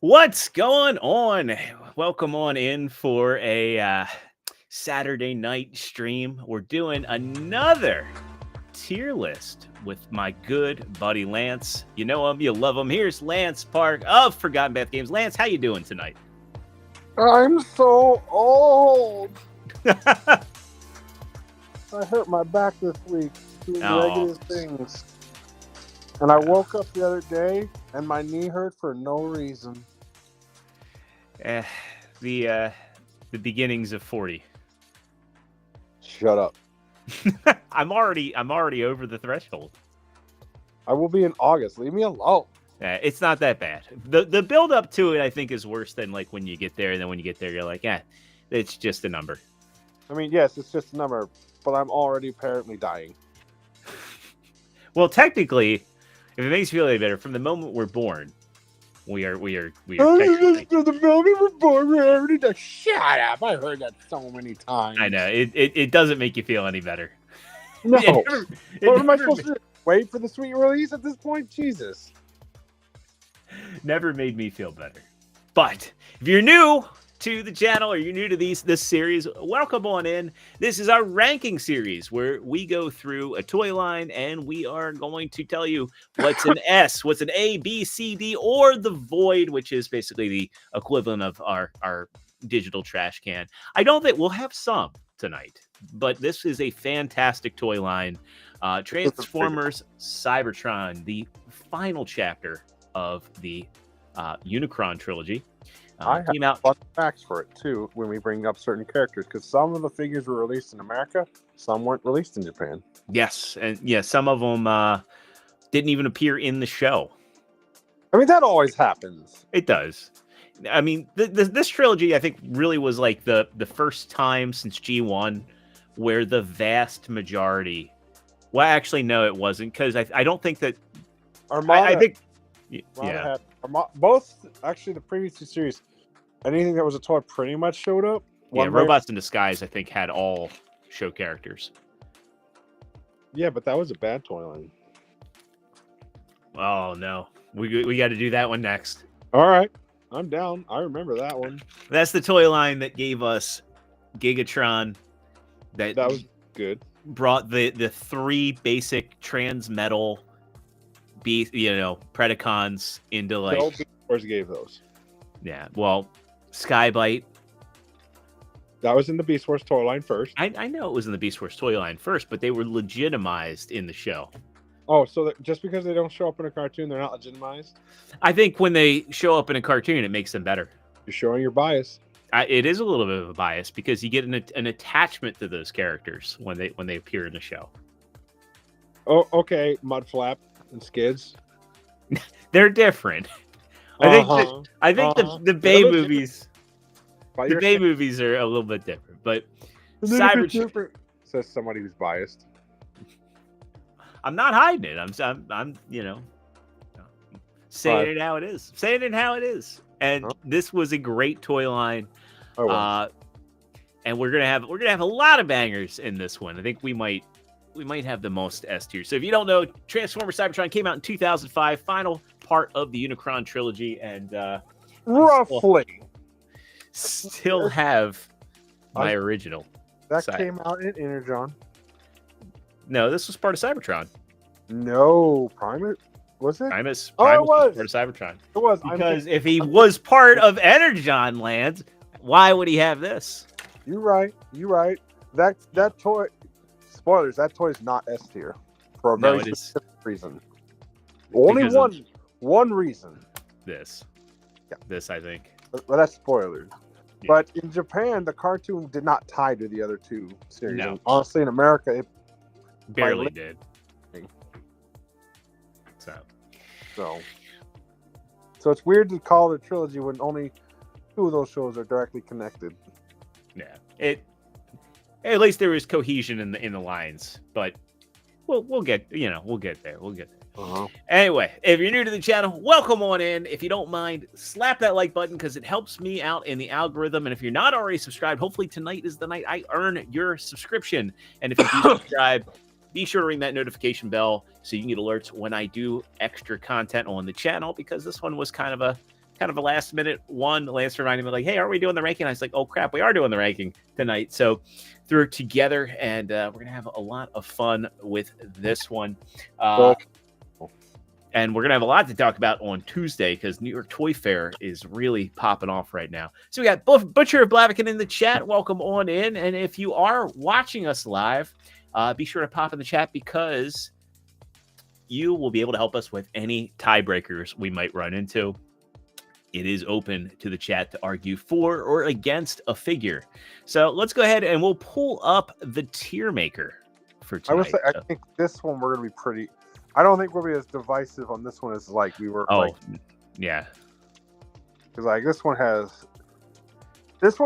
What's going on? Welcome on in for a Saturday night stream. We're doing another tier list with my good buddy Lance. You know him, you love him. Here's Lance Park of Forgotten Path Games. Lance, how you doing tonight? I'm so old. I hurt my back this week doing regular things. And I woke up the other day and my knee hurt for no reason. The beginnings of 40. Shut up. I'm already over the threshold. I will be in August. Leave me alone. It's not that bad. The build up to it, I think, is worse than like when you get there, and then when you get there, you're like, it's just a number. I mean, yes, it's just a number, but I'm already apparently dying. Well, technically, if it makes you feel any better, from the moment we're born, we are. The moment we're born, we're already dying. Shut up! I heard that so many times. I know it doesn't make you feel any better. No. What am I supposed to do? Wait for the sweet release at this point? Jesus. Never made me feel better. But if you're new to the channel or you're new to this series, welcome on in. This is our ranking series where we go through a toy line and we are going to tell you what's an S, what's an A, B, C, D, or the void, which is basically the equivalent of our digital trash can. I don't think we'll have some tonight, but this is a fantastic toy line. Transformers Cybertron, the final chapter of the Unicron trilogy. I have fun facts for it too when we bring up certain characters, because some of the figures were released in America, some weren't released in Japan. Yes, and some of them didn't even appear in the show. I mean, that always happens. It does. I mean, this trilogy, I think, really was like the first time since G1 where the vast majority. Well, actually, no, it wasn't, because I don't think that. Armada. I think. Yeah. Both, actually, the previous two series, anything that was a toy pretty much showed up. Robots in Disguise, I think, had all show characters. Yeah, but that was a bad toy line. Oh, no. We got to do that one next. All right. I'm down. I remember that one. That's the toy line that gave us Gigatron. That was good. Brought the three basic Transmetal Predacons into like. No Beast Wars gave those. Yeah, well, Skybite. That was in the Beast Wars toy line first. I know it was in the Beast Wars toy line first, but they were legitimized in the show. Oh, so just because they don't show up in a cartoon, they're not legitimized? I think when they show up in a cartoon, it makes them better. You're showing your bias. It is a little bit of a bias because you get an attachment to those characters when they appear in the show. Oh, okay, Mudflap and Skids. They're different. I think the Bay movies. The Bay movies are a little bit different, but Cybertron says somebody who's biased. I'm not hiding it. I'm saying it how it is. Saying it how it is. And this was a great toy line. And we're gonna have a lot of bangers in this one. I think we might have the most S tier. So if you don't know, Transformers Cybertron came out in 2005, final part of the Unicron trilogy, and roughly still have my original. That came out in Energon. No, this was part of Cybertron. No, Primus was it? Primus it was part of Cybertron. It was, because if he was part of Energon Land, why would he have this? You're right. That toy. Spoilers, that toy is not S tier for a very specific reason. Only one reason. This, I think. But that's spoilers. Yeah. But in Japan, the cartoon did not tie to the other two series. No. And honestly, in America, it barely did. So it's weird to call it a trilogy when only two of those shows are directly connected. Yeah, at least there was cohesion in the lines, but we'll get there. Anyway, if you're new to the channel, welcome on in. If you don't mind, slap that like button because it helps me out in the algorithm. And if you're not already subscribed, hopefully tonight is the night I earn your subscription. And if you do subscribe, be sure to ring that notification bell so you can get alerts when I do extra content on the channel, because this one was kind of kind of a last minute one. Lance reminded me like, hey, aren't we doing the ranking? I was like, oh crap, we are doing the ranking tonight. So threw it together, and we're gonna have a lot of fun with this one. And we're going to have a lot to talk about on Tuesday because New York Toy Fair is really popping off right now. So we got Butcher of Blaviken in the chat. Welcome on in. And if you are watching us live, be sure to pop in the chat because you will be able to help us with any tiebreakers we might run into. It is open to the chat to argue for or against a figure. So let's go ahead and we'll pull up the tier maker for tonight. I think this one we're going to be pretty... I don't think we'll be as divisive on this one as like we were. Yeah. Because like this one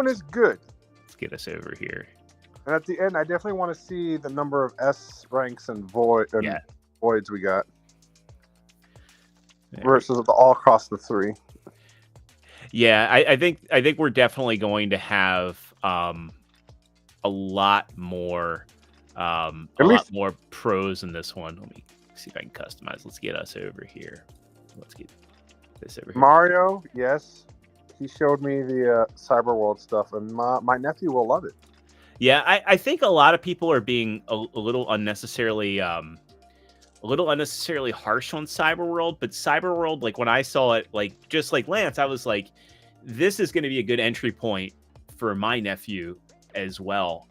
is good. Let's get us over here. And at the end, I definitely want to see the number of S ranks and voids we got versus all across the three. Yeah, I think we're definitely going to have a lot more more pros in this one. Let me see if I can customize. Let's get us over here. Let's get this over here. Mario, yes. He showed me the Cyber World stuff, and my nephew will love it. Yeah, I think a lot of people are being a little unnecessarily harsh on Cyber World, but Cyber World, like when I saw it, like just like Lance, I was like, this is going to be a good entry point for my nephew as well.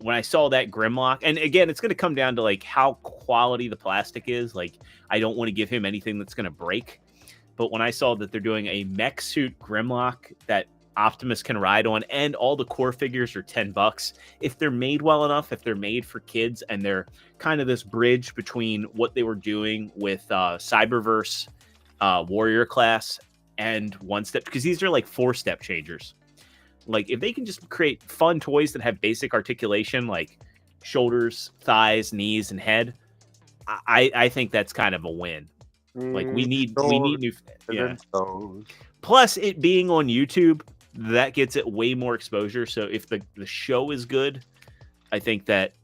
When I saw that Grimlock, and again, it's going to come down to like how quality the plastic is. Like, I don't want to give him anything that's going to break. But when I saw that they're doing a mech suit Grimlock that Optimus can ride on, and all the core figures are $10, if they're made well enough, if they're made for kids, and they're kind of this bridge between what they were doing with Cyberverse Warrior class and One Step, because these are like 4-step changers. Like, if they can just create fun toys that have basic articulation, like shoulders, thighs, knees, and head, I think that's kind of a win. Like, we need new. Yeah. Plus, it being on YouTube, that gets it way more exposure. So if the show is good, I think that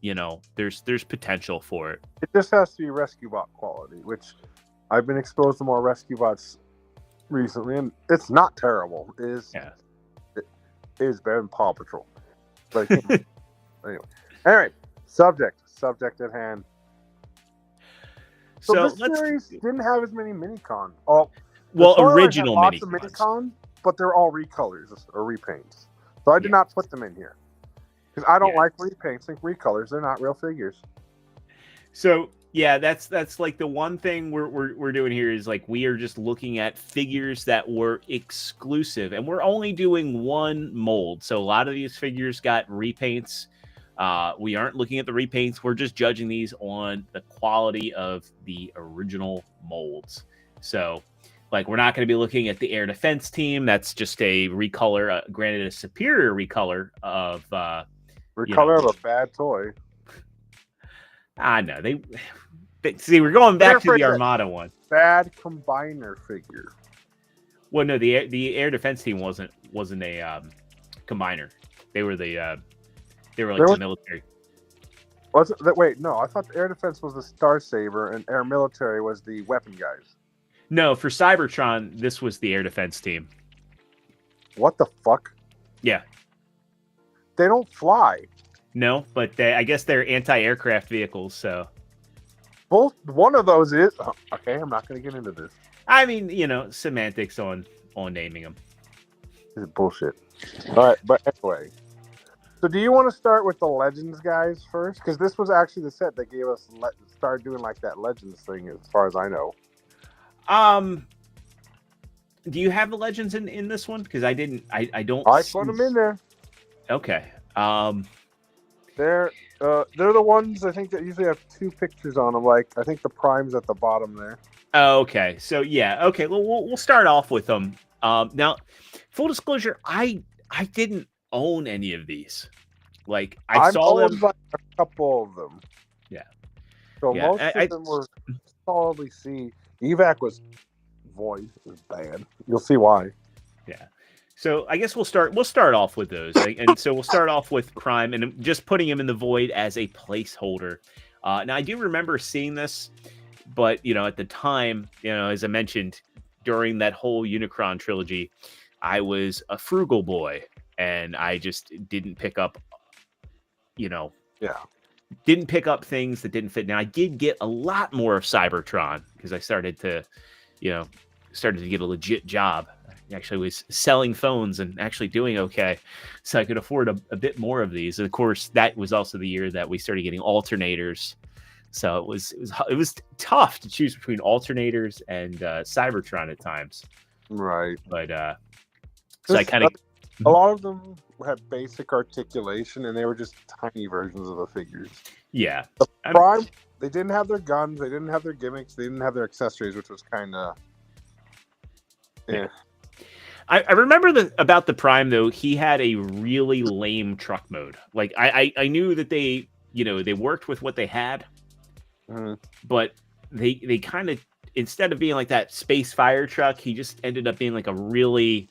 there's potential for it. It just has to be Rescue Bot quality, which I've been exposed to more Rescue Bots recently, and it's not terrible. It is. Yeah. It is better than Paw Patrol. But anyway. All right. Subject at hand. So this series didn't have as many Minicon. Original Minicon, but they're all recolors or repaints. So I did not put them in here because I don't like repaints. I think recolors, they're not real figures. So yeah, that's like the one thing we're doing here is like we are just looking at figures that were exclusive, and we're only doing one mold. So a lot of these figures got repaints. We aren't looking at the repaints. We're just judging these on the quality of the original molds. So, like, we're not going to be looking at the air defense team. That's just a recolor, granted a superior recolor of of a bad toy. I know they see. We're going back to the Armada one. Bad combiner figure. Well, no, the air defense team wasn't a combiner. They were the military. Was it that? Wait, no. I thought the air defense was the Star Saber and air military was the weapon guys. No, for Cybertron, this was the air defense team. What the fuck? Yeah. They don't fly. No, but I guess they're anti-aircraft vehicles, so. One of those is... okay, I'm not going to get into this. I mean, semantics on naming them. This is bullshit. All right, but anyway. So do you want to start with the Legends guys first? Because this was actually the set that gave us... started doing like that Legends thing, as far as I know. Do you have the Legends in this one? Because I didn't. I don't. I put them in there. Okay. They're the ones I think that usually have 2 pictures on them. Like I think the Prime's at the bottom there. Oh, okay. So yeah. Okay. Well, we'll start off with them. Now, full disclosure, I didn't own any of these. Like I saw them. Like a couple of them. Yeah. So most of them were solidly C. Evac was void. It was bad. You'll see why. Yeah. So I guess we'll start off with those. And so we'll start off with Prime and just putting him in the void as a placeholder. Now I do remember seeing this, but at the time, as I mentioned, during that whole Unicron trilogy, I was a frugal boy, and I just didn't pick up, didn't pick up things that didn't fit. Now I did get a lot more of Cybertron because I started to get a legit job. I actually was selling phones and actually doing okay, so I could afford a bit more of these. And of course, that was also the year that we started getting alternators. So it was tough to choose between alternators and Cybertron at times. Right. But so I kind of a lot of them had basic articulation, and they were just tiny versions of the figures. Yeah. The Prime, they didn't have their guns, they didn't have their gimmicks, they didn't have their accessories, which was kind of yeah. I remember about the Prime though. He had a really lame truck mode. Like I knew that they worked with what they had, but they kind of, instead of being like that space fire truck, he just ended up being like a really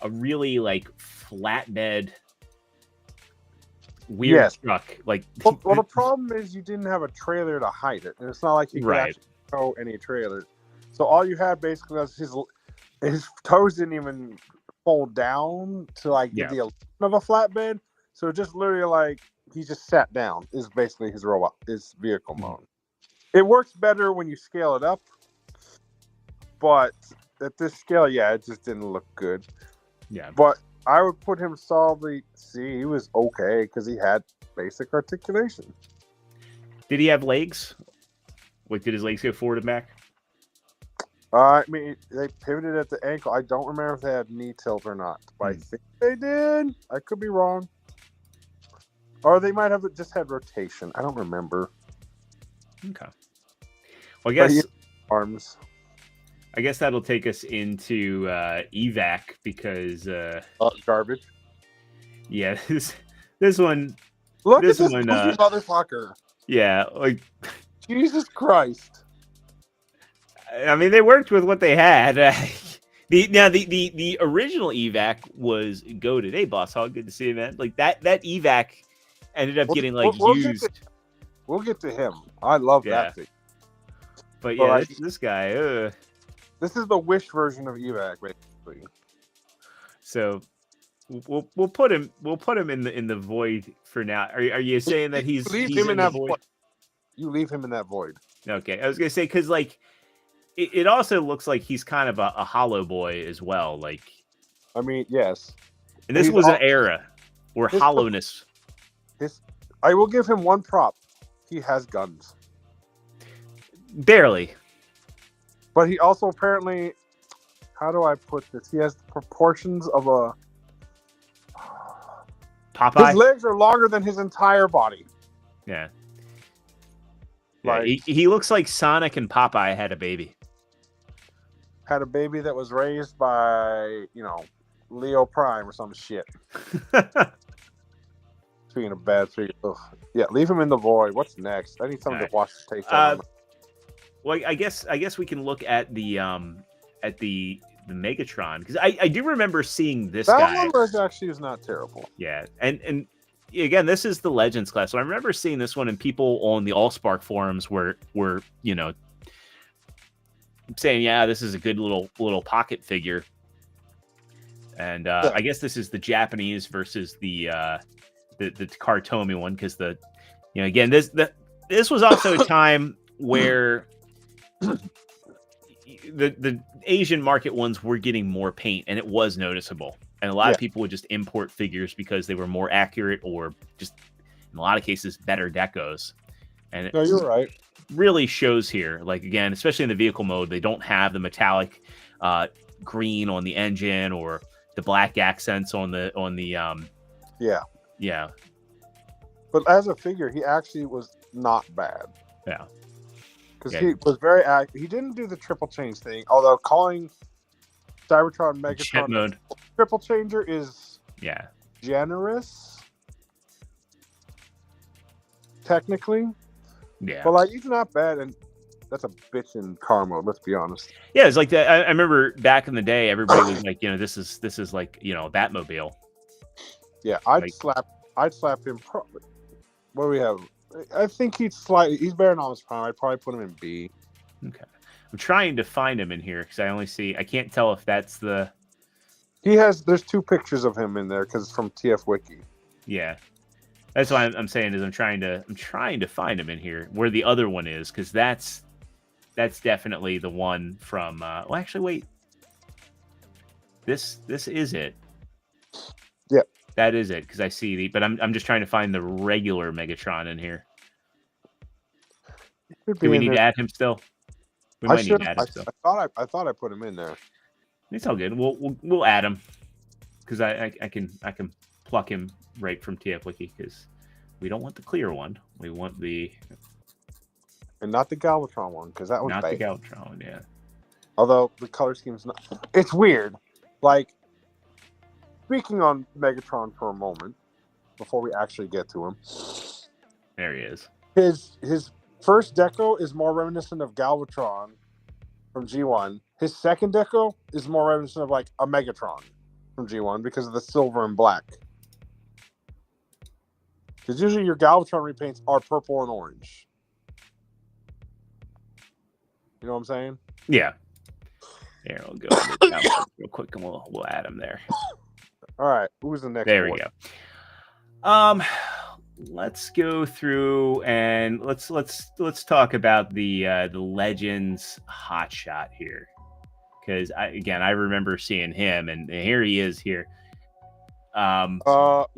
like flatbed weird truck. Like well, the problem is you didn't have a trailer to hide it, and it's not like you could actually show any trailers. So all you had basically was his toes didn't even fold down to like give the illusion of a flatbed. So just literally like he just sat down is basically his vehicle mode. It works better when you scale it up, but at this scale, it just didn't look good. Yeah. But I would put him solidly. See, he was okay because he had basic articulation. Did he have legs? Like, did his legs go forward and back? I mean, they pivoted at the ankle. I don't remember if they had knee tilt or not, but I think they did. I could be wrong. Or they might have just had rotation. I don't remember. Okay. Well, I guess arms. I guess that'll take us into evac because garbage. Yeah, this one. Look at this motherfucker. Yeah, like Jesus Christ. I mean, they worked with what they had. The original evac was goated. Hey, Boss Hog, good to see you, man. Like that evac ended up getting used. We'll get to him. I love that thing. But yeah, this guy. This is the Wish version of evac, basically. So we'll put him in the void for now. Are you saying that he's in that void? You leave him in that void. Okay, I was gonna say because like. It also looks like he's kind of a hollow boy as well. Like, I mean, yes. And this was an era where hollowness. I will give him one prop. He has guns. Barely. But he also apparently, how do I put this? He has the proportions of a Popeye. His legs are longer than his entire body. Yeah. He looks like Sonic and Popeye had a baby. Had a baby that was raised by, Leo Prime or some shit. Speaking of bad figures. Yeah, leave him in the void. What's next? I need something to wash the taste out of. Well, I guess we can look at the Megatron, because I do remember seeing this guy. That one actually was not terrible. Yeah, and again, this is the Legends class. So I remember seeing this one, and people on the AllSpark forums were saying, yeah, this is a good little pocket figure. And I guess this is the Japanese versus the Kartomi one, because again, this was also a time where the Asian market ones were getting more paint, and it was noticeable. And a lot of people would just import figures because they were more accurate, or just in a lot of cases better decos. And you're right. Really shows here. Like, again, especially in the vehicle mode, they don't have the metallic green on the engine or the black accents on the yeah. But as a figure, he actually was not bad. Yeah. Because he was very he didn't do the triple change thing, although calling Cybertron Megatron mode triple changer is generous. Technically. Yeah. But he's not bad, and that's a bitch in car mode, let's be honest. Yeah, it's like that. I remember back in the day, everybody was like, this is like, a Batmobile. Yeah, I'd slap him. What do we have? I think he's better than Optimus Prime. I'd probably put him in B. Okay. I'm trying to find him in here because I can't tell if that's the. There's 2 pictures of him in there because it's from TF Wiki. Yeah, that's why I'm saying is I'm trying to find him in here where the other one is, because that's definitely the one from. Well, actually, wait. This is it. Yep, that is it, because I see the. But I'm just trying to find the regular Megatron in here. Do we need to add him still? We might need to add him still. I thought I put him in there. It's all good. We'll add him because I can pluck him right from TF Wiki, because we don't want the clear one. We want the and not the Galvatron one, because that one's not bad. the Galvatron one, yeah. Although the color scheme's not. It's weird. Like, speaking on Megatron for a moment before we actually get to him. There he is. His first deco is more reminiscent of Galvatron from G1. His second deco is more reminiscent of like a Megatron from G1 because of the silver and black. Because usually your Galvatron repaints are purple and orange. You know what I'm saying? Yeah. Here, we'll go into the real quick and we'll add him there. All right. Who's the next There one? we go. Let's go through and let's talk about the Legends hotshot here, because I remember seeing him, and here he is here. Well,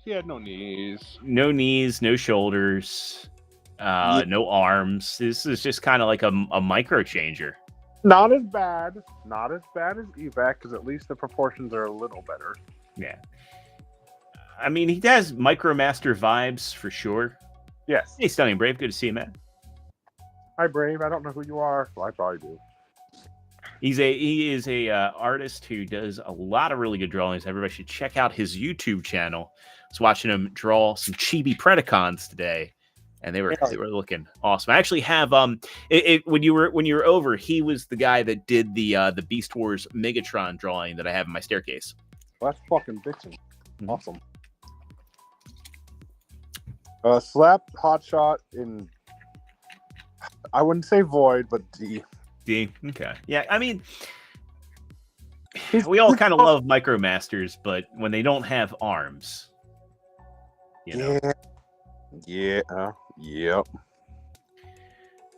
he had no knees, no shoulders, no arms. This is just kind of like a micro changer. Not as bad as Evac, because at least the proportions are a little better. Yeah. I mean, he has Micromaster vibes for sure. Yes. Hey, Stunning Brave. Good to see you, man. Hi, Brave. I don't know who you are. Well, I probably do. He is a artist who does a lot of really good drawings. Everybody should check out his YouTube channel. I was watching him draw some chibi Predacons today, and they were looking awesome. I actually have when you were over, he was the guy that did the Beast Wars Megatron drawing that I have in my staircase. Well, that's fucking bitching. Awesome. Slap Hotshot in, I wouldn't say Void, but D. Okay. Yeah, I mean, we all kind of love Micromasters, but when they don't have arms, you know. Yep.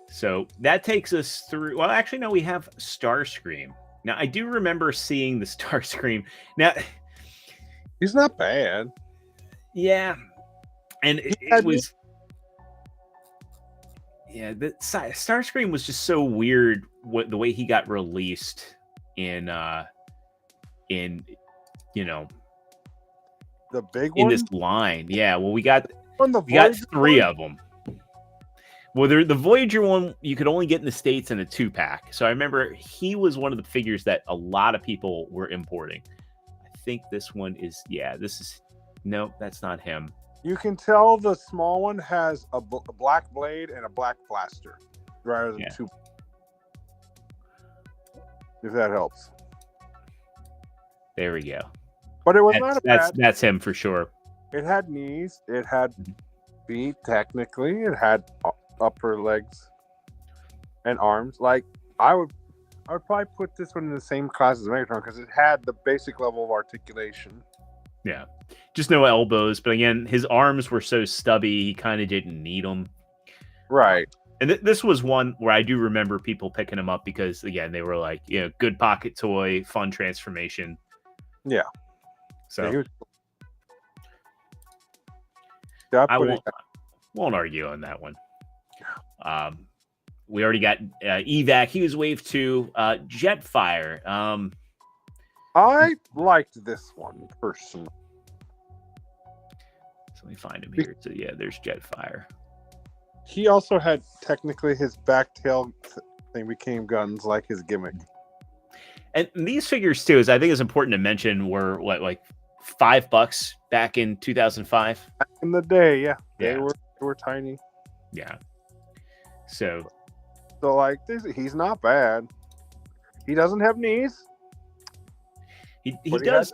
So that takes us through. Well, actually, no, we have Starscream. Now, I do remember seeing the Starscream. Now, he's not bad. Yeah. And it was, yeah. The Starscream was just so weird. The way he got released in the big one in this line. Yeah. Well, we got 3 of them. Well, the Voyager one you could only get in the States in a 2-pack. So I remember he was one of the figures that a lot of people were importing. I think this one is. Yeah. No, that's not him. You can tell the small one has a black blade and a black blaster rather than 2. If that helps. There we go. But it was not bad. That's him for sure. It had knees. It had feet, technically. It had upper legs and arms. Like, I would probably put this one in the same class as Megatron because it had the basic level of articulation. Yeah. Just no elbows, but again, his arms were so stubby, he kind of didn't need them. Right. And this was one where I do remember people picking him up because, again, they were like, good pocket toy, fun transformation. Yeah. So I won't argue on that one. We already got Evac. He was wave 2. Jetfire. I liked this one personally. So let me find him here. So yeah, there's Jetfire. He also had technically his back tail thing became guns, like his gimmick. And these figures too, I think is important to mention, were like $5 back in 2005. Back in the day, yeah. They were tiny. Yeah. So like this, he's not bad. He doesn't have knees. He does.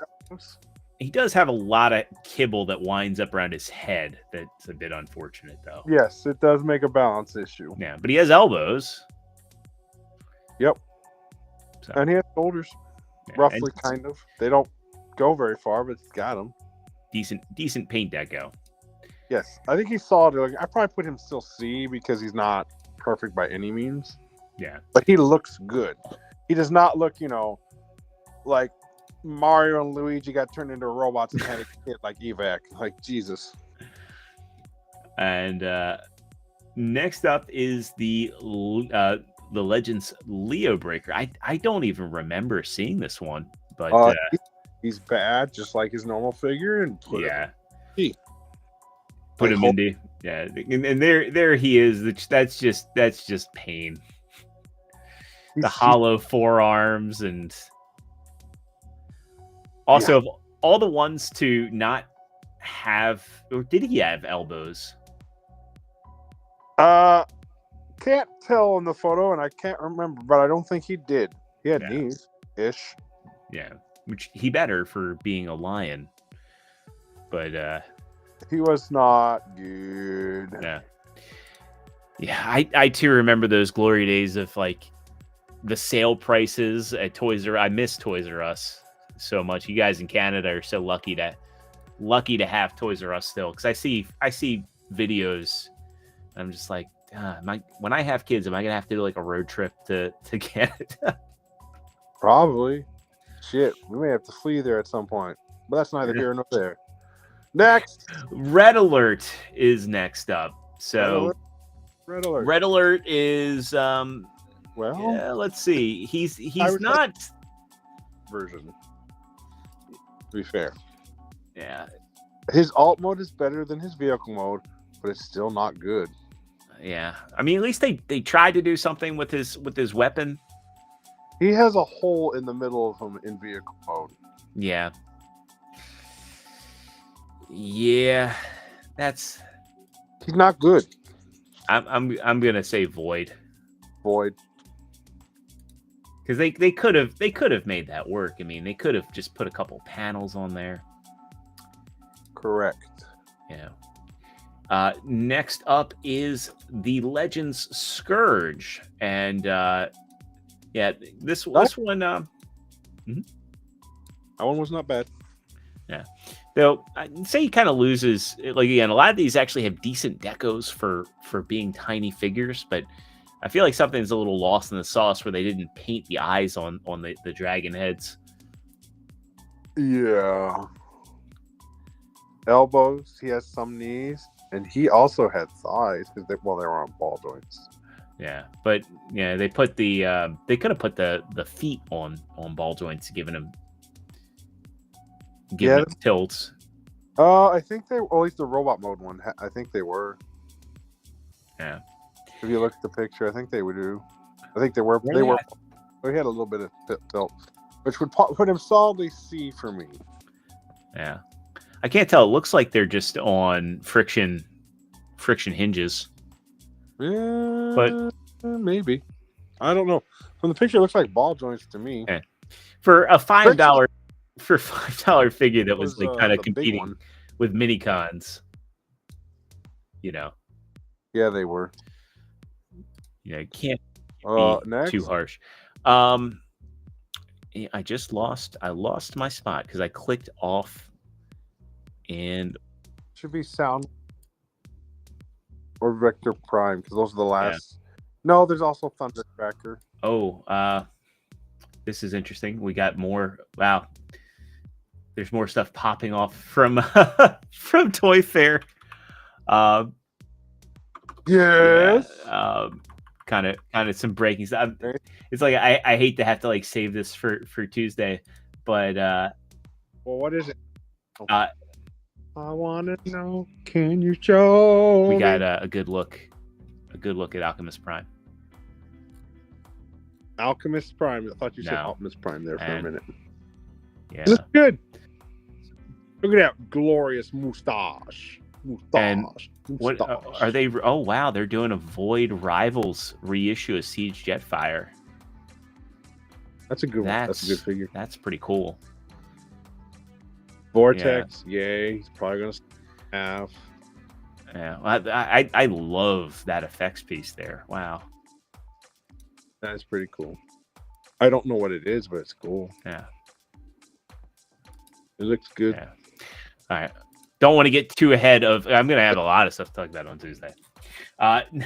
He does have a lot of kibble that winds up around his head. That's a bit unfortunate, though. Yes, it does make a balance issue. Yeah, but he has elbows. Yep. So, And he has shoulders, yeah, roughly, kind of. They don't go very far, but he's got them. Decent paint deco. Yes, I think he's solid. Like, I probably put him still C because he's not perfect by any means. Yeah. But he looks good. He does not look, like Mario and Luigi got turned into robots and had a kid like Evac. Like, Jesus. And next up is the Legends Leo Breaker. I don't even remember seeing this one, but he's bad, just like his normal figure, and put him into and there he is. That's just pain. The hollow forearms, and also of all the ones to not have, or did he have elbows? Can't tell in the photo, and I can't remember, but I don't think he did. He had knees ish. Yeah, which he better for being a lion. But he was not good. Yeah. I too remember those glory days of like the sale prices at Toys R Us. I miss Toys R Us so much. You guys in Canada are so lucky to have Toys R Us still, because I see videos. I'm just like, when I have kids, am I gonna have to do like a road trip to Canada? Probably. Shit, we may have to flee there at some point, but that's neither here nor there. Next, Red Alert is next up. So Red Alert. Red Alert is let's see. He's not version. To be fair. Yeah. His alt mode is better than his vehicle mode, but it's still not good. Yeah. I mean, at least they tried to do something with his weapon. He has a hole in the middle of him in vehicle mode. Yeah. Yeah. He's not good. I'm gonna say void. Void. Because they could have made that work. I mean, they could have just put a couple panels on there. Correct. Yeah. Next up is the Legends Scourge, and this one. That one was not bad. Yeah. Though I'd say he kind of loses. Like, again, a lot of these actually have decent decos for being tiny figures, but I feel like something's a little lost in the sauce where they didn't paint the eyes on the dragon heads. Yeah. Elbows. He has some knees, and he also had thighs because they were on ball joints. Yeah, but they put they could have put the feet on ball joints, giving him tilts. I think they, or at least the robot mode one. I think they were. Yeah. If you look at the picture, I think they would do. I think they were. Yeah. They were. He had a little bit of tilt, which would put him solidly C for me. Yeah, I can't tell. It looks like they're just on friction hinges. Yeah, but maybe. I don't know. From the picture, it looks like ball joints to me. Yeah. For a $5 figure that was like kind of competing with mini cons, Yeah, they were. Yeah, it can't be too harsh. I lost my spot because I clicked off, and should be Sound or Vector Prime, because those are the last. Yeah. No, there's also Thundercracker. Oh, this is interesting. We got more. Wow, there's more stuff popping off from from Toy Fair. Yes. Yeah, kind of some breaking stuff. It's like I hate to have to like save this for Tuesday, but well, what is it? I want to know. Can you show? We got a good look at Alchemist Prime. Alchemist Prime. I thought you said Optimus Prime there for a minute. Yeah, this is good. Look at that glorious mustache. And what are they? Oh wow, they're doing a Void Rivals reissue of Siege Jetfire. That's a good one. That's a good figure. That's pretty cool. Vortex, yay. He's probably going to have. Yeah, I love that effects piece there. Wow. That's pretty cool. I don't know what it is, but it's cool. Yeah. It looks good. Yeah. All right. Don't want to get too ahead of. I'm going to have a lot of stuff to talk about on Tuesday.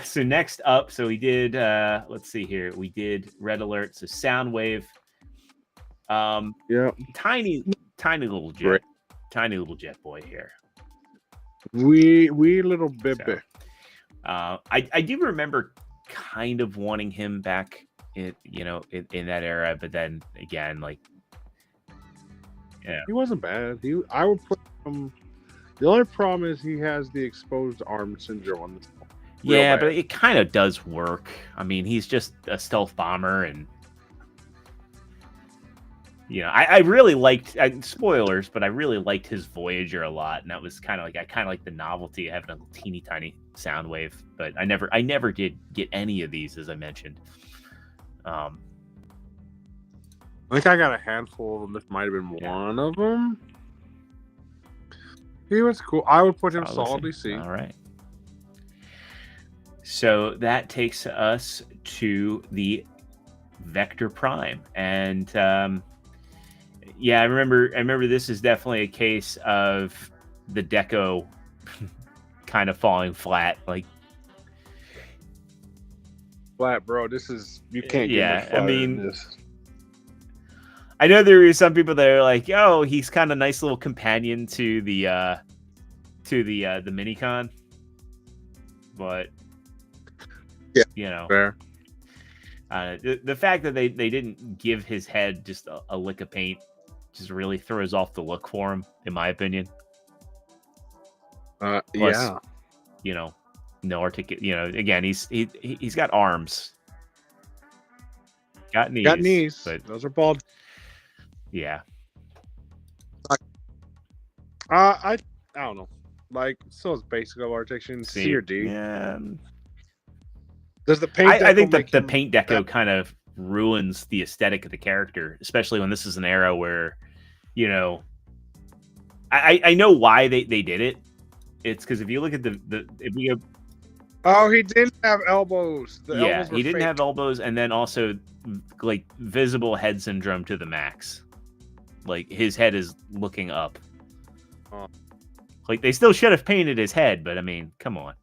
So next up, so we did. Let's see here. We did Red Alert. So Soundwave. Yeah. Tiny little jet. Right. Tiny little jet boy here. Wee little baby. So, I do remember kind of wanting him back in that era, but then again, like, yeah, he wasn't bad. I would put him. The only problem is he has the exposed arm syndrome on this. Yeah, but it kind of does work. I mean, he's just a stealth bomber, and I really liked spoilers, but I really liked his Voyager a lot, and that was kind of like I like the novelty of having a teeny tiny Soundwave. But I never did get any of these, as I mentioned. I think I got a handful of them. This might have been one of them. He was cool. I would put him solidly C. All right. So that takes us to the Vector Prime, and yeah, I remember this is definitely a case of the deco kind of falling flat. Like, flat, bro. This is you can't. Yeah, I mean, I know there are some people that are like, "Oh, he's kind of nice little companion to the Minicon," but fair. The fact that they didn't give his head just a lick of paint just really throws off the look for him, in my opinion. Plus, no again, he's got arms, got knees, but those are bald. Yeah. I don't know. Like, so it's basic of articulation, C or D. Yeah. Does the paint? I think the paint deco kind of ruins the aesthetic of the character, especially when this is an era where, I know why they did it. It's because if you look at he didn't have elbows. Elbows were he didn't fake. have elbows, and then also like visible head syndrome to the max. Like, his head is looking up. Like, they still should have painted his head, but I mean, come on.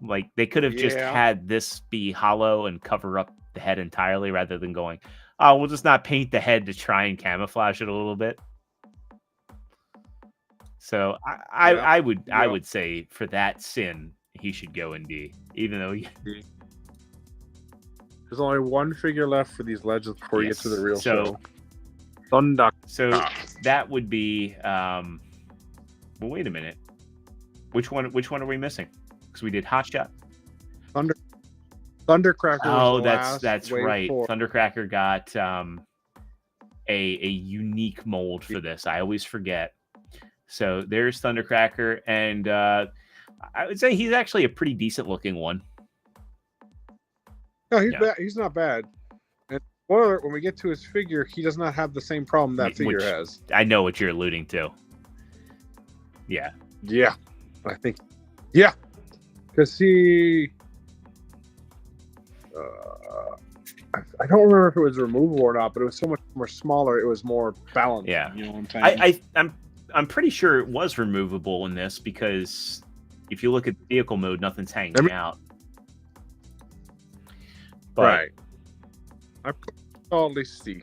Like, they could have just had this be hollow and cover up the head entirely, rather than going, "Oh, we'll just not paint the head to try and camouflage it a little bit." So I would say for that sin, he should go in D, even though there's only one figure left for these legends before you get to the real show. Thunder. So that would be. Well, wait a minute. Which one are we missing? Because we did Hotshot. Thundercracker. Oh, that's right. Thundercracker got a unique mold for this. I always forget. So there's Thundercracker, and I would say he's actually a pretty decent looking one. No, he's not bad. And spoiler, when we get to his figure, he does not have the same problem that figure has. I know what you're alluding to. Yeah. Yeah. I think. Yeah. Because he... I don't remember if it was removable or not, but it was so much more smaller. It was more balanced. Yeah. You know what I'm saying? I'm pretty sure it was removable in this, because if you look at vehicle mode, nothing's hanging out. But, right. I put solidly C.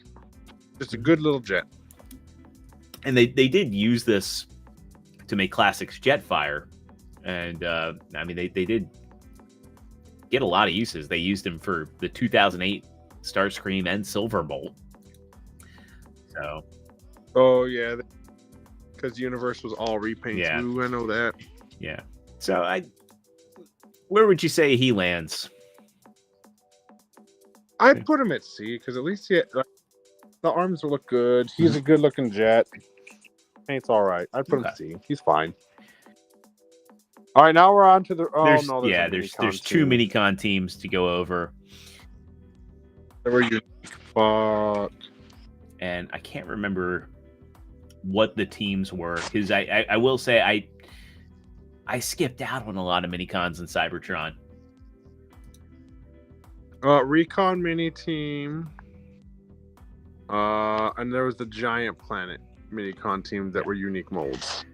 Just a good little jet. And they did use this to make Classics Jetfire. And, I mean, they did get a lot of uses. They used him for the 2008 Starscream and Silverbolt. So. Oh, yeah. Because the universe was all repainted. Yeah. Ooh, I know that. Yeah. So, where would you say he lands? I'd put him at C, because at least the arms will look good. He's a good-looking jet. Paint's all right. I'd put him at C. He's fine. All right, now we're on to the... there's two Minicon teams to go over. They were unique. And I can't remember what the teams were, because I will say I skipped out on a lot of minicons in Cybertron. Recon mini team. And there was the Giant Planet minicon team that were unique molds.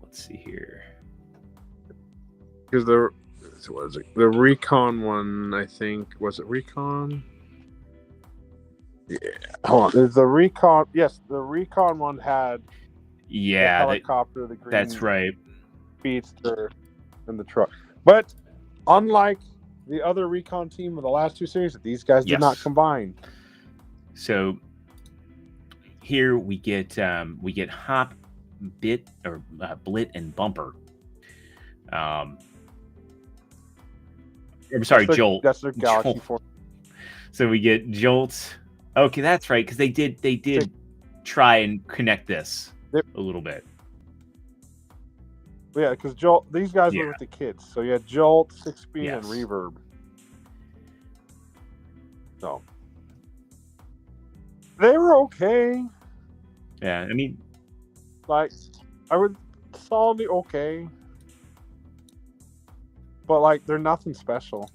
Let's see here. Because the Recon one, I think, was it Recon? Yeah. Hold on. There's the Recon. Yes, the Recon one had the helicopter, the green. That's right. Speedster, and the truck. But unlike the other Recon team of the last two series, these guys did not combine. So here we get Hop, Bit, or Blit, and Bumper. I'm sorry, Jolt. That's their Galaxy Force. So we get Jolt. Okay, that's right, because they did try and connect this a little bit. Yeah, because Jolt, these guys were with the kids. So you had Jolt, 6-speed, and Reverb. So they were okay. Yeah, I mean, like, I would solidly okay, but like they're nothing special.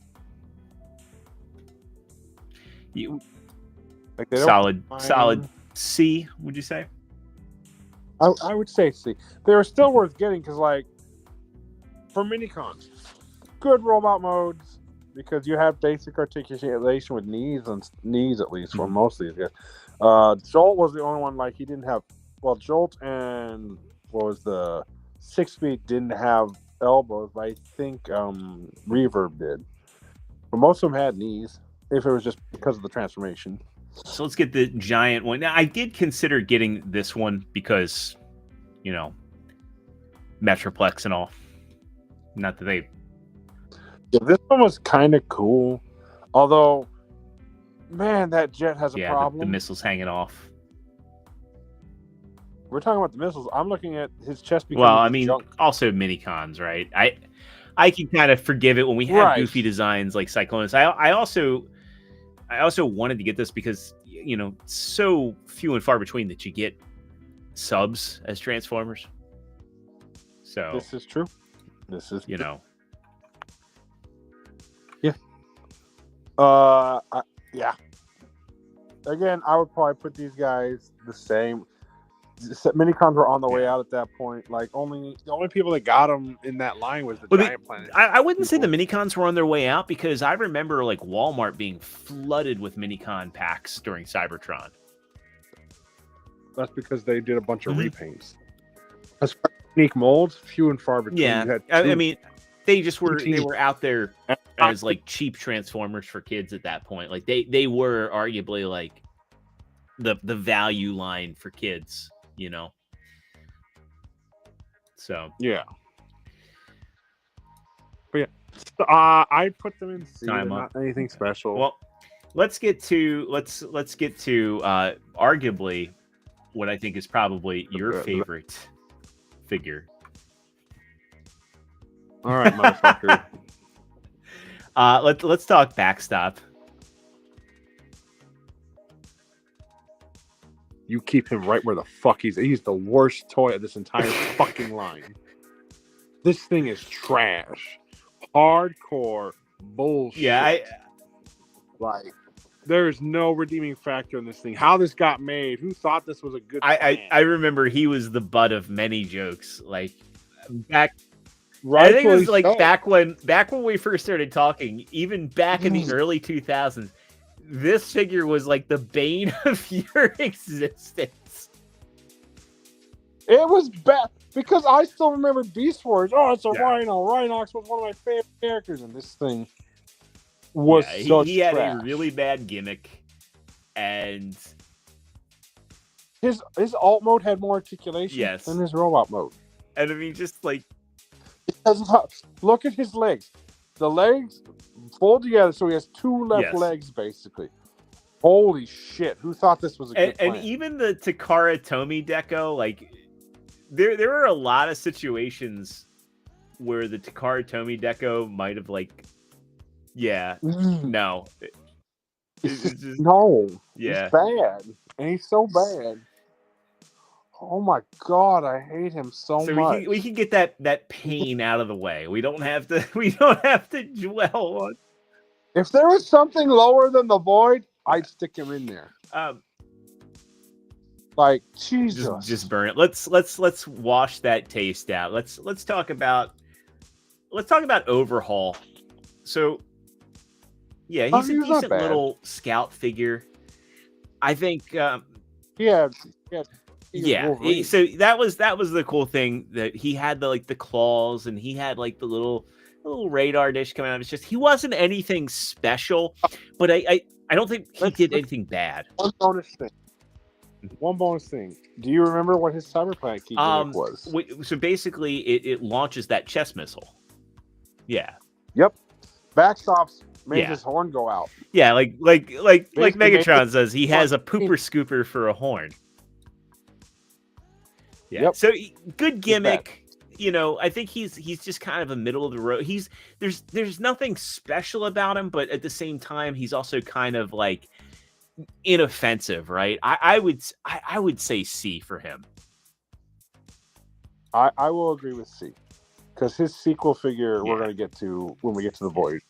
Like solid C, would you say? I would say C. They're still worth getting because, like, for minicons, good robot modes because you have basic articulation with knees at least for most of these guys. Jolt was the only one, like, he didn't have. Well, Jolt and what was the 6-speed didn't have elbows, but I think Reverb did. But most of them had knees, if it was just because of the transformation. So let's get the giant one. Now, I did consider getting this one because, you know, Metroplex and all. Not that they... Yeah, this one was kind of cool. Although, man, that jet has a problem. The missiles hanging off. We're talking about the missiles. I'm looking at his chest. Well, I mean, also minicons, right? I can kind of forgive it when we have goofy designs like Cyclonus. I also wanted to get this because, you know, so few and far between that you get subs as Transformers. So this is true. This is know. Yeah. Yeah. Again, I would probably put these guys the same. Minicons were on the way out at that point. Like, the only people that got them in that line was the Giant Planet. I wouldn't say the minicons were on their way out because I remember, like, Walmart being flooded with minicon packs during Cybertron. That's because they did a bunch of repaints. As far as unique molds, few and far between. Yeah, I mean, they just were out there as, like, cheap Transformers for kids at that point. Like, they were arguably, like, the value line for kids. You know, so yeah, but yeah, I put them in C. Not anything special. Well, let's get to arguably what I think is probably your favorite figure. All right, motherfucker. Let's talk Backstop. You keep him right where the fuck he's the worst toy of this entire fucking line. This thing is trash. Hardcore bullshit. Yeah, like, there's no redeeming factor in this thing. How this got made, who thought this was a good plan? I remember he was the butt of many jokes. Like, back I think it was like back when we first started talking, even back in the early 2000s. This figure was like the bane of your existence. It was bad because I still remember Beast Wars. Oh, it's a Rhino. Rhinox was one of my favorite characters, and this thing was he had a really bad gimmick, and his alt mode had more articulation than his robot mode. And I mean, just like, look at his legs. The legs fold together, so he has two left legs, basically. Holy shit! Who thought this was a good plan? And even the Takara Tomy deco, like, there were a lot of situations where the Takara Tomy deco might have, like, no, it's just, no, he's bad, and he's so bad. Oh my god, I hate him so much. we can get that pain out of the way. We don't have to dwell on. If there was something lower than the Void, I'd stick him in there. Like Jesus, just burn it. Let's wash that taste out. Let's talk about Overhaul. So yeah, he's a decent little scout figure. I think. Yeah. So that was the cool thing, that he had the claws, and he had like the little radar dish coming out. It's just he wasn't anything special, but I don't think he did anything bad. One bonus thing. Do you remember what his Cyberplanet key gimmick was? So basically, it launches that chest missile. Yeah. Yep. Backstops made his horn go out. Yeah, like Megatron says, he has a pooper scooper for a horn. Yeah. Yep. So good gimmick. You know, I think he's just kind of a middle of the road. There's nothing special about him, but at the same time, he's also kind of like inoffensive, right? I would say C for him. I will agree with C, because his sequel figure we're going to get to when we get to the Void,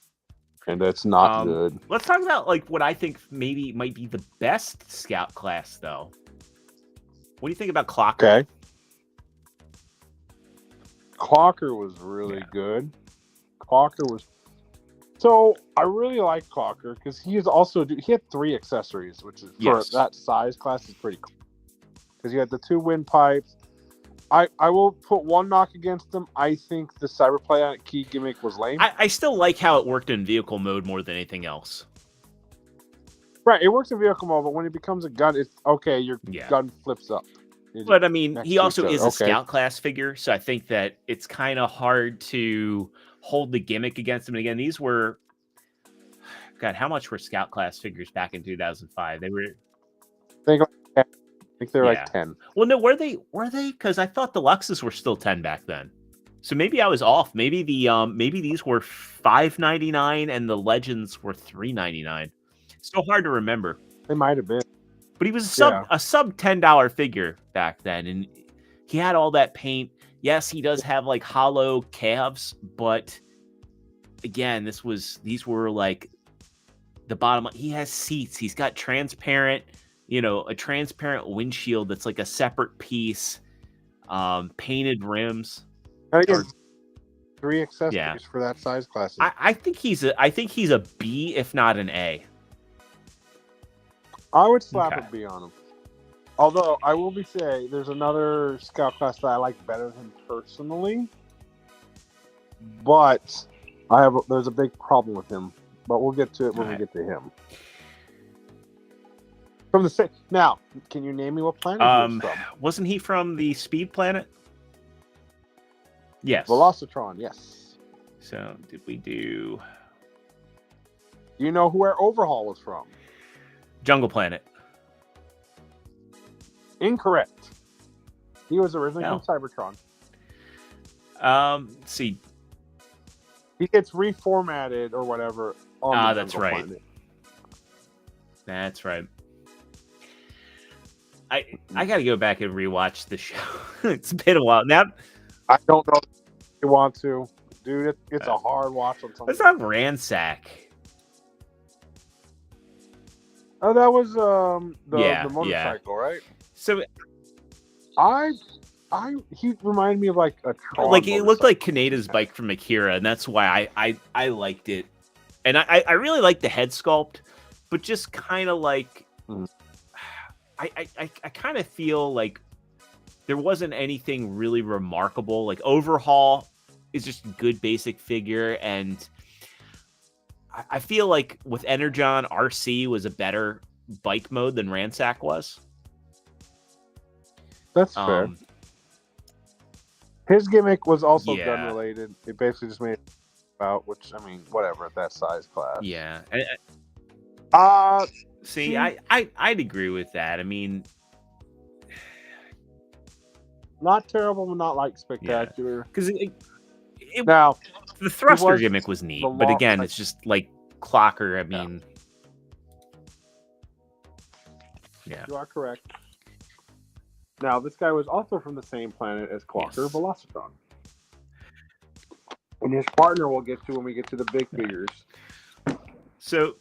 and that's not good. Let's talk about like what I think maybe might be the best Scout class, though. What do you think about Clocker? Okay. Clocker was really good. Clocker was. So I really like Clocker because he had 3 accessories, which is for that size class is pretty cool. Because you had the 2 windpipes. I will put one knock against him. I think the Cyberplanet key gimmick was lame. I still like how it worked in vehicle mode more than anything else. Right, it works in vehicle mode, but when it becomes a gun, it's okay. Your gun flips up. But I mean, he also is a Scout class figure, so I think that it's kind of hard to hold the gimmick against him. And again, these were, God, how much were Scout class figures back in 2005? They were, I think they're like 10. Well, no, were they? Because I thought the Luxes were still 10 back then. So maybe I was off. Maybe maybe these were $5.99 and the Legends were $3.99. So hard to remember. They might have been. But he was a sub $10 figure back then, and he had all that paint. Yes, he does have like hollow calves, but again, these were like the bottom. He has seats. He's got transparent, a transparent windshield that's like a separate piece, painted rims. I think 3 accessories for that size class. I think he's a B, if not an A. I would slap a B on him. Although I will say there's another Scout class that I like better than him personally, but there's a big problem with him. But we'll get to it when we get to him. Now, can you name me what planet he was from? Wasn't he from the Speed Planet? Yes. Velocitron, yes. So did we do? Do you know where Overhaul was from? Jungle Planet. Incorrect. He was originally from Cybertron. Let's see. He gets reformatted or whatever. That's right. Planet. That's right. I got to go back and rewatch the show. It's been a while now. I don't know if you want to, dude. It's a hard watch on something. Let's not ransack. Oh, that was the motorcycle, right? So, he reminded me of like a Tron. Like it looked like Kaneda's bike from Akira, and that's why I liked it. And I really liked the head sculpt, but just kind of like I kind of feel like there wasn't anything really remarkable. Like Overhaul is just a good basic figure, and I feel like with Energon, RC was a better bike mode than Ransack was. That's fair. His gimmick was also gun related. It basically just made it about, which, I mean, whatever at that size class. Yeah. See, I'd agree with that. I mean, not terrible, but not like spectacular. Because now the thruster gimmick was neat, but again, it's just like Clocker. I mean, you are correct. Now, this guy was also from the same planet as Clocker, Yes. Velocitron. And his partner we'll get to when we get to the big figures. So,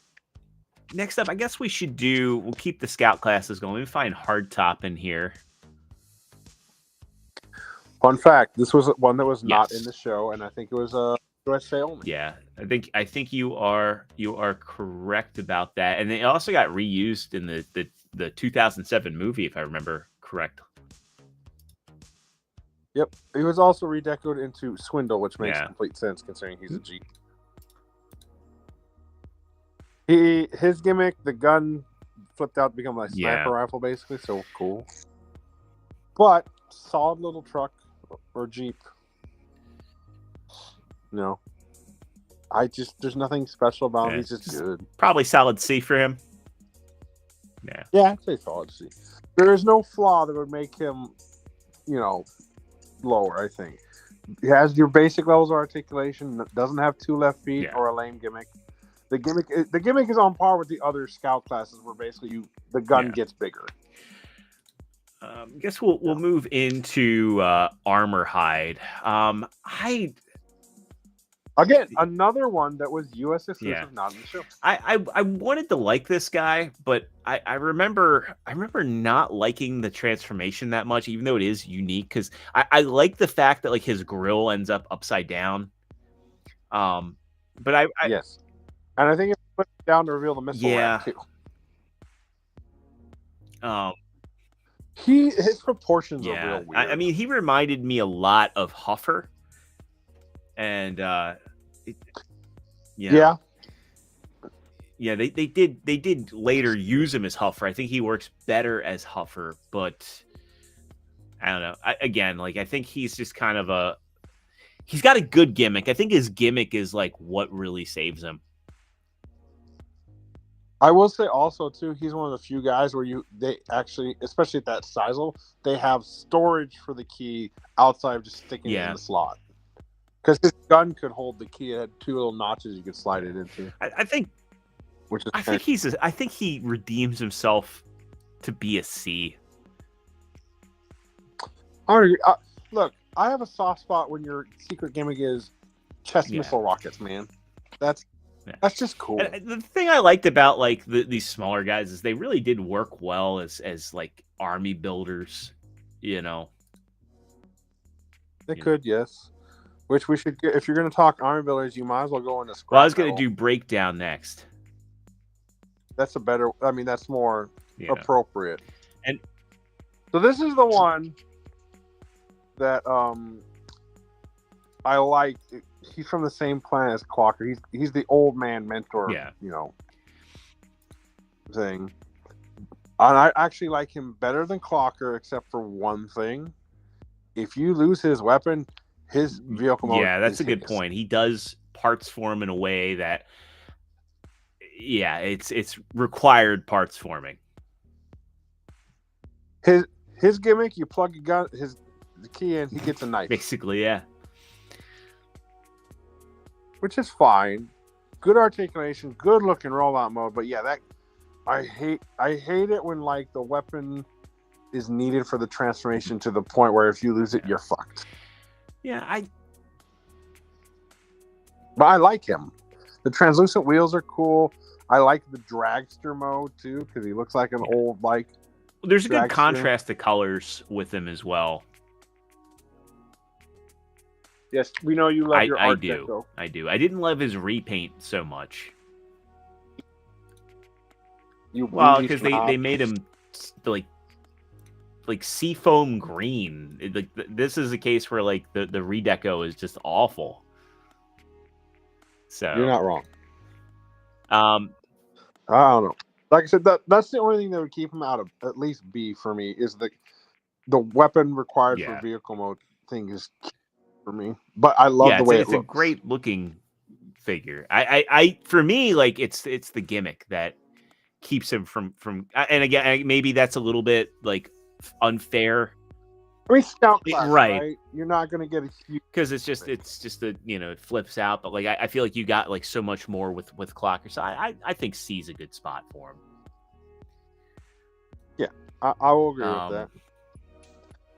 next up, I guess we'll keep the scout classes going. Let me find Hardtop in here. Fun fact, this was one that was not Yes. in the show, and I think it was USA only. Yeah, I think you are correct about that. And it also got reused in the 2007 movie, if I remember correct. Yep. He was also redecorated into Swindle, which makes Yeah. complete sense considering he's a G. His gimmick, the gun flipped out to become a sniper rifle, basically. So cool. But solid little truck or Jeep. No. There's nothing special about him. He's just good. Probably solid C for him. Yeah. Yeah, I'd say solid C. There is no flaw that would make him, lower, I think. He has your basic levels of articulation, doesn't have 2 left feet or a lame gimmick. The gimmick is on par with the other scout classes where basically the gun gets bigger. I guess we'll move into Armor Hide. Again, another one that was US exclusive, not in the show. I wanted to like this guy, but I remember not liking the transformation that much, even though it is unique, because I like the fact that like his grill ends up upside down. But yes, and I think it put it down to reveal the missile rack too. His proportions are real weird. I mean, he reminded me a lot of Huffer, and they did later use him as Huffer. I think he works better as Huffer, but I don't know. I think he's just kind of he's got a good gimmick. I think his gimmick is like what really saves him. I will say also too, he's one of the few guys where they actually, especially at that size level, they have storage for the key outside of just sticking it in the slot. Because his gun could hold the key. It had 2 little notches you could slide it into. I think he redeems himself to be a C. Look, I have a soft spot when your secret gimmick is chest missile rockets, man. That's just cool. And the thing I liked about like these smaller guys is they really did work well as like army builders, They could, yes. Which we should get. If you're going to talk army builders, you might as well go into scrap. Well, I was going to do breakdown next. That's that's more appropriate. And so this is the one that I like. He's from the same planet as Clocker. He's the old man mentor, thing. And I actually like him better than Clocker, except for one thing. If you lose his weapon, his vehicle mode that's a good point. He does parts form in a way that, it's required parts forming. His gimmick, you plug the key in, he gets a knife. Basically, yeah. Which is fine. Good articulation, good looking rollout mode, but I hate it when like the weapon is needed for the transformation to the point where if you lose it, you're fucked. Yeah, But I like him. The translucent wheels are cool. I like the dragster mode too, because he looks like an old like. There's a good contrast to colors with him as well. Yes, we know you love your art deco. I do. I didn't love his repaint so much. Because they made him like seafoam green. This is a case where like the redeco is just awful. So you're not wrong. I don't know. Like I said, that's the only thing that would keep him out of at least B for me is the weapon required for vehicle mode thing is for me. But I love the way it looks. It's a great looking figure. I for me, like it's the gimmick that keeps him from and again maybe that's a little bit like unfair. I mean, scout class, right? You're not going to get a huge because it's just it flips out. But like I feel like you got like so much more with Clocker. So I think C's a good spot for him. Yeah, I will agree with that.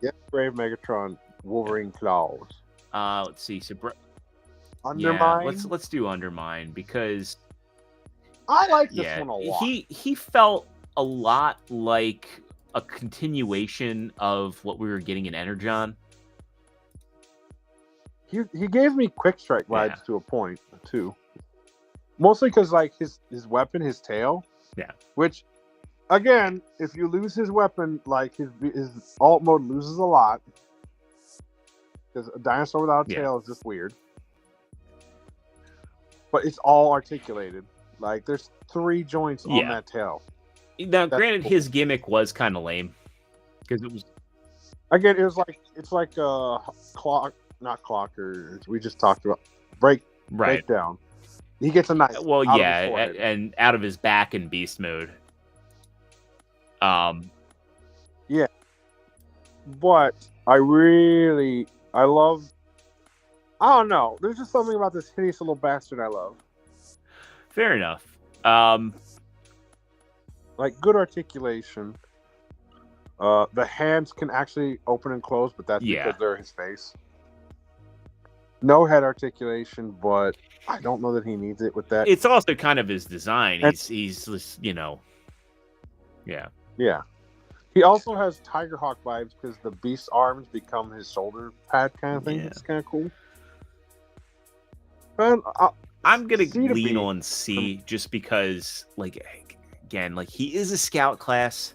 Yes, Brave Megatron, Wolverine claws. Let's see. So, Undermine. Yeah, let's do Undermine because I like this one a lot. He felt a lot like a continuation of what we were getting in Energon. He gave me Quick Strike vibes to a point too. Mostly because like his weapon, his tail. Yeah. Which, again, if you lose his weapon, like his alt mode loses a lot. Because a dinosaur without a tail is just weird. But it's all articulated. Like there's 3 joints on that tail. Now, granted, his gimmick was kind of lame because it was. Again, it's like a clock, not clockers. We just talked about breakdown. He gets a knife. Well, and out of his back in beast mode. Yeah, but I love. I don't know. There's just something about this hideous little bastard I love. Fair enough. Like good articulation. The hands can actually open and close, but that's because they're his face. No head articulation, but I don't know that he needs it with that. It's also kind of his design. He's yeah. He also has Tiger Hawk vibes because the beast's arms become his shoulder pad kind of thing. Yeah. It's kind of cool. And I'm gonna lean on C just because, like, again, like he is a scout class,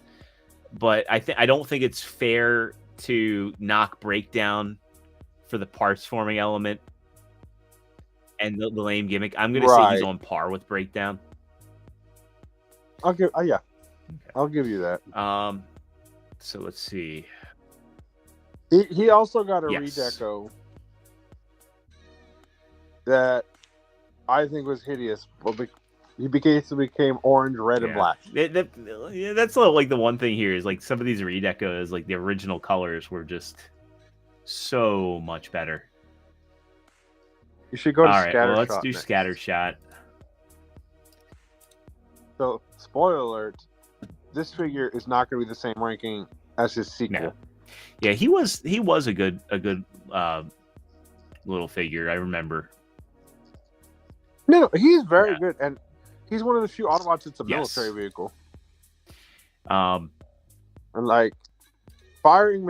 but I don't think it's fair to knock Breakdown for the parts forming element and the lame gimmick. I'm gonna say he's on par with Breakdown. I'll give I'll give you that. So let's see. He also got a redeco that I think was hideous. He became orange, red, and black. That's like the one thing here is like some of these redecos, like the original colors were just so much better. You should go to Scattershot. Well, let's do Scattershot. So, spoiler alert: this figure is not going to be the same ranking as his sequel. No. Yeah, he was a good little figure. I remember. No, he's very good, and he's one of the few Autobots that's a military vehicle. And like firing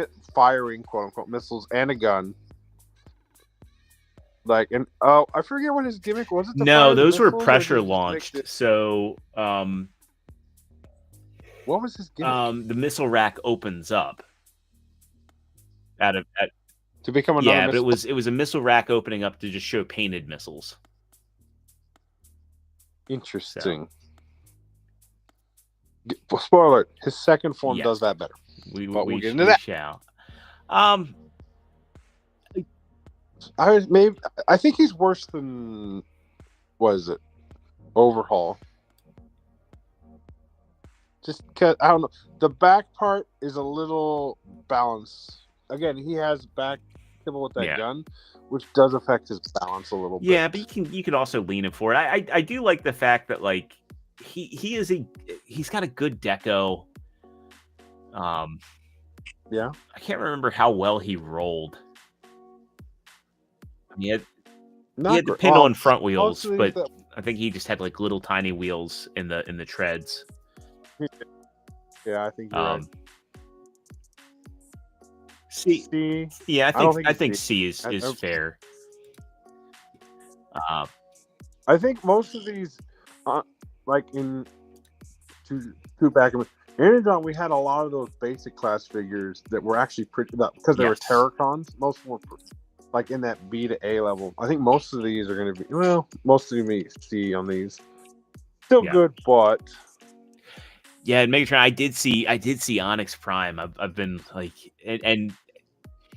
quote unquote missiles and a gun. Like, and I forget what his gimmick was. No, those were pressure launched. So, what was his gimmick? The missile rack opens up to become another. Yeah, but it was a missile rack opening up to just show painted missiles. Interesting. So. Spoiler alert, his second form does that better. We'll get into that. Shall. I think he's worse than Overhaul. Just because I don't know, the back part is a little balanced. Again, he has back kibble with that gun, which does affect his balance a little bit. Yeah, but you can also lean him for it. I do like the fact that like he's got a good deco. I can't remember how well he rolled. He had the pin on front wheels, but I think he just had like little tiny wheels in the treads. Yeah, I think you're right. C. Yeah, I think C is fair. I think most of these, like in two back in Energon, we had a lot of those basic class figures that were actually pretty because they were Terracons. Most of them were like in that B to A level. I think most of these are going to be most of them C on these. Still good, but. Yeah, and Megatron, I did see Onyx Prime. I've been like, and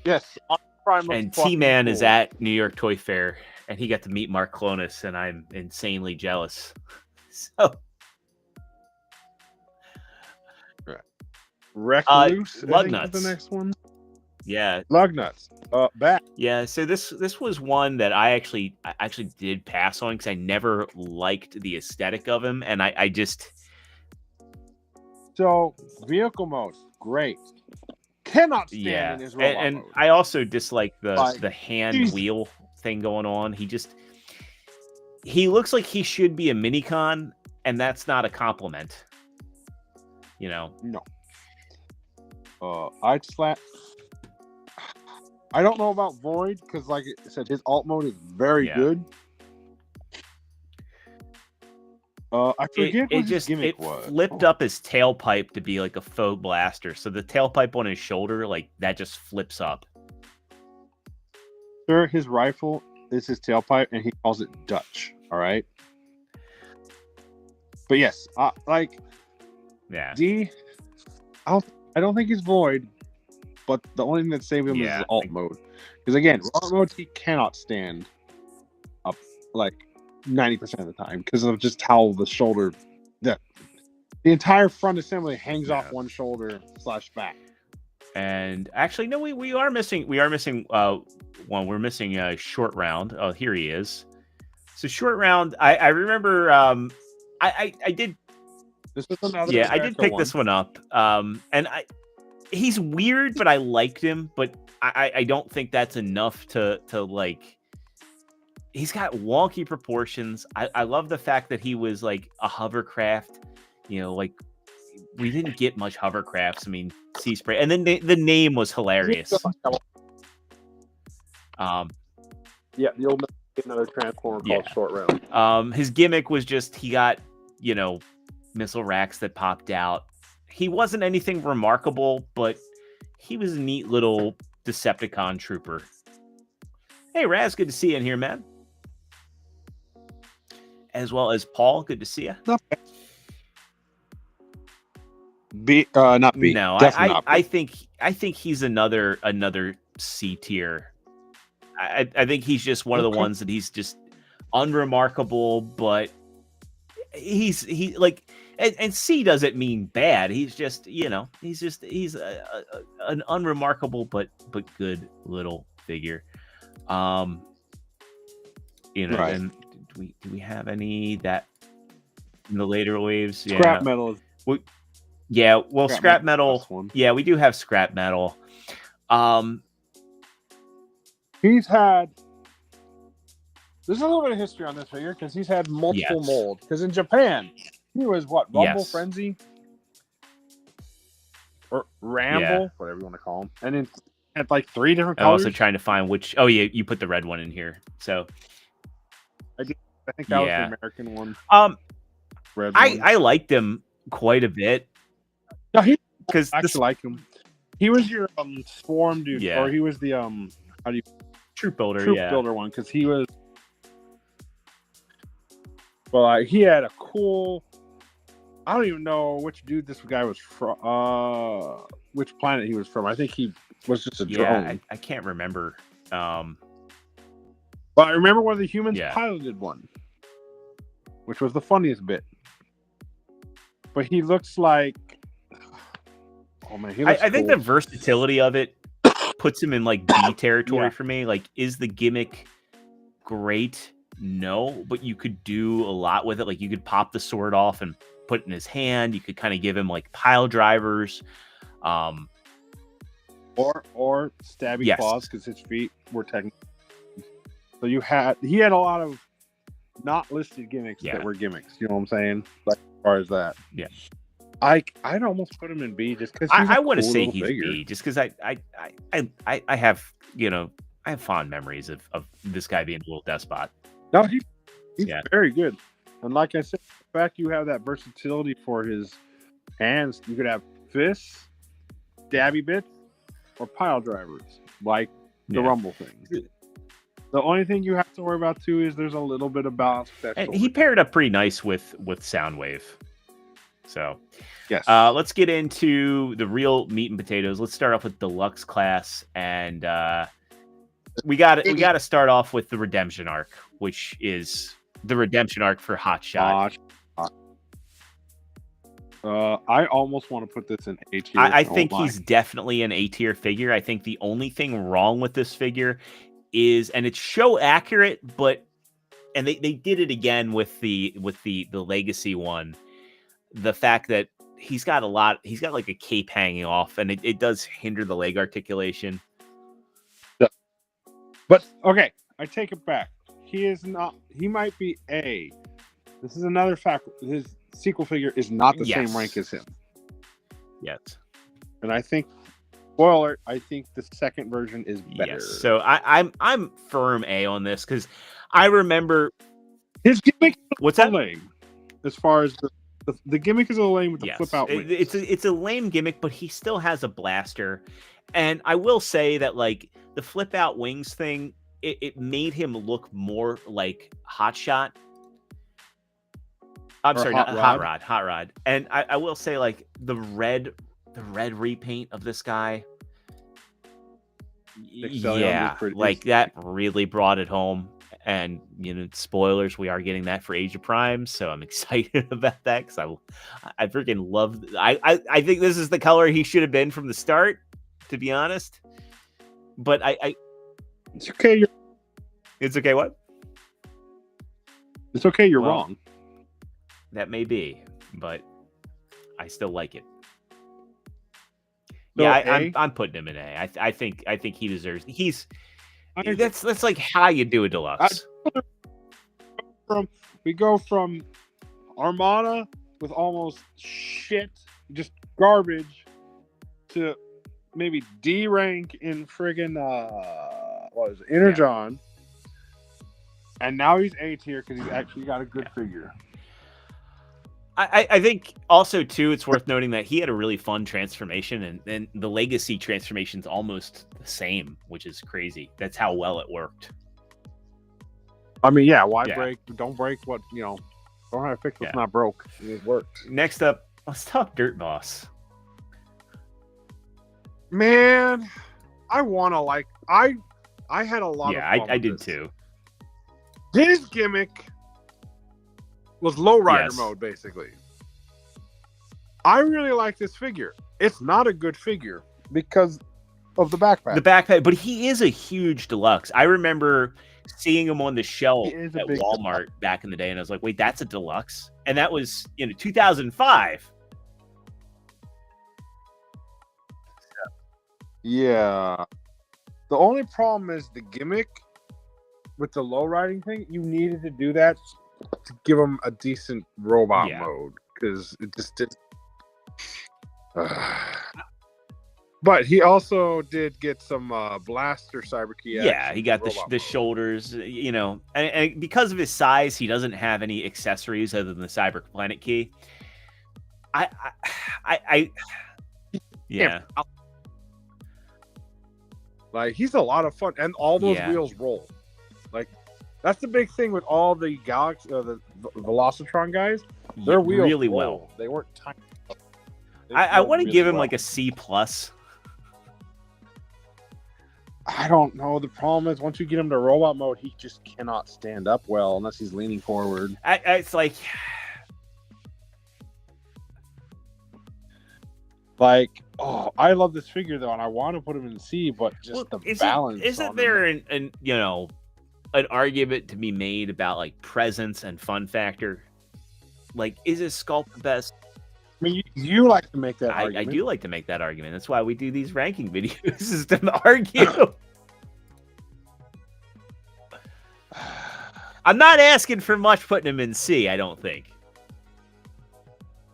yes, Prime and T-Man is at New York Toy Fair, and he got to meet Mark Clonus, and I'm insanely jealous. So, Recluse, Lugnuts, the next one. Yeah, Lugnuts. Back. Yeah, so this was one that I actually did pass on because I never liked the aesthetic of him, and I just. So, vehicle mode, great. cannot stand in his robot and mode. I also dislike the Like, hand Jesus. wheel thing going on. He looks like he should be a minicon, and that's not a compliment. You know. No. I don't know about Void because, like I said, his alt mode is very good. I forget what his gimmick was. It flipped up his tailpipe to be like a faux blaster. So the tailpipe on his shoulder, like that just flips up. Sir, his rifle is his tailpipe, and he calls it Dutch. All right. But yes, D. I don't think he's Void, but the only thing that saved him is his alt mode. Because again, alt mode he cannot stand up like 90% of the time because of just how the shoulder, the entire front assembly hangs off one shoulder / back. And actually, no, we are missing one. We're missing Short Round. Oh, here he is. So Short Round, I remember. I did. This is another. Yeah, I did pick this one up. And he's weird, but I liked him. But I don't think that's enough to like. He's got wonky proportions. I love the fact that he was like a hovercraft. You know, like we didn't get much hovercrafts. I mean, Sea Spray, and then the name was hilarious. Yeah, the old another Transformer called Short Round. His gimmick was just he got, you know, missile racks that popped out. He wasn't anything remarkable, but he was a neat little Decepticon trooper. Hey, Raz, good to see you in here, man. As well as Paul, good to see you. Not B. Not B. No, not I think he's another C tier. I think he's just one of the ones that he's just unremarkable, but he's and C doesn't mean bad. He's just, you know, he's an unremarkable but good little figure. You know, right. And do we have any that in the later waves? Scrap metal. Scrap metal. Yeah, we do have scrap metal. He's had. There's a little bit of history on this figure because he's had multiple molds. Because in Japan, he was Rumble Frenzy or Ramble, whatever you want to call him, and then had like 3 different colors. I'm also trying to find which. Oh yeah, you put the red one in here. So I think that was the American one. Red one. I liked him quite a bit. No, I actually like him. He was your Swarm dude, or he was the Troop Builder, builder one, because he was. Well, he had a cool. I don't even know which dude this guy was from. Which planet he was from? I think he was just a drone. I can't remember. But I remember one of the humans piloted one, which was the funniest bit. But he looks like. Oh man, I think the versatility of it puts him in like B territory for me. Like, is the gimmick great? No, but you could do a lot with it. Like, you could pop the sword off and put it in his hand. You could kind of give him like pile drivers, or stabby claws because his feet were technically. So he had a lot of not listed gimmicks that were gimmicks. You know what I'm saying? Like as far as that, I'd almost put him in B just because I want to say he's B just because I have, you know, I have fond memories of this guy being a little despot. No, he's very good. And like I said, the fact you have that versatility for his hands, you could have fists, stabby bits, or pile drivers, like the Rumble thing. The only thing you have to worry about too is there's a little bit of balance. And he paired up pretty nice with Soundwave. So, yes. Let's get into the real meat and potatoes. Let's start off with Deluxe Class, and we got to start off with the redemption arc, which is the redemption arc for Hot Shot. I almost want to put this in A tier. I think he's definitely an A tier figure. I think the only thing wrong with this figure is, and it's show accurate, but they did it again with the legacy one. The fact that he's got like a cape hanging off, and it does hinder the leg articulation. But okay, I take it back. He is not. He might be A. This is another fact. His sequel figure is not the same rank as him. Yes. And I think, spoiler, I think the second version is better. Yes. So I'm firm A on this because I remember his gimmick. What's that? Lame, as far as the gimmick is a lame with the flip out wings. It's a lame gimmick, but he still has a blaster. And I will say that like the flip out wings thing, it made him look more like Hot Shot. I'm sorry, not Hot Rod. And I will say like the red repaint of this guy. Yeah, like that really brought it home. And spoilers, we are getting that for Age of Prime, so I'm excited about that because I freaking love. I think this is the color he should have been from the start, to be honest. But it's okay. It's okay. What? It's okay. You're wrong. That may be, but I still like it. So yeah, I'm putting him in A. I think he deserves. That's like how you do a deluxe. We go from Armada with almost shit, just garbage, to maybe D rank in friggin' what is it, Energon, and now he's A tier because he's actually got a good figure. I think also too, it's worth noting that he had a really fun transformation, and the Legacy transformation's almost the same, which is crazy. That's how well it worked. I mean, yeah, why break? Don't break what don't have to fix what's not broke. It worked. Next up, let's talk Dirt Boss. Man, I want to I had a lot of fun I did this. Too. His gimmick was lowrider mode, basically. I really like this figure. It's not a good figure because of the backpack. The backpack, but he is a huge deluxe. I remember seeing him on the shelf at Walmart back in the day, and I was like, wait, that's a deluxe? And that was 2005. Yeah. The only problem is the gimmick with the low riding thing. You needed to do that to give him a decent robot mode, because it just did. But he also did get some blaster cyber key action. Yeah, he got the shoulders, and because of his size, he doesn't have any accessories other than the cyber planet key. Yeah. Like, he's a lot of fun, and all those wheels roll. Like, that's the big thing with all the Galaxy, the Velocitron guys. Their wheels really roll. well. They weren't tiny. I want to give him like a C+. I don't know. The problem is once you get him to robot mode, he just cannot stand up well unless he's leaning forward. It's like, I love this figure though, and I want to put him in C, but just the balance. Isn't there an argument to be made about like presence and fun factor? Like, is his sculpt the best? I mean, you like to make that argument. I do like to make that argument. That's why we do these ranking videos, is to argue. I'm not asking for much putting him in C, I don't think.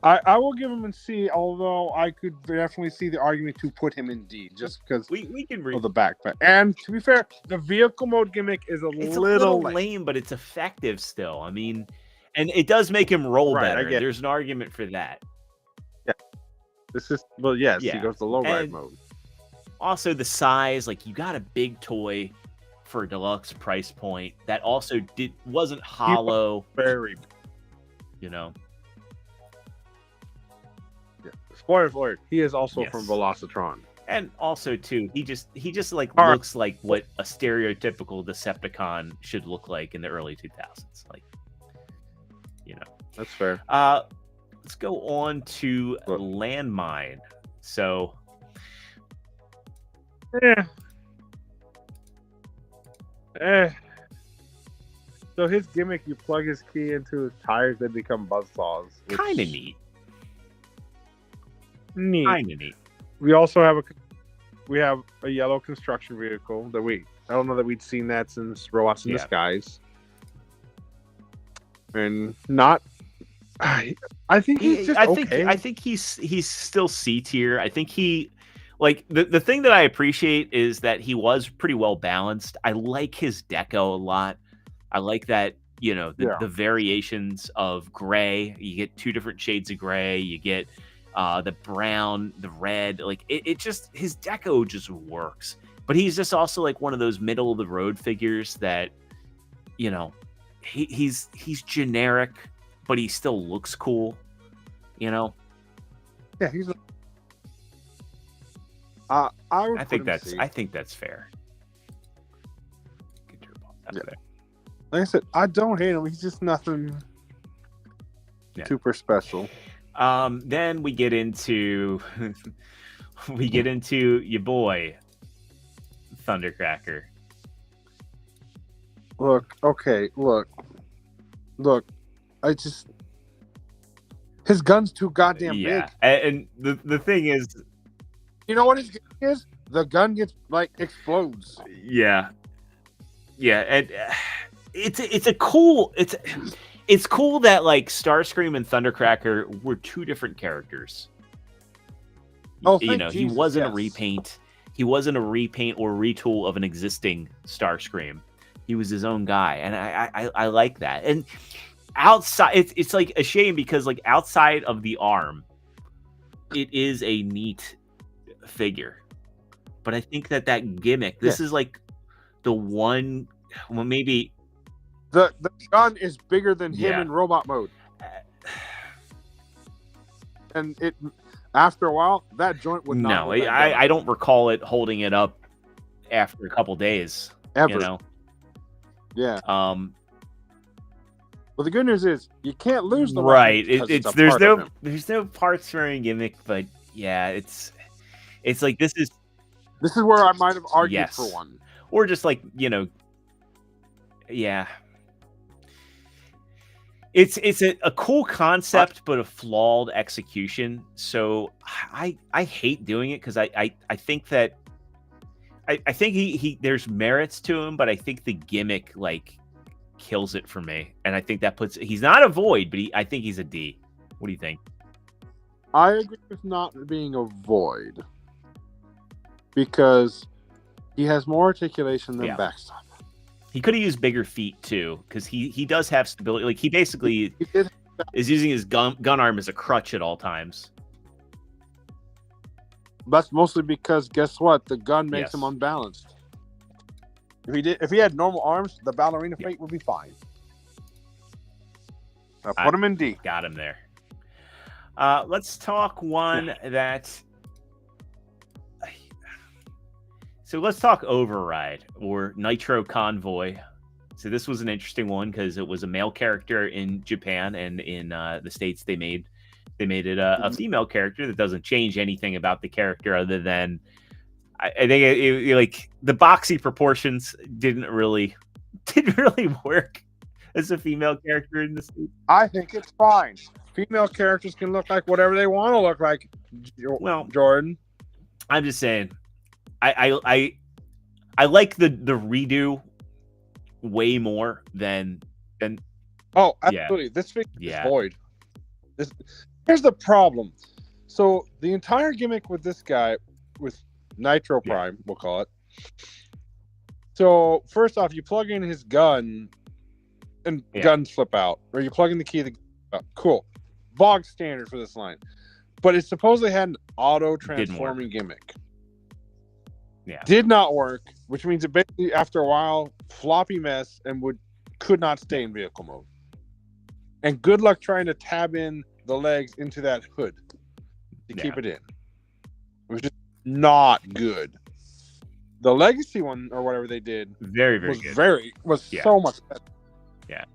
I will give him in C, although I could definitely see the argument to put him in D, just because we can of the backpack. And to be fair, the vehicle mode gimmick is a little lame, but it's effective still. I mean, and it does make him roll better. There's an argument for that. Yeah. This is he goes to low ride mode. Also, the size, like, you got a big toy for a deluxe price point that also wasn't hollow. Very, Yeah. Spoiler alert, he is also from Velocitron. And also too, he just looks like what a stereotypical Decepticon should look like in the early 2000s. Like, That's fair. Let's go on to Landmine. So So his gimmick, you plug his key into his tires, they become buzzsaws. Kind of neat. neat. Kind of neat. We also have a yellow construction vehicle that I don't know that we'd seen that since Robots in Disguise. And not, I think he's just okay. I think he's still C tier. I think the thing that I appreciate is that he was pretty well balanced. I like his deco a lot. I like that, the variations of gray. You get 2 different shades of gray. You get the brown, the red. Like it just, his deco just works. But he's just also like one of those middle of the road figures that, he's generic, but he still looks cool. Yeah, I think that's fair. Get your ball out of there. Like I said, I don't hate him. He's just nothing super special. Then we get into your boy Thundercracker. Look. His gun's too goddamn big. And the thing is, you know what his gun is? The gun gets explodes. Yeah, and it's cool that like Starscream and Thundercracker were 2 different characters. Oh, he wasn't a repaint. He wasn't a repaint or retool of an existing Starscream. He was his own guy, and I like that. And outside, it's like a shame because like outside of the arm, it is a neat figure. But I think that gimmick, this is like the one, well, maybe the gun is bigger than him in robot mode, and it after a while that joint would not. No, I don't recall it holding it up after a couple days. Ever. Yeah. Well, the good news is you can't lose the right. There's no parts throwing gimmick, but yeah, it's like this is where I might have argued for one, or just like It's a cool concept, but a flawed execution. So I hate doing it because I think that I think he there's merits to him, but I think the gimmick like kills it for me, and I think that he's not a void, but I think he's a D. What do you think? I agree with not being a void because he has more articulation than Backstop. He could have used bigger feet too, because he does have stability. Like he basically is using his gun arm as a crutch at all times. That's mostly because guess what? The gun makes him unbalanced. If he had normal arms, the ballerina feet would be fine. Now put him in D. Got him there. Let's talk one that. So let's talk Override or Nitro Convoy. So this was an interesting one because it was a male character in Japan, and in the States they made it a female character that doesn't change anything about the character other than I think it like the boxy proportions didn't really work as a female character in the States. I think it's fine. Female characters can look like whatever they want to look like. Well, Jordan, I'm just saying. I like the redo way more than. Oh, absolutely! This figure is void. Here's the problem. So the entire gimmick with this guy, with Nitro Prime, we'll call it. So first off, you plug in his gun, and guns flip out, or you plug in the key. Cool, bog standard for this line, but it supposedly had an auto transforming gimmick. Yeah, did not work, which means it basically after a while floppy mess and could not stay in vehicle mode. And good luck trying to tab in the legs into that hood to keep it in. It was just not good. The Legacy one or whatever they did very was good. So much better. Yeah,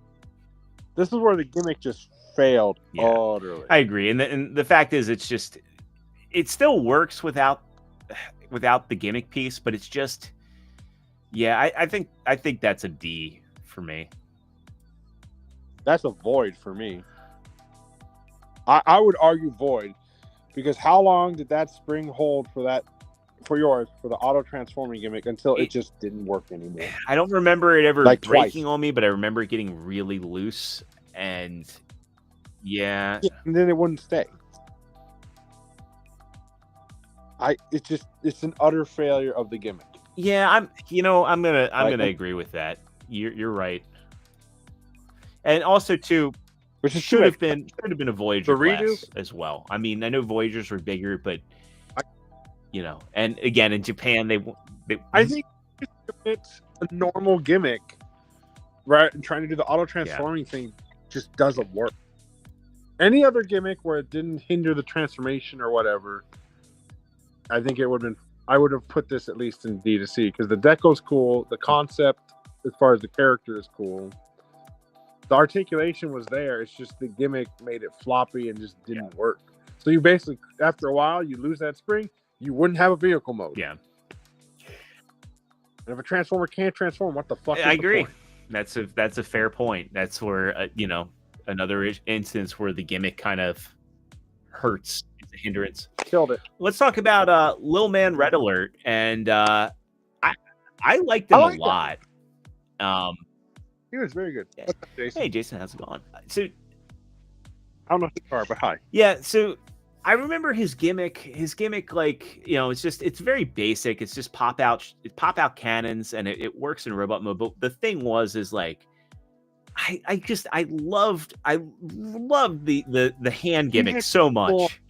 this is where the gimmick just failed utterly. I agree, and the fact is, it still works without the gimmick piece, but it's just I think that's a D for me. That's a void for me. I would argue void Because how long did that spring hold for that, for the auto transforming gimmick until it just didn't work anymore? I don't remember it ever Like breaking twice. on me, but I remember it getting really loose, and yeah, And then it wouldn't stay. It's an utter failure of the gimmick. yeah. I'm gonna agree with that. You're right. And also too, Which is should have been a Voyager The redo? class as well. I mean, I know Voyagers were bigger, but and again in Japan they I think it's a normal gimmick, right? And trying to do the auto transforming thing just doesn't work. Any other gimmick where it didn't hinder the transformation or whatever, I think it would have been. I would have put this at least in D to C because the deco's cool, the concept as far as the character is cool. The articulation was there. It's just the gimmick made it floppy and just didn't work. So you basically, after a while, you lose that spring. You wouldn't have a vehicle mode. Yeah. And if a transformer can't transform, what the fuck? I agree. That's a fair point. That's where another instance where the gimmick kind of hurts. It's a hindrance. Killed it. Let's talk about Lil Man Red Alert, and I liked him a lot. He was very good. What's up, Jason? Hey, Jason, how's it going? So I don't know who you are, but hi. yeah, so I remember his gimmick. His gimmick, like it's very basic. It's just pop out cannons, and it works in robot mode. But the thing is like, I loved the hand gimmick so much.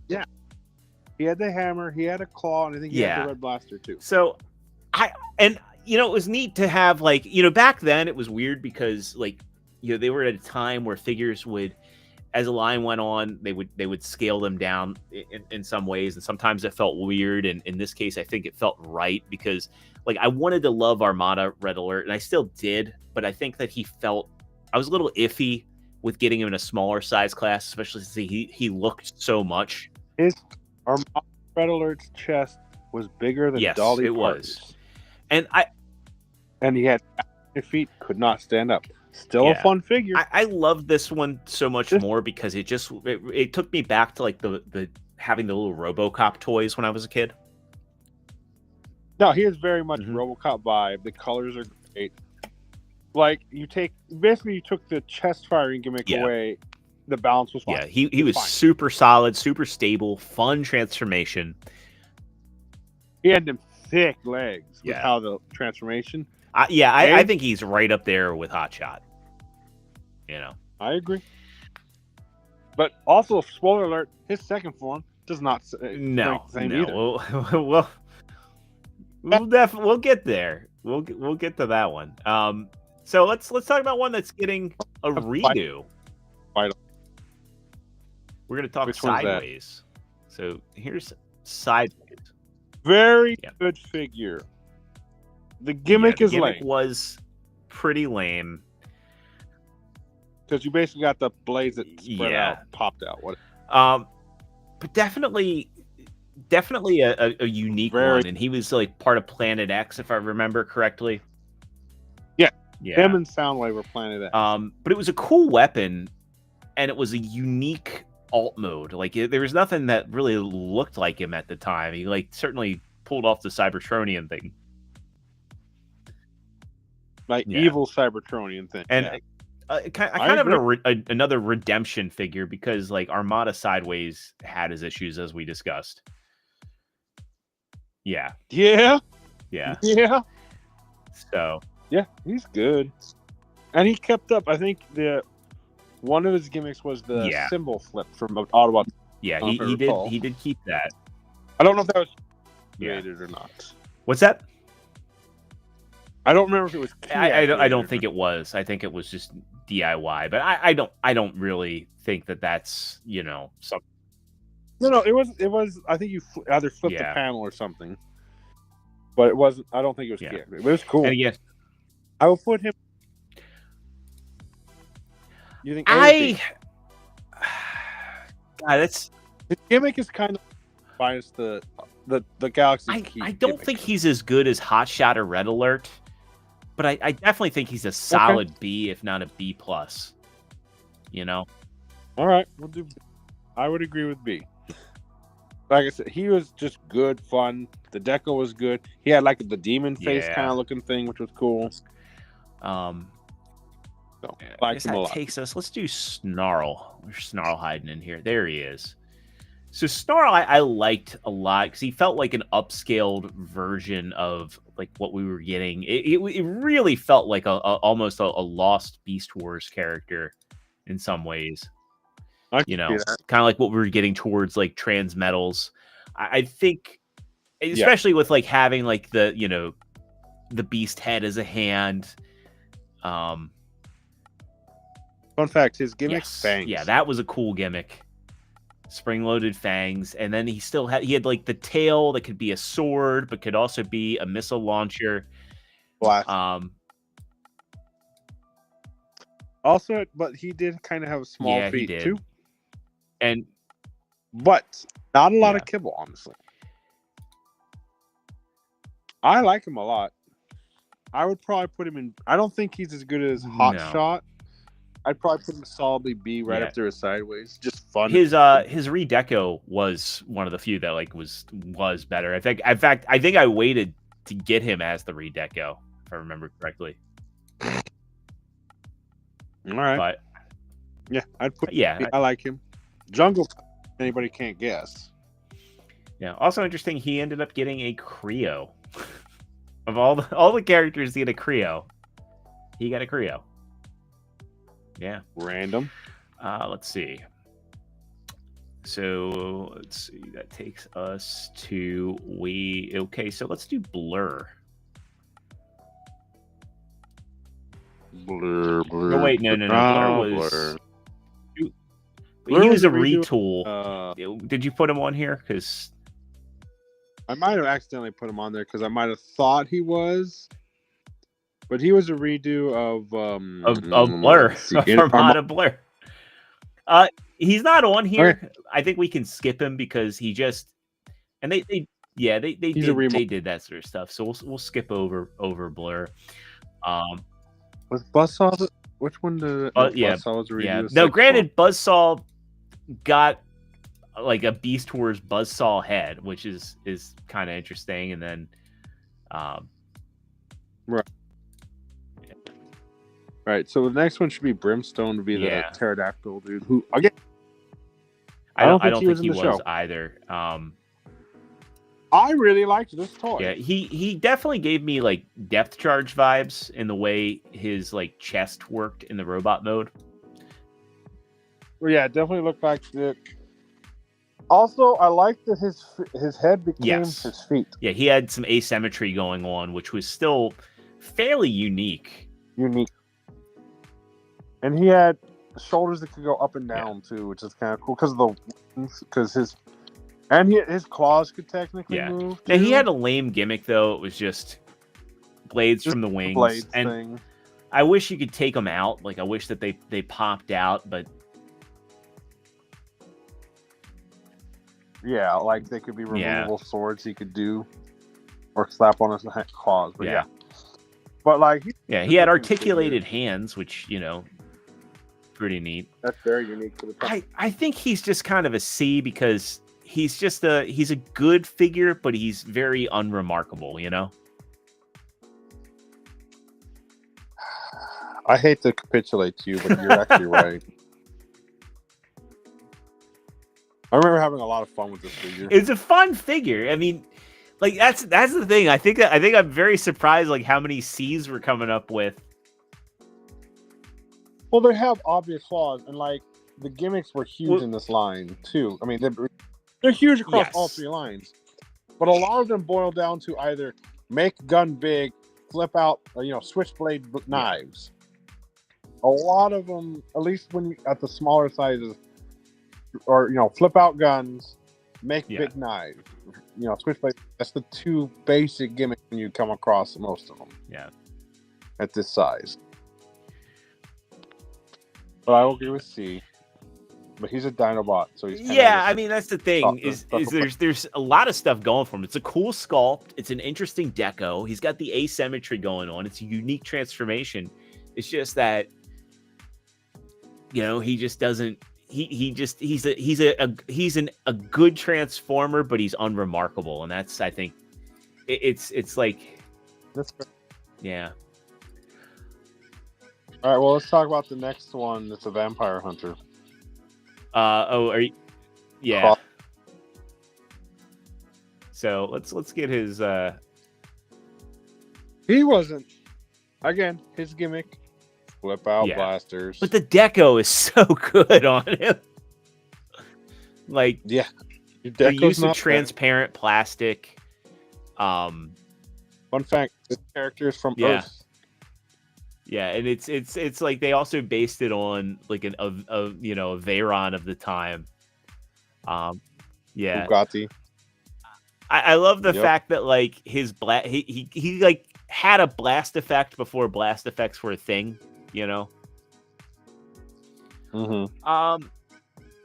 Yeah, he had the hammer, he had a claw, and I think he had the red blaster too. So it was neat to have, like, back then it was weird because, like, they were at a time where figures would, as a line went on, they would scale them down in some ways, and sometimes it felt weird. And in this case, I think it felt right because, like, I wanted to love Armada Red Alert, and I still did, but I think that I was a little iffy with getting him in a smaller size class, especially since he looked so much. His Armada Red Alert's chest was bigger than Dolly it Parton's. was. And he had feet, could not stand up. Still a fun figure. I love this one so much more because it took me back to, like, the having the little RoboCop toys when I was a kid. No, he is very much RoboCop vibe. The colors are great. Like, you took the chest firing gimmick away. The balance was fine. Yeah, he was super solid, super stable, fun transformation. He had them thick legs with how the transformation. I think he's right up there with Hotshot. I agree. But also, spoiler alert: his second form does not. No. Either. We'll get there. We'll get to that one. So let's talk about one that's getting a redo. We're gonna talk Sideways. So here's Sideways. Very good figure. The gimmick is lame. Was pretty lame because you basically got the blades that spread out, popped out. What? But definitely a unique one, and he was, like, part of Planet X, if I remember correctly. Yeah. Him and Soundwave were Planet X. But it was a cool weapon, and it was a unique alt mode. Like, there was nothing that really looked like him at the time. He, like, certainly pulled off the Cybertronian thing. Evil Cybertronian thing. And kind of another redemption figure because, like, Armada Sideways had his issues, as we discussed. Yeah. So he's good, and he kept up. I think one of his gimmicks was the symbol flip from Autobot. Yeah, he did keep that. I don't know if that was created or not. What's that? I don't remember if it was. I don't think it was. I think it was just DIY. But I don't really think that's something. No, it was. I think you either flipped the panel or something. But it wasn't. I don't think it was. But it was cool. And again, I will put him. You think? That's his gimmick is kind of minus the Galaxy Key. I don't think he's as good as Hotshot or Red Alert. But I definitely think he's a solid B, if not a B+. All right, we'll do. I would agree with B. like I said, he was just good, fun. The deco was good. He had like the demon face kind of looking thing, which was cool. So I guess that takes us. Let's do Snarl. Where's Snarl hiding in here? There he is. So Snarl, I liked a lot because he felt like an upscaled version of like what we were getting. It really felt like almost a lost Beast Wars character in some ways. You know, kind of like what we were getting towards like Transmetals. I think, especially with like having like the, you know, the beast head as a hand. Fun fact, his gimmick, fangs. Yeah, that was a cool gimmick. Spring-loaded fangs, and then he had like the tail that could be a sword, but could also be a missile launcher. Also, but he did kind of have a small feet too, but not a lot of kibble, honestly. I like him a lot. I would probably put him in. I don't think he's as good as Hot Shot. I'd probably put him solidly B right up there sideways. Just fun. His redeco was one of the few that like was better. I think I waited to get him as the redeco, if I remember correctly. All right. But yeah, I'd put I like him. Jungle, anybody can't guess. Yeah. Also interesting, he ended up getting a Creo. Of all the characters he had a Creo. He got a Creo. Yeah. Random. Let's see. So let's see. That takes us to okay. So let's do Blur. Blur. Oh wait, no. Blur was. He was a retool. Did you put him on here? Because I might have accidentally put him on there because I might have thought he was. But he was a redo of Blur, Armada Blur. He's not on here. Okay. I think we can skip him because he just they did that sort of stuff. So we'll skip over Blur. Was Buzzsaw which one did Buzzsaw was a redo? Yeah. No, granted, Buzzsaw got like a Beast Wars Buzzsaw head, which is kind of interesting, and then Right, so the next one should be Brimstone to be the pterodactyl dude. Who again? I don't think he was either. I really liked this toy. Yeah, he definitely gave me like depth charge vibes in the way his like chest worked in the robot mode. Well, yeah, it definitely looked like it. Also, I liked that his head became his feet. Yeah, he had some asymmetry going on, which was still fairly unique. And he had shoulders that could go up and down too, which is kind of cool because his claws could technically move. Now he had a lame gimmick though. It was just blades from the wings, and I wish you could take them out. Like I wish that they popped out, but yeah, like they could be removable swords he could do, or slap on his claws. But but like he had articulated hands, which pretty neat. That's very unique to the top. I think he's just kind of a C because he's a good figure, but he's very unremarkable, I hate to capitulate to you, but you're actually right. I remember having a lot of fun with this figure. It's a fun figure. I mean, like that's the thing. I think I'm very surprised like how many C's we're coming up with. Well, they have obvious flaws, and like the gimmicks were huge in this line too. I mean, they're huge across all three lines, but a lot of them boil down to either make gun big, flip out, or, switchblade knives. A lot of them, at least when at the smaller sizes, or flip out guns, make big knives. Switchblade. That's the two basic gimmicks when you come across most of them. Yeah. At this size. But I will agree with C. But he's a Dinobot, so he's I mean that's the thing is there's a lot of stuff going for him. It's a cool sculpt. It's an interesting deco. He's got the asymmetry going on. It's a unique transformation. It's just that he just doesn't. he's a good Transformer, but he's unremarkable, and that's, I think, it's like, That's fair. yeah. All right, well, let's talk about the next one. It's a vampire hunter. Are you? Yeah. So let's get his. He wasn't. Again, his gimmick. Flip out blasters. But the deco is so good on him. Like, yeah, the use of transparent plastic. Fun fact: this character is from Earth. Yeah, and it's like they also based it on like a Veyron of the time. Bugatti. I love the fact that like his he like had a blast effect before blast effects were a thing, you know. Mm-hmm.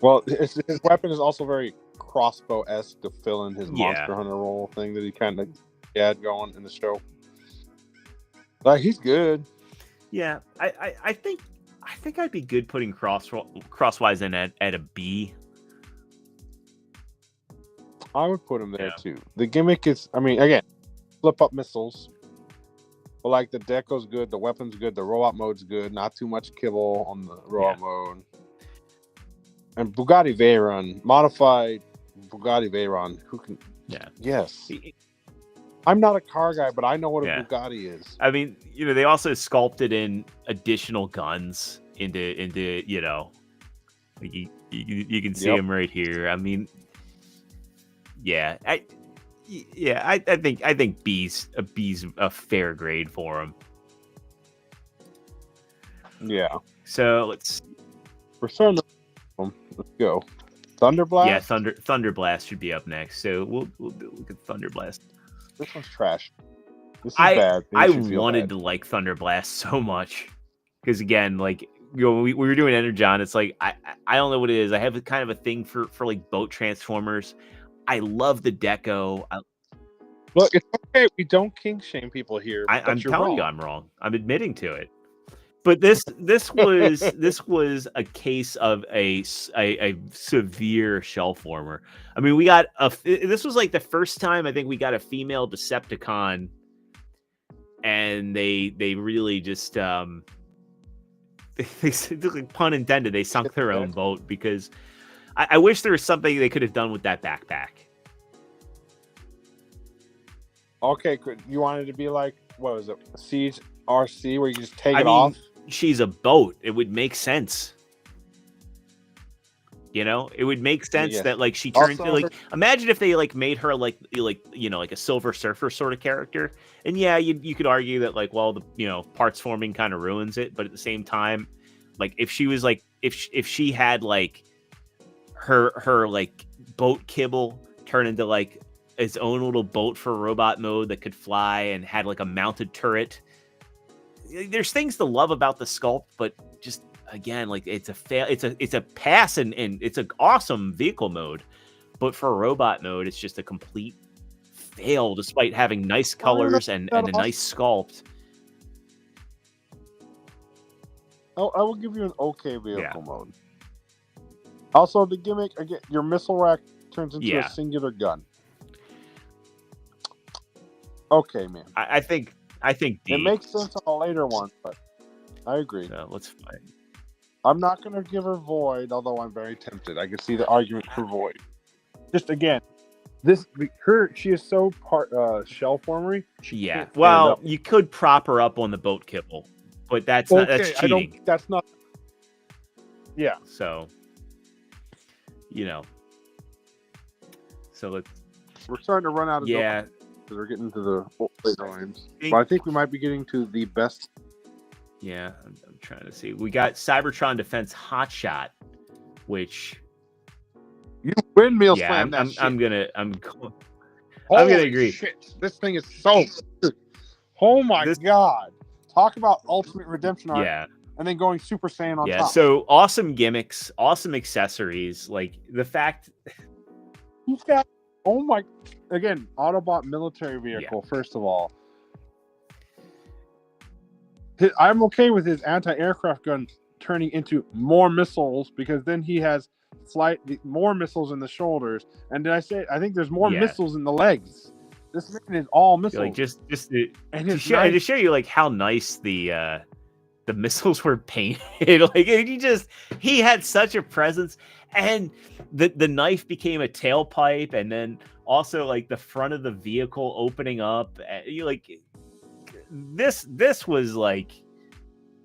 Well, his weapon is also very crossbow-esque to fill in his Monster Hunter role thing that he kind of had going in the show. Like, he's good. Yeah, I think I'd be good putting Crosswise in at a B. I would put him there too. The gimmick is, I mean, again, flip up missiles. But like the deco's good, the weapon's good, the robot mode's good. Not too much kibble on the robot mode. And Bugatti Veyron, modified Bugatti Veyron. Who can? Yeah. Yes. I'm not a car guy, but I know what a Bugatti is. I mean, they also sculpted in additional guns into like you can see them right here. I mean, I think B's a fair grade for him. Yeah. So we're starting to let's go. Thunderblast? Yeah, Thunderblast should be up next. So we'll look at Thunderblast. This one's trash. This is bad. I wanted to like Thunderblast so much. Because again, like we were doing Energon, it's like I don't know what it is. I have kind of a thing for like boat Transformers. I love the deco. Look, it's okay. We don't kink shame people here. I'm telling you I'm wrong. I'm admitting to it. But this was a case of a severe shell former. I mean, we got this was like the first time I think we got a female Decepticon, and they really just pun intended, they sunk their own boat, because I wish there was something they could have done with that backpack. Okay, you wanted to be like, what was it, ISRC, where you just take it off? She's a boat. It would make sense. It would make sense that like she turned into like, imagine if they like made her like a Silver Surfer sort of character. And yeah, you could argue that like, well, the parts forming kind of ruins it, but at the same time, like if she was like if she had like her like boat kibble turn into like its own little boat for robot mode that could fly and had like a mounted turret. There's things to love about the sculpt, but just again, like it's a fail. It's a pass, and it's an awesome vehicle mode, but for robot mode, it's just a complete fail. Despite having nice colors and a nice sculpt. I will give you an okay vehicle mode. Also, the gimmick again, your missile rack turns into a singular gun. Okay, man. I think D. It makes sense on a later one, but I agree. So let's find. I'm not going to give her Void, although I'm very tempted. I can see the argument for Void. Just again, she is so shell formery. Well, you could prop her up on the boat kibble, but that's cheating. That's not. Yeah. So, So we're starting to run out of. Yeah. We're getting to the late games. But I think we might be getting to the best. Yeah, I'm trying to see. We got Cybertron Defense Hotshot, which you windmill slam that shit. I'm gonna agree. Shit. This thing is so good. Oh my god! Talk about ultimate redemption arc. Yeah. And then going Super Saiyan on top. Yeah. So awesome gimmicks, awesome accessories. Like the fact he's got. Oh my! Again, Autobot military vehicle. First of all, I'm okay with his anti-aircraft gun turning into more missiles because then he has more missiles in the shoulders. And did I say I think there's more missiles in the legs? This man is all missiles. Like just to show you like how nice the missiles were painted. Like he had such a presence, and the knife became a tailpipe, and then also like the front of the vehicle opening up. You like this was like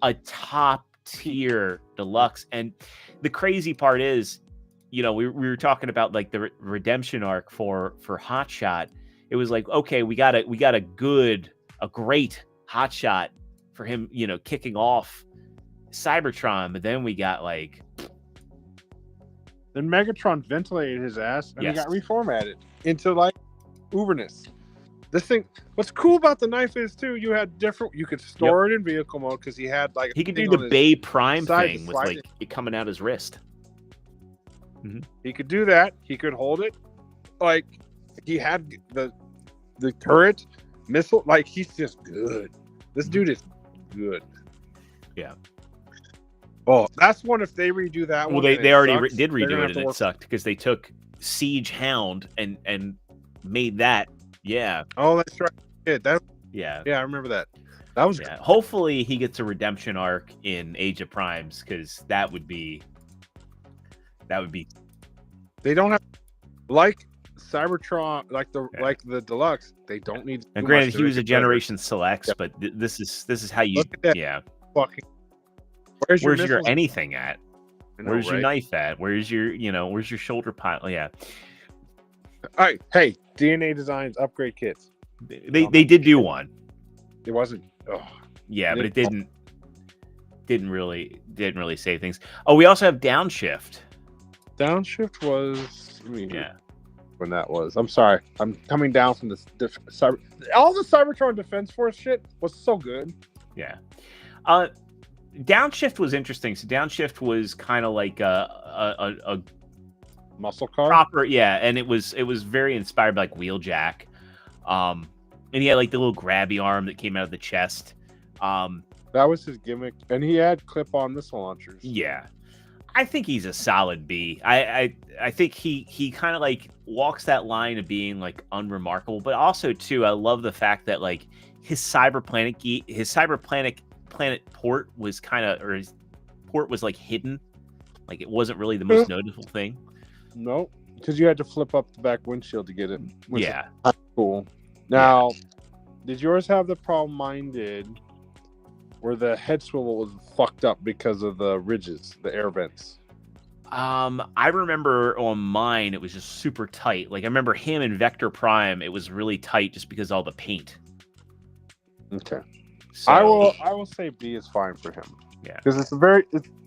a top tier deluxe. And the crazy part is, we were talking about like the redemption arc for Hotshot. It was like, okay, we got a great Hotshot for him, kicking off Cybertron, but then we got like, then Megatron ventilated his ass and he got reformatted into like Uberness. This thing, what's cool about the knife is too, you could store it in vehicle mode because he had like he could do the Bay Prime thing with like it coming out his wrist. Mm-hmm. He could do that. He could hold it. Like he had the turret missile. Like he's just good. This dude is good. Yeah. Oh, that's one. If they redo that one, they already did redo it, and it sucked because they took Siege Hound and made that. Yeah. Oh, that's right. Yeah. Yeah, I remember that. That was good. Hopefully he gets a redemption arc in Age of Primes, because that would be. They don't have like Cybertron, like the deluxe. They don't need. And granted, he was a Generation Selects, but this is how you. Yeah. Fucking. Where's your anything at? Where's your knife at? Where's your where's your shoulder pile? Yeah. All right. Hey, DNA Designs upgrade kits. They did do one. It wasn't. Oh. Yeah, but it didn't really save things. Oh, we also have Downshift. Downshift was when that was. I'm sorry. I'm coming down from this all the Cybertron Defense Force shit was so good. Yeah. Downshift was interesting. So Downshift was kind of like a muscle car. Proper, yeah, and it was very inspired by like Wheeljack. And he had like the little grabby arm that came out of the chest. That was his gimmick. And he had clip-on missile launchers. Yeah. I think he's a solid B. I think he kind of like walks that line of being like unremarkable, but also too, I love the fact that like his cyberplanet port was his port was like hidden, like it wasn't really the most noticeable thing. No, because you had to flip up the back windshield to get it. Yeah, cool. Now, did yours have the problem mine did, where the head swivel was fucked up because of the ridges, the air vents? I remember on mine it was just super tight. Like I remember him in Vector Prime, it was really tight just because of all the paint. Okay. So, I will say B is fine for him. Yeah. Because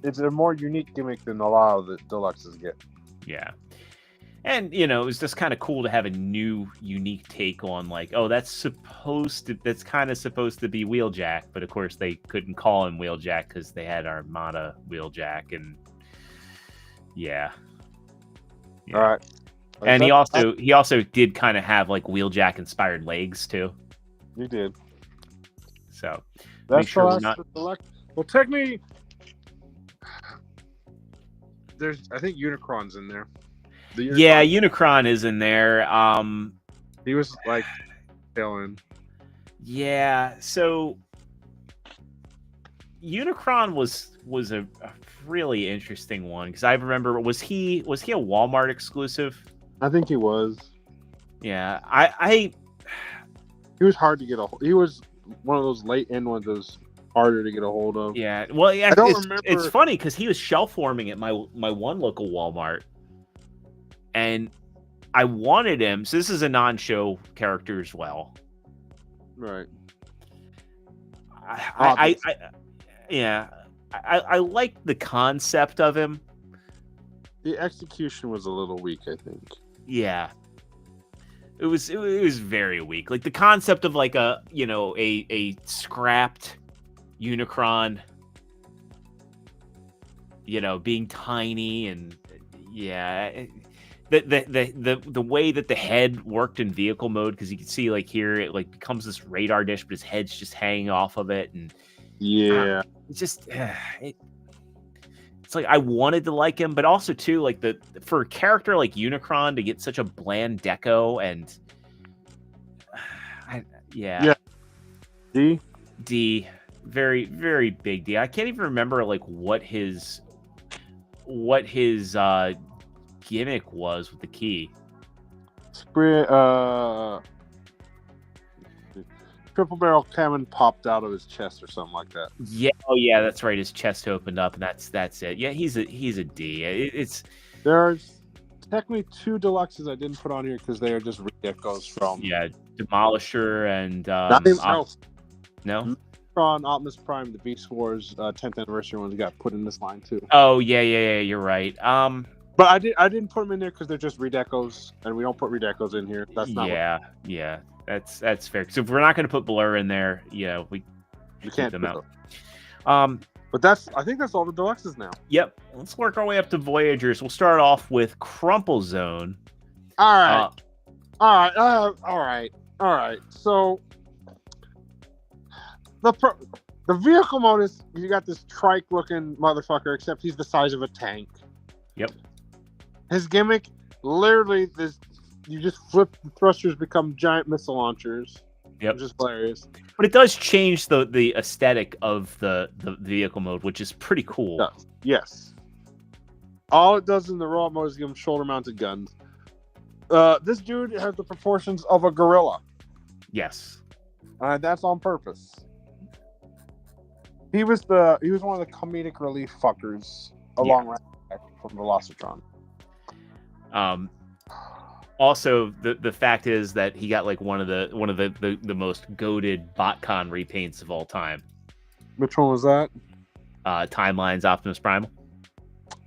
it's a more unique gimmick than a lot of the deluxes get. Yeah. And it was just kind of cool to have a new unique take on like, oh, that's kind of supposed to be Wheeljack, but of course they couldn't call him Wheeljack because they had Armada Wheeljack, and yeah. All right. And he also did kind of have like Wheeljack inspired legs too. He did. So that's make sure we're not. Well, technically, I think Unicron's in there. Unicron is in there. He was like killing. Yeah, so Unicron was a really interesting one because I remember was he a Walmart exclusive? I think he was. Yeah, he was hard to get he was one of those late end ones that was harder to get a hold of. Yeah, well, yeah, remember. It's funny because he was shelf warming at my one local Walmart, and I wanted him. So this is a non-show character as well, right? I like the concept of him. The execution was a little weak, I think. Yeah. It was very weak. Like the concept of like a scrapped Unicron, being tiny, and the way that the head worked in vehicle mode, because you can see like here it like becomes this radar dish, but his head's just hanging off of it, and it's just it's like I wanted to like him, but also too like for a character like Unicron to get such a bland deco and Yeah. D, very very big D. I can't even remember like what his gimmick was with the key. Triple barrel cannon popped out of his chest or something like that. Yeah, oh yeah, that's right. His chest opened up, and that's it. Yeah, he's a D. There's technically 2 deluxes I didn't put on here because they are just re-echoes from Demolisher and no. On Optimus Prime, the Beast Wars 10th anniversary ones got put in this line too. Oh yeah, you're right. But I didn't put them in there because they're just redecos, and we don't put redecos in here. That's not. Yeah. That's fair. So if we're not going to put Blur in there, we can't them out. But I think that's all the deluxes now. Yep. Let's work our way up to Voyagers. We'll start off with Crumple Zone. All right. So the vehicle mode is you got this trike looking motherfucker, except he's the size of a tank. Yep. His gimmick, literally, you just flip the thrusters, become giant missile launchers. Yep. Which is hilarious. But it does change the aesthetic of the vehicle mode, which is pretty cool. Yes. All it does in the raw mode is give him shoulder-mounted guns. This dude has the proportions of a gorilla. Yes. That's on purpose. He was one of the comedic relief fuckers along from Velocitron. Also, the fact is that he got like one of the most goated BotCon repaints of all time. Which one was that? Timeline's Optimus Primal.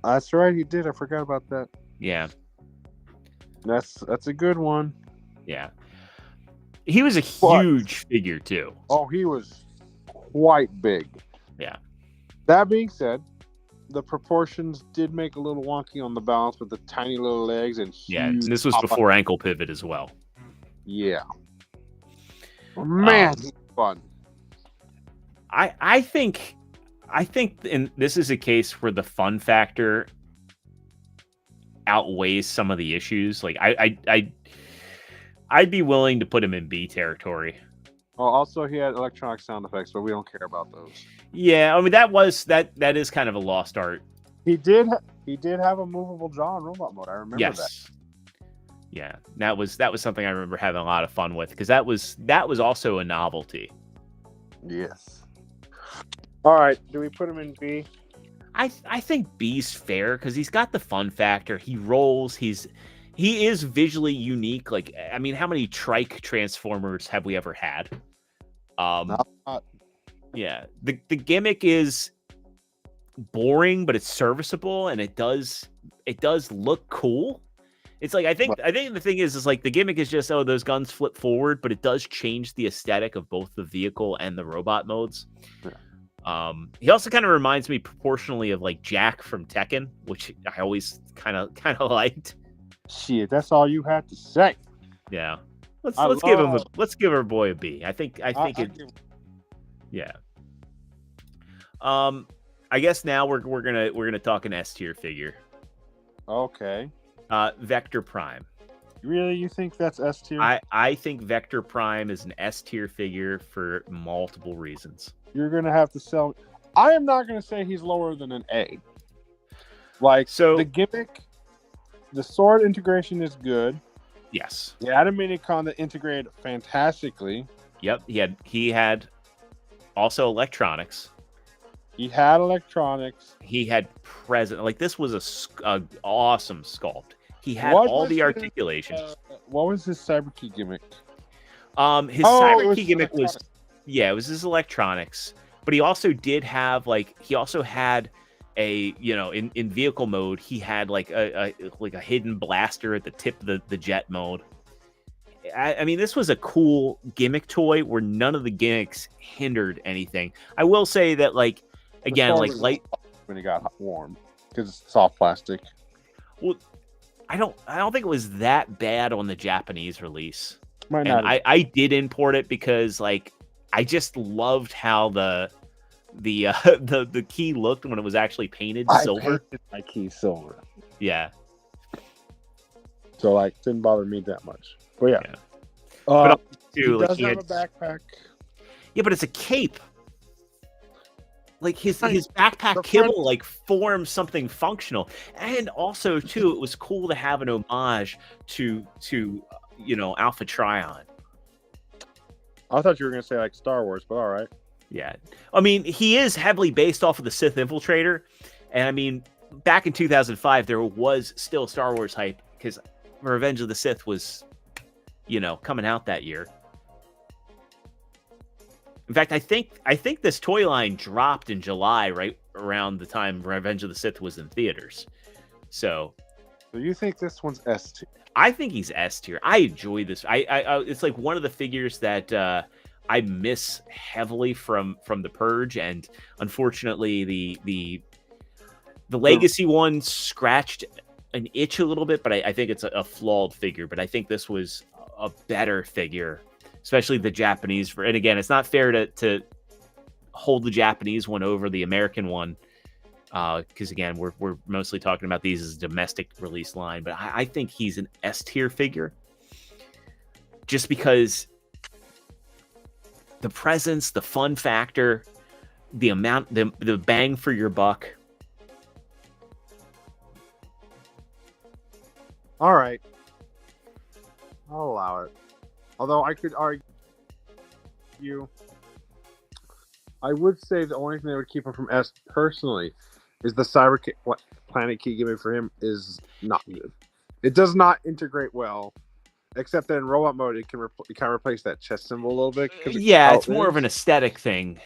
That's right, he did. I forgot about that. Yeah. That's a good one. Yeah. He was a huge figure too. Oh, he was quite big. Yeah. That being said, the proportions did make a little wonky on the balance with the tiny little legs and huge. Yeah, this was before ankle pivot as well. Yeah. Man, fun. I think this is a case where the fun factor outweighs some of the issues. Like I'd be willing to put him in B territory. Oh, also he had electronic sound effects, but we don't care about those. Yeah, I mean that is kind of a lost art. He did have a movable jaw in robot mode. I remember that. Yeah, that was something I remember having a lot of fun with because that was also a novelty. Yes. All right, do we put him in B? I think B's fair because he's got the fun factor. He rolls. He is visually unique. Like, I mean, how many trike Transformers have we ever had? Not. Yeah, the gimmick is boring, but it's serviceable, and it does look cool. It's like I think the thing is like the gimmick is just those guns flip forward, but it does change the aesthetic of both the vehicle and the robot modes. Yeah. He also kind of reminds me proportionally of like Jack from Tekken, which I always kind of liked. Shit, that's all you had to say. Yeah, let's give our boy a B. I think yeah. I guess now we're gonna talk an S tier figure. Okay. Vector Prime. Really, you think that's S tier? I think Vector Prime is an S tier figure for multiple reasons. You're gonna have to sell. I am not gonna say he's lower than an A. Like, so the gimmick, the sword integration is good. Yes. The Animaticon that integrated fantastically. Yep. He had also electronics. He had electronics. He had like this was a awesome sculpt. He had all the articulation. What was his Cyberkey gimmick? His Cyberkey gimmick was it was his electronics, but he also did have had a in vehicle mode he had like a hidden blaster at the tip of the jet mode. I mean, this was a cool gimmick toy where none of the gimmicks hindered anything. I will say that when it got warm because it's soft plastic. Well, I don't think it was that bad on the Japanese release. I did import it because I just loved how the the key looked when it was actually painted silver. I painted my key silver. Yeah. So like didn't bother me that much. But yeah. But he too, like, does he have had, a backpack. yeah, but it's a cape. Like his The backpack front- kibble like forms something functional, and also too, it was cool to have an homage to Alpha Trion. I thought you were gonna say like Star Wars, but all right. Yeah, I mean he is heavily based off of the Sith Infiltrator, and I mean back in 2005 there was still Star Wars hype because Revenge of the Sith was, coming out that year. In fact, I think this toy line dropped in July, right around the time Revenge of the Sith was in theaters. So you think this one's S tier? I think he's S tier. I enjoy this. I it's like one of the figures that I miss heavily from the Purge, and unfortunately the Legacy one scratched an itch a little bit, but I think it's a flawed figure. But I think this was a better figure, especially the Japanese. And again, it's not fair to hold the Japanese one over the American one, because again, we're mostly talking about these as a domestic release line. But I think he's an S tier figure, just because the presence, the fun factor, the amount, the bang for your buck. All right, I'll allow it. Although I could argue, I would say the only thing that would keep him from S personally is the Planet Key gimmick for him is not good. It does not integrate well, except that in robot mode it can replace that chest symbol a little bit. Yeah, it's more of an aesthetic thing.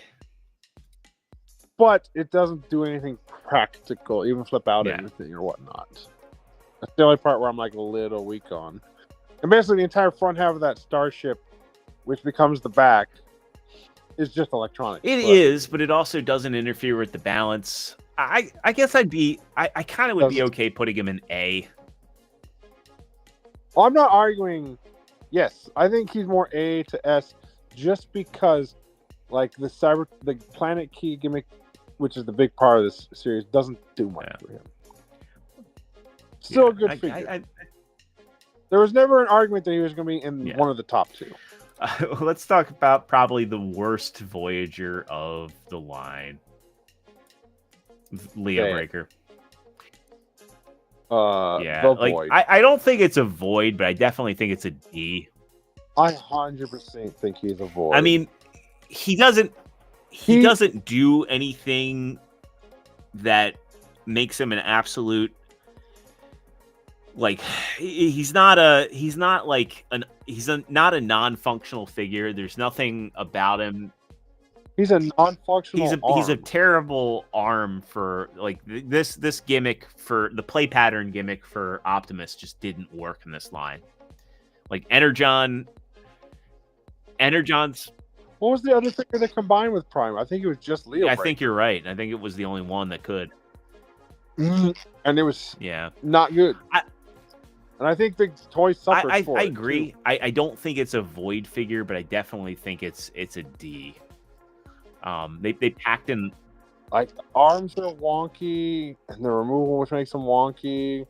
But it doesn't do anything practical, even flip out anything or whatnot. That's the only part where I'm like a little weak on. And basically the entire front half of that starship, which becomes the back, is just electronic. It is, but it also doesn't interfere with the balance. I guess I kind of would be okay putting him in A. Well, I'm not arguing. Yes, I think he's more A to S just because like the Planet Key gimmick, which is the big part of this series, doesn't do much for him. Still a good figure. There was never an argument that he was going to be in one of the top two. Let's talk about probably the worst Voyager of the line. Leo Breaker. The Void. I don't think it's a Void, but I definitely think it's a D. I 100% think he's a Void. I mean, he doesn't do anything that makes him an absolute, like, he's not a non-functional figure. There's nothing about him. He's a non-functional He's a terrible arm for, like, this gimmick for the play pattern gimmick for Optimus just didn't work in this line. Like Energon's. What was the other figure that combined with Prime? I think it was just Leo. I think you're right. I think it was the only one that could. And it was not good. And I think the toy suffers for it. I agree. I don't think it's a Void figure, but I definitely think it's a D. They packed in, like, the arms are wonky and the removal, which makes them wonky.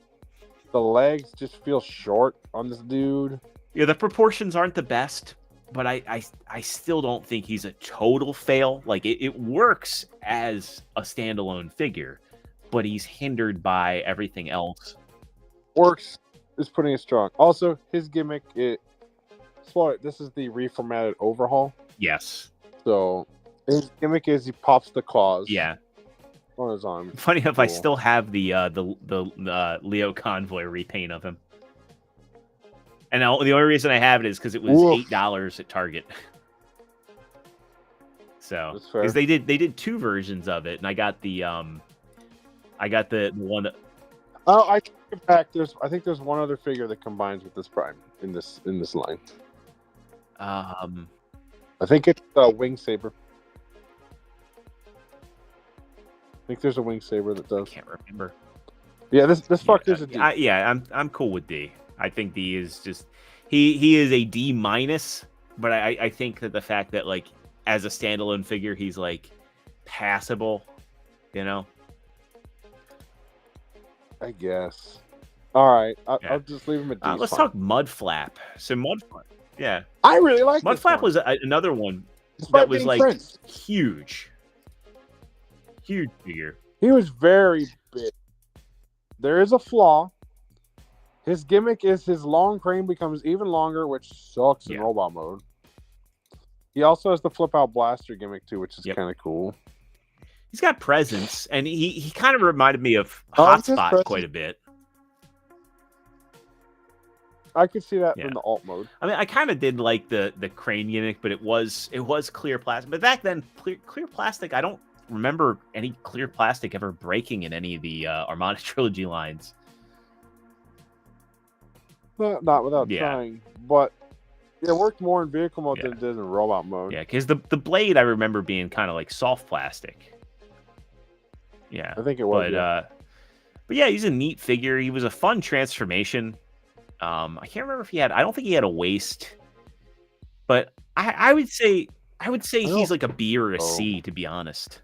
The legs just feel short on this dude. Yeah, the proportions aren't the best, but I still don't think he's a total fail. Like, it works as a standalone figure, but he's hindered by everything else. Works is putting it strong. Also, his gimmick, this is the reformatted overhaul. Yes. So his gimmick is he pops the claws. Yeah. On his arm. Funny enough, I still have the Leo Convoy repaint of him. And the only reason I have it is because it was $8 at Target. So, because they did two versions of it, and I got the one that. Oh, I take it back. I think there's one other figure that combines with this Prime in this line. I think it's Wing Saber. I think there's a Wing Saber that does. I can't remember. Yeah, this fucker's a D. I'm cool with D. I think D is just he is a D minus, but I think that the fact that, like, as a standalone figure, he's like passable, you know. I guess. All right, Yeah. I'll just leave him at Let's talk Mudflap. So Mudflap, yeah, I really like Mudflap was another one Despite that was being like Prince. huge figure. He was very big. There is a flaw. His gimmick is his long crane becomes even longer, which sucks in robot mode. He also has the flip out blaster gimmick too, which is kind of cool. He's got presence, and he kind of reminded me of Hotspot quite a bit. I could see that in the alt mode. I mean, I kind of did like the crane gimmick, but it was clear plastic. But back then, clear plastic, I don't remember any clear plastic ever breaking in any of the Armada trilogy lines. Not without trying, but it worked more in vehicle mode than it did in robot mode. Yeah, because the blade I remember being kind of like soft plastic. Yeah, I think it was. But yeah, he's a neat figure. He was a fun transformation. I can't remember if he had. I don't think he had a waist, but I would say he's like a B or a C, to be honest.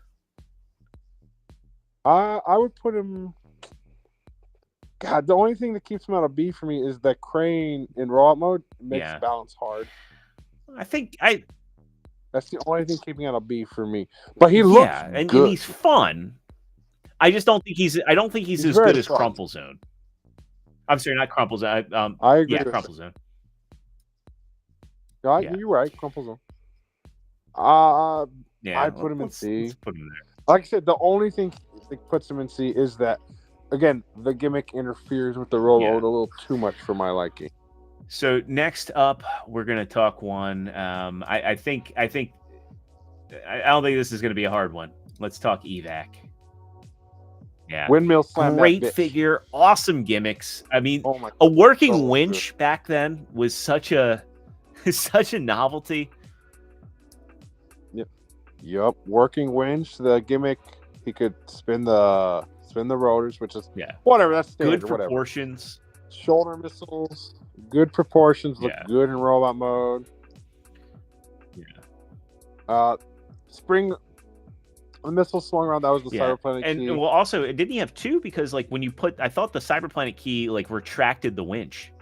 I would put him. God, the only thing that keeps him out of B for me is that crane in robot mode makes balance hard. I think that's the only thing keeping out of B for me. But he looks and good. He's fun. I just don't think he's. I don't think he's as good as Crumple Zone. I'm sorry, not Crumple Zone. I agree. Yeah, Crumple Zone. You're right, Crumple Zone. I'd put him in C. Let's put him there. Like I said, the only thing that puts him in C is that, again, the gimmick interferes with the roll load a little too much for my liking. So next up, we're gonna talk one. I don't think this is gonna be a hard one. Let's talk Evac. Yeah, Windmill Slam. Great figure, awesome gimmicks. I mean, a working winch back then was such a novelty. Yep. Working winch. The gimmick, he could spin the rotors, which is whatever. That's standard. Good proportions. Shoulder missiles. Good proportions. Look good in robot mode. Yeah. Spring. The missile swung around. That was the Cyberplanet key. And well, also, didn't he have two? Because like when you put, I thought the Cyberplanet key like retracted the winch,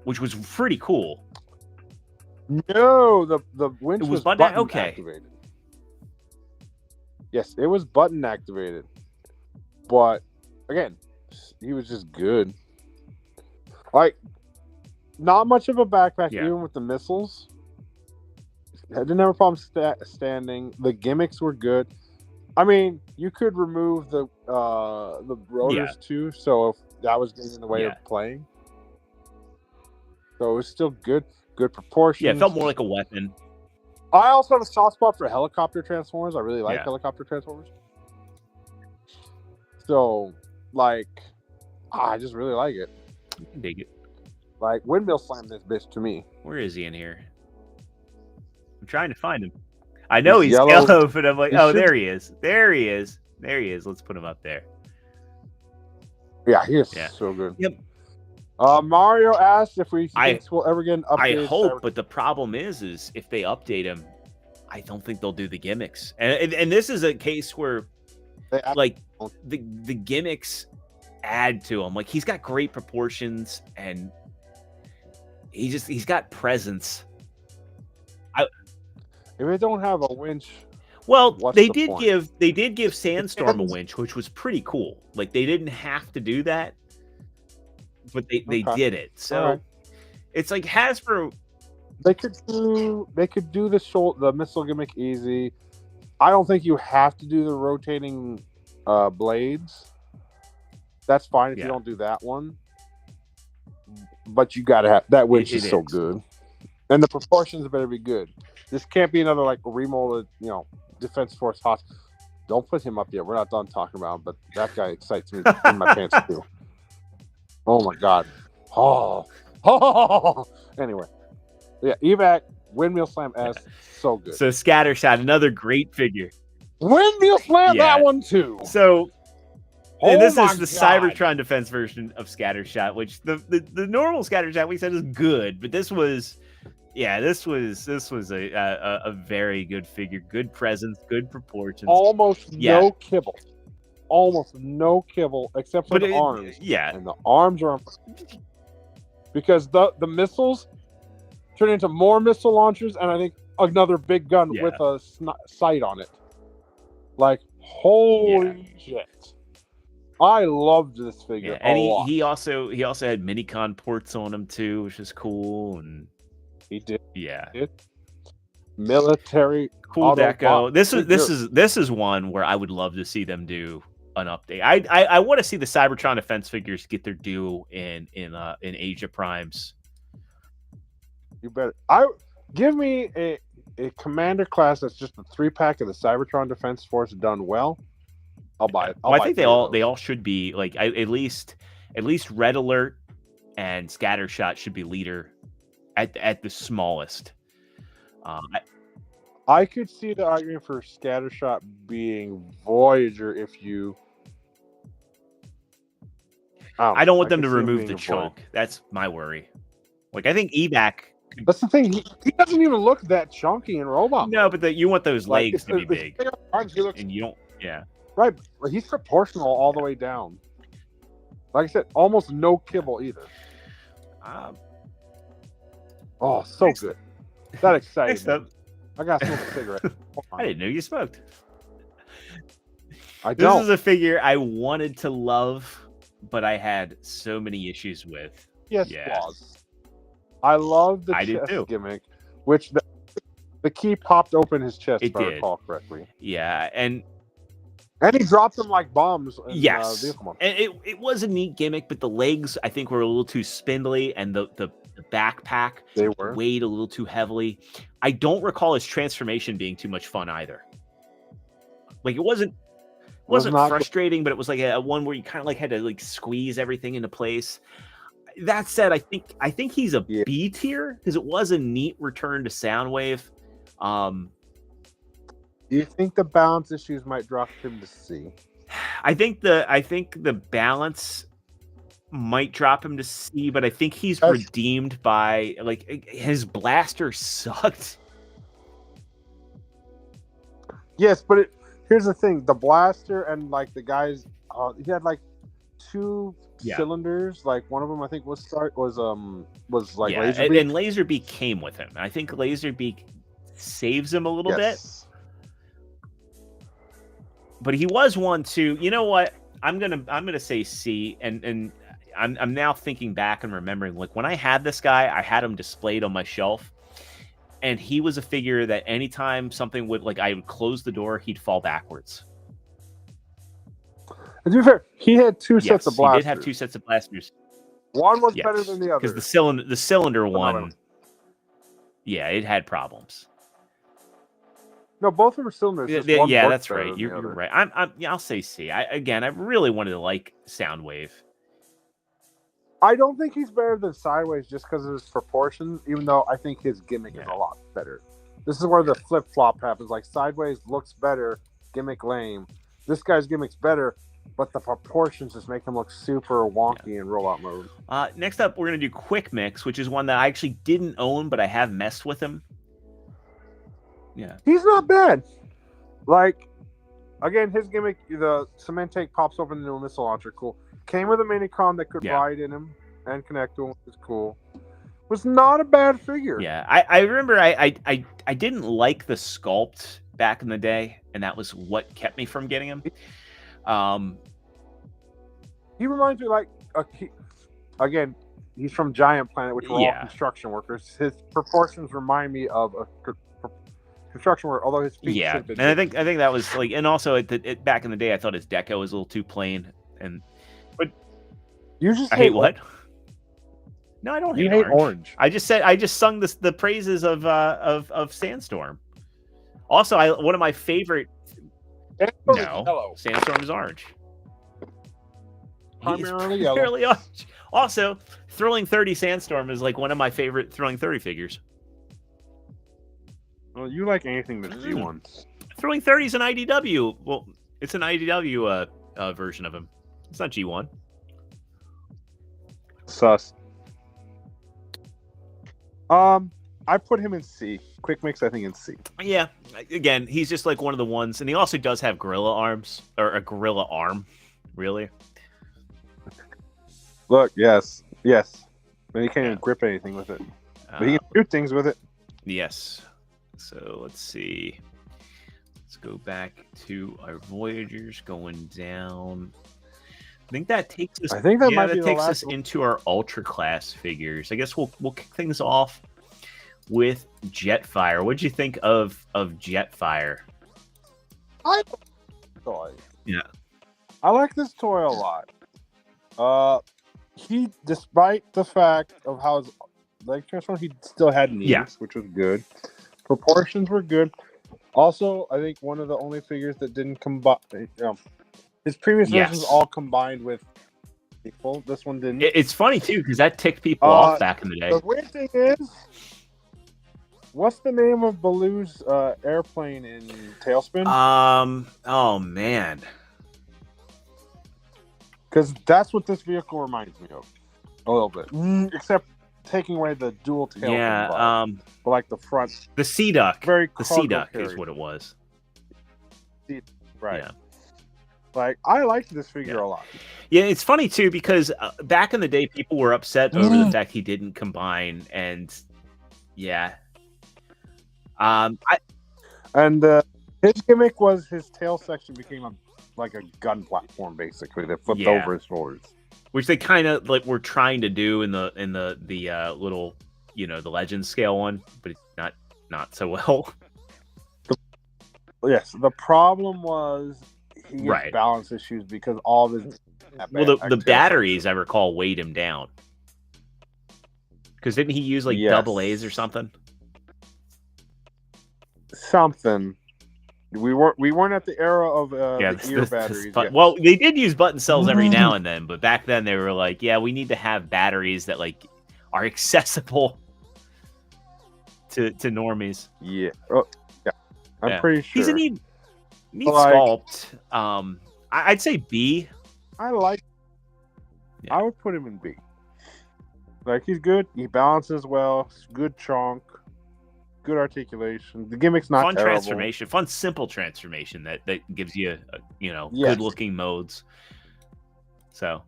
which was pretty cool. No, the winch was button activated. Yes, it was button activated. But again, he was just good. Like, not much of a backpack, even with the missiles. I didn't have a problem standing. The gimmicks were good. I mean, you could remove the rotors too, so if that was getting in the way of playing. So it was still good proportions. Yeah, it felt more like a weapon. I also have a soft spot for helicopter Transformers. I really like helicopter Transformers. So, like, I just really like it. You can dig it. Like, Windmill Slam this bitch to me. Where is he in here? I'm trying to find him. I know he's yellow, but I'm like, there he is. There he is. Let's put him up there. Yeah, he is so good. Yep. Mario asked if we think we'll ever get an update. I hope, but the problem is if they update him, I don't think they'll do the gimmicks. And this is a case where, like, the gimmicks add to him. Like, he's got great proportions, and he's got presence. If they don't have a winch, they did give Sandstorm a winch, which was pretty cool. Like, they didn't have to do that, but they did it. So it's like Hasbro. They could do the missile gimmick easy. I don't think you have to do the rotating blades. That's fine if you don't do that one. But you gotta have that winch is so good. And the proportions better be good. This can't be another like remolded, Defense Force Hospital. Don't put him up yet. We're not done talking about him, but that guy excites me in my pants too. Oh my god. Anyway. Yeah, Evac, Windmill Slam S, so good. So Scattershot, another great figure. Windmill Slam that one too. So and this is the Cybertron defense version of Scattershot, which the normal Scattershot we said is good, but this was Yeah, this was a very good figure, good presence, good proportions. Almost Yeah. no kibble. Almost no kibble except for But the arms. yeah, And the arms are because the missiles turn into more missile launchers, and I think another big gun Yeah. with a sight on it. Like, holy shit! I loved this figure yeah. And a lot. he also had Minicon ports on him too, which is cool. And He did. yeah, Military cool auto deco. pop This is one where I would love to see them do an update. I want to see the Cybertron defense figures get their due in Asia Primes. You better. Give me a commander class that's just a 3-pack of the Cybertron Defense Force done well. I'll buy it. I think they all should be like at least Red Alert and Scattershot should be leader at the smallest. I could see the argument for Scattershot being Voyager if you. I don't want them to remove the chunk. That's my worry. Like, I think evac. That's the thing. He doesn't even look that chunky in Robot. No, but you want those legs to be big, looks, and you don't. Yeah. Right, but he's proportional all the way down. Like I said, almost no kibble either. Oh, so good. That exciting. I got to smoke a cigarette. I didn't know you smoked. I don't. This is a figure I wanted to love, but I had so many issues with. Yes, flaws. I love the chest gimmick, which the key popped open his chest, if I recall correctly. Yeah, and he dropped them like bombs. Yes, and it was a neat gimmick, but the legs I think were a little too spindly, and the backpack weighed a little too heavily. I don't recall his transformation being too much fun either. Like, it wasn't frustrating, but it was like a one where you kind of like had to like squeeze everything into place. That said, I think he's a B tier because it was a neat return to Soundwave. Do you think the balance issues might drop him to C? I think the balance might drop him to C, but I think he's redeemed by like his blaster sucked. Yes, but here's the thing: the blaster and like the guys, he had like 2 cylinders. Like one of them, I think, was like Laserbeak. And Laserbeak came with him. I think Laserbeak saves him a little bit. But he was one too. You know what? I'm gonna say C, and I'm now thinking back and remembering, like, when I had this guy, I had him displayed on my shelf, and he was a figure that anytime something would, like, I would close the door, he'd fall backwards. And to be fair, he had 2 sets of blasters. He did have 2 sets of blasters. One was better than the other. Because the cylinder one, it had problems. No, both of them are cylinders. Yeah, that's right. You're right. I'll say C. I really wanted to like Soundwave. I don't think he's better than Sideways just because of his proportions, even though I think his gimmick is a lot better. This is where the flip-flop happens. Like, Sideways looks better, gimmick lame. This guy's gimmick's better, but the proportions just make him look super wonky in rollout mode. Next up, we're going to do Quick Mix, which is one that I actually didn't own, but I have messed with him. Yeah. He's not bad. Like, again, his gimmick, the cement tank pops open into a missile launcher. Cool. Came with a minicon that could ride in him and connect to him, which is cool. Was not a bad figure. Yeah. I remember I didn't like the sculpt back in the day, and that was what kept me from getting him. He reminds me like again, he's from Giant Planet, which were all construction workers. His proportions remind me of a construction worker, although his feet should have been and I think that was like, and also back in the day, I thought his deco was a little too plain. But you just hate what? No, I don't hate orange. I just sung the praises of Sandstorm. Also, one of my favorite. Sandstorm is orange. Primarily yellow. Orange. Also, Thrilling 30 Sandstorm is like one of my favorite Thrilling 30 figures. Well, you like anything that's G1. Thrilling 30 is an IDW. Well, it's an IDW version of him. It's not G1. Sus. I put him in C. Quick Mix, I think, in C. Yeah, again, he's just like one of the ones, and he also does have gorilla arms or a gorilla arm. Really? Look, yes, but he can't even grip anything with it. But he can do things with it. Yes. So let's see. Let's go back to our Voyagers going down. I think that takes us. I think that might be takes us into our Ultra Class figures. I guess we'll kick things off with Jetfire. What'd you think of Jetfire? I like this toy. Yeah, I like this toy a lot. He, despite the fact of how his leg transformed, he still had knees, which was good. Proportions were good. Also, I think one of the only figures that didn't combine. His previous versions all combined with people. This one didn't. It's funny too because that ticked people off back in the day. The weird thing is, what's the name of Baloo's airplane in Tailspin? Oh man. Because that's what this vehicle reminds me of a little bit, except taking away the dual tail. Yeah. But like the front, the Sea Duck. The Sea Duck is what it was. Right. Yeah. Like, I liked this figure a lot. Yeah, it's funny too because back in the day, people were upset over the fact he didn't combine, and his gimmick was his tail section became like a gun platform, basically, that flipped over his shoulders, which they kind of like were trying to do in the little the Legend scale one, but not so well. Yes, the problem was he had balance issues because all of his the batteries I recall weighed him down. Because didn't he use like double A's or something? Something. We weren't at the era of the ear batteries. Well, they did use button cells every now and then, but back then they were like, we need to have batteries that like are accessible to normies. Yeah. I'm pretty sure. He's a neat sculpt. I'd say B. I like. I would put him in B. Like, he's good. He balances well. Good chunk. Good articulation. The gimmick's not terrible. Transformation. Fun, simple transformation that gives you, good looking modes. So.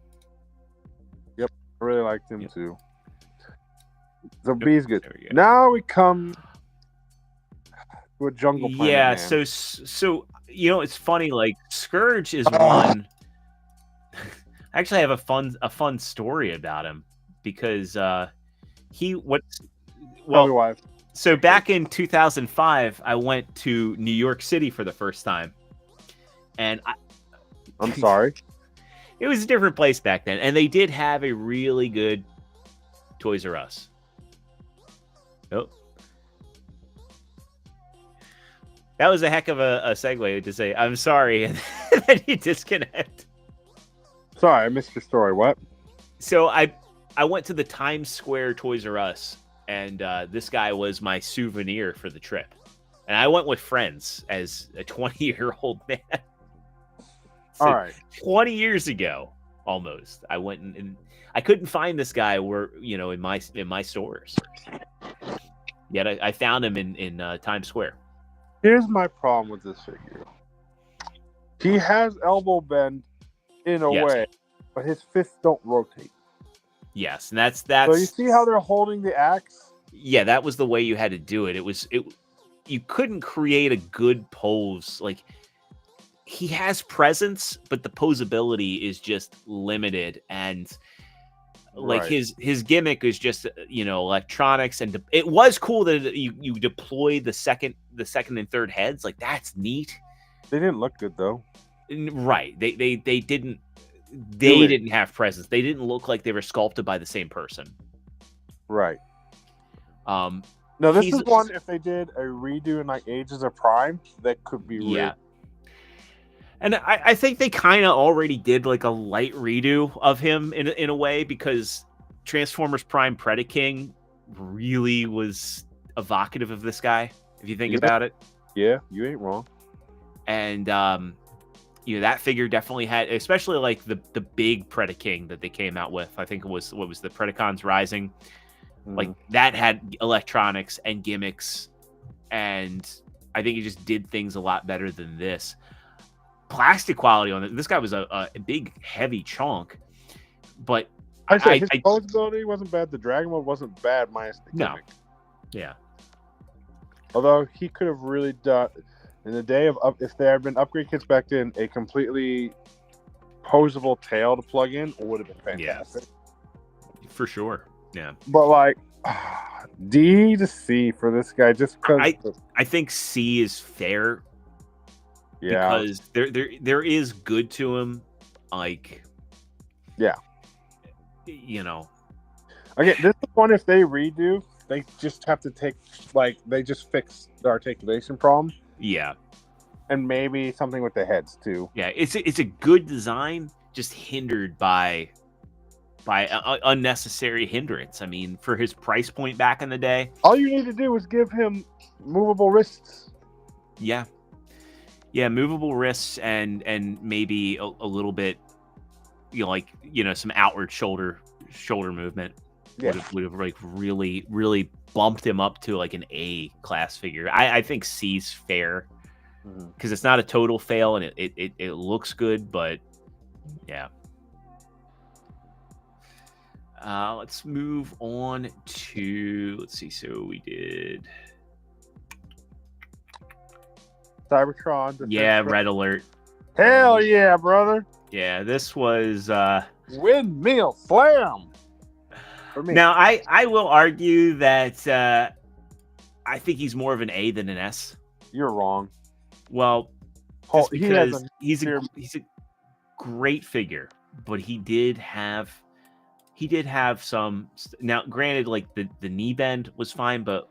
Yep, I really liked him too. So B's good. Now we come to a Jungle Planet. Yeah. Man. So it's funny. Like, Scourge is one. I actually have a fun story about him because So back in 2005, I went to New York City for the first time, and I'm sorry, it was a different place back then, and they did have a really good Toys R Us. Oh, that was a heck of a segue to say I'm sorry, and then you disconnect. Sorry, I missed your story. What? So I went to the Times Square Toys R Us. And this guy was my souvenir for the trip. And I went with friends as a 20-year-old man. So all right. 20 years ago, almost. I went and I couldn't find this guy in my stores. Yet I found him in Times Square. Here's my problem with this figure. He has elbow bend in a way, but his fists don't rotate. Yes, and that's. So you see how they're holding the axe? Yeah, that was the way you had to do it. You couldn't create a good pose. Like, he has presence, but the posability is just limited, and like his gimmick is just electronics, and it was cool that you deploy the second and third heads. Like, that's neat. They didn't look good though. Right? They didn't. They didn't have presence. They didn't look like they were sculpted by the same person. Right. No, this is one, if they did a redo in like Ages of Prime, that could be weird. And I think they kind of already did like a light redo of him in a way, because Transformers Prime Predaking really was evocative of this guy, if you think about it. Yeah, you ain't wrong. And that figure definitely had, especially like the big Predaking that they came out with. I think it was the Predacons Rising. Like that had electronics and gimmicks, and I think it just did things a lot better than this. Plastic quality on it. This guy was a big, heavy chunk, but his posability wasn't bad. The Dragon mode wasn't bad, minus the gimmick. Yeah. Although he could have really done in the day of if there had been upgrade kits back then, a completely posable tail to plug in would have been fantastic. Yeah. For sure. Yeah. But like D to C for this guy, just because I think C is fair. Yeah. Because there is good to him, like Okay, this is one if they redo, they just have to they just fix the articulation problem. Yeah. And maybe something with the heads too. Yeah, it's a good design, just hindered by unnecessary hindrance. I mean, for his price point back in the day, all you need to do is give him movable wrists. Yeah, movable wrists and maybe a little bit, some outward shoulder movement. Yeah. Would have like really bumped him up to like an A class figure. I think C's fair because it's not a total fail and it looks good, but yeah. Let's move on to, let's see. So we did Cybertron. Yeah, Red Alert. Hell yeah, brother. Yeah, this was Windmill Slam. For me. Now, I will argue that I think he's more of an A than an S. You're wrong. Well, because he's a great figure, but he did have some. Now, granted, like the knee bend was fine, but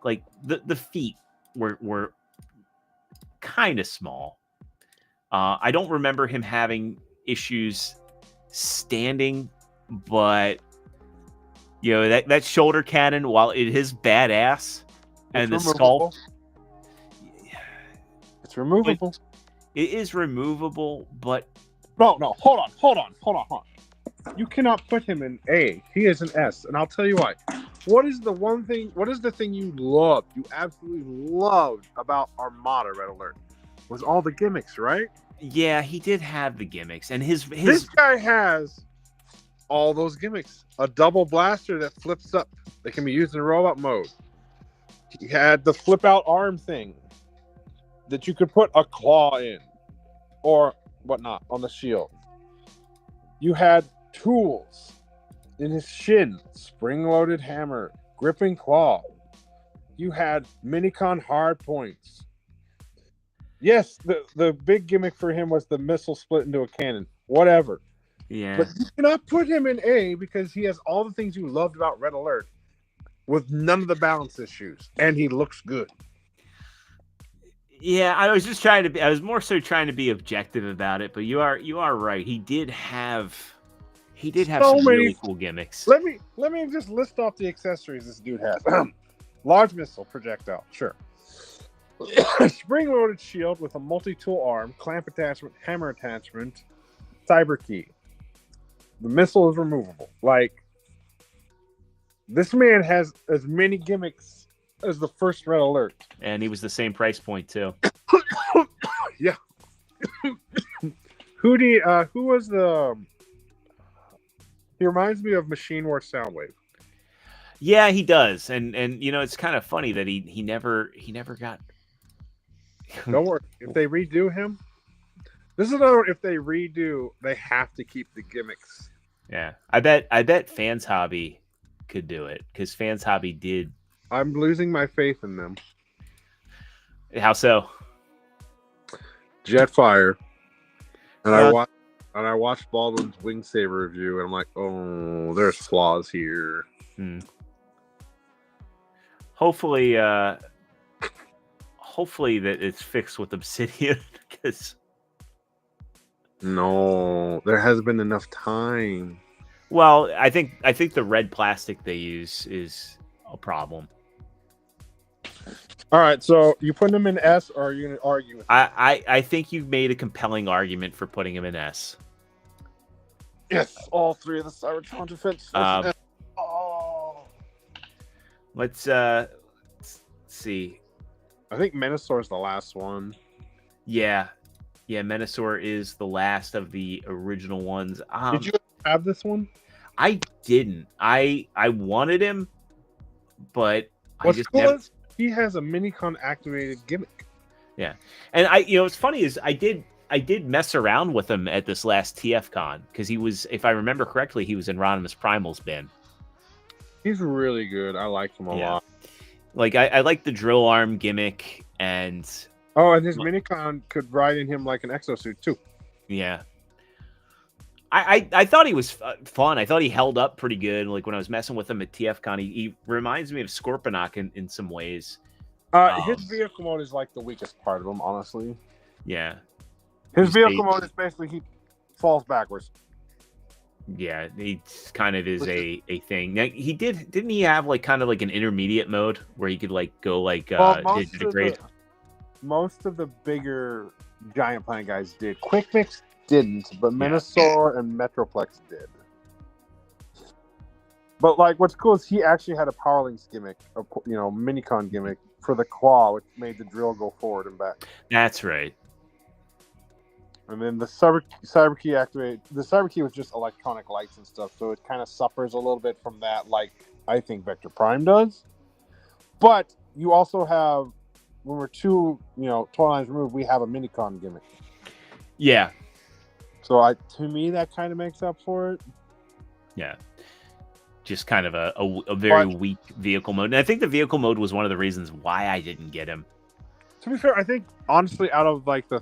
like the feet were kind of small. I don't remember him having issues standing, but that shoulder cannon, while it is badass, and the skull, it's removable. It is removable, but no, hold on. You cannot put him in A. He is an S, and I'll tell you why. What is the thing you absolutely loved about Armada Red Alert? Was all the gimmicks, right? Yeah, he did have the gimmicks, and his this guy has all those gimmicks. A double blaster that flips up that can be used in robot mode. He had the flip out arm thing that you could put a claw in or whatnot on the shield. You had tools in his shin, spring-loaded hammer, gripping claw. You had Minicon hard points. Yes, the big gimmick for him was the missile split into a cannon. Whatever. Yeah. But you cannot put him in A because he has all the things you loved about Red Alert with none of the balance issues. And he looks good. Yeah, I was more so trying to be objective about it, but you are right. He did have some really cool gimmicks. Let me just list off the accessories this dude has. Large missile projectile, sure. Spring-loaded shield with a multi-tool arm, clamp attachment, hammer attachment, cyber key. The missile is removable. Like, this man has as many gimmicks as the first Red Alert. And he was the same price point, too. Yeah. Who was the... He reminds me of Machine War Soundwave. Yeah, he does. And it's kind of funny that he never got... Don't worry. If they redo him... This is another. If they redo, they have to keep the gimmicks. Yeah, I bet Fans Hobby could do it because Fans Hobby did. I'm losing my faith in them. How so? Jetfire, and I watched Baldwin's Wing Saber review, and I'm like, oh, there's flaws here. Hopefully that it's fixed with Obsidian because. No, there hasn't been enough time. Well, I think the red plastic they use is a problem. All right, so you putting him in S, or are you going to argue with him? I think you've made a compelling argument for putting him in S. Yes, all three of the Cybertron defense. Let's see. I think Menosaur's the last one. Yeah, Menasor is the last of the original ones. Did you have this one? I didn't. I wanted him, but What's I just cool never. is he has a Minicon activated gimmick. Yeah, and what's funny is I did mess around with him at this last TFCon because he was, if I remember correctly, he was in Ronimus Primal's bin. He's really good. I like him a lot. Like I like the drill arm gimmick, and his Minicon could ride in him like an exosuit too. Yeah. I thought he was fun. I thought he held up pretty good. Like when I was messing with him at TFCon, he reminds me of Scorponok in some ways. His vehicle mode is like the weakest part of him, honestly. Yeah. His vehicle mode is basically he falls backwards. Yeah, he kind of is a thing. Now, didn't he have like kind of like an intermediate mode where he could like go like digigrade? Most of the bigger Giant Planet guys did. Quick Mix didn't, but Menosaur and Metroplex did. But like, what's cool is he actually had a Powerlinks gimmick, Minicon gimmick for the claw, which made the drill go forward and back. That's right. And then the Cyber Key activated. The Cyber Key was just electronic lights and stuff, so it kind of suffers a little bit from that, like I think Vector Prime does. But you also have, when we're two, toy lines removed, we have a Minicon gimmick. Yeah. So to me, that kind of makes up for it. Yeah. Just kind of a very weak vehicle mode. And I think the vehicle mode was one of the reasons why I didn't get him. To be fair, I think, honestly, out of like the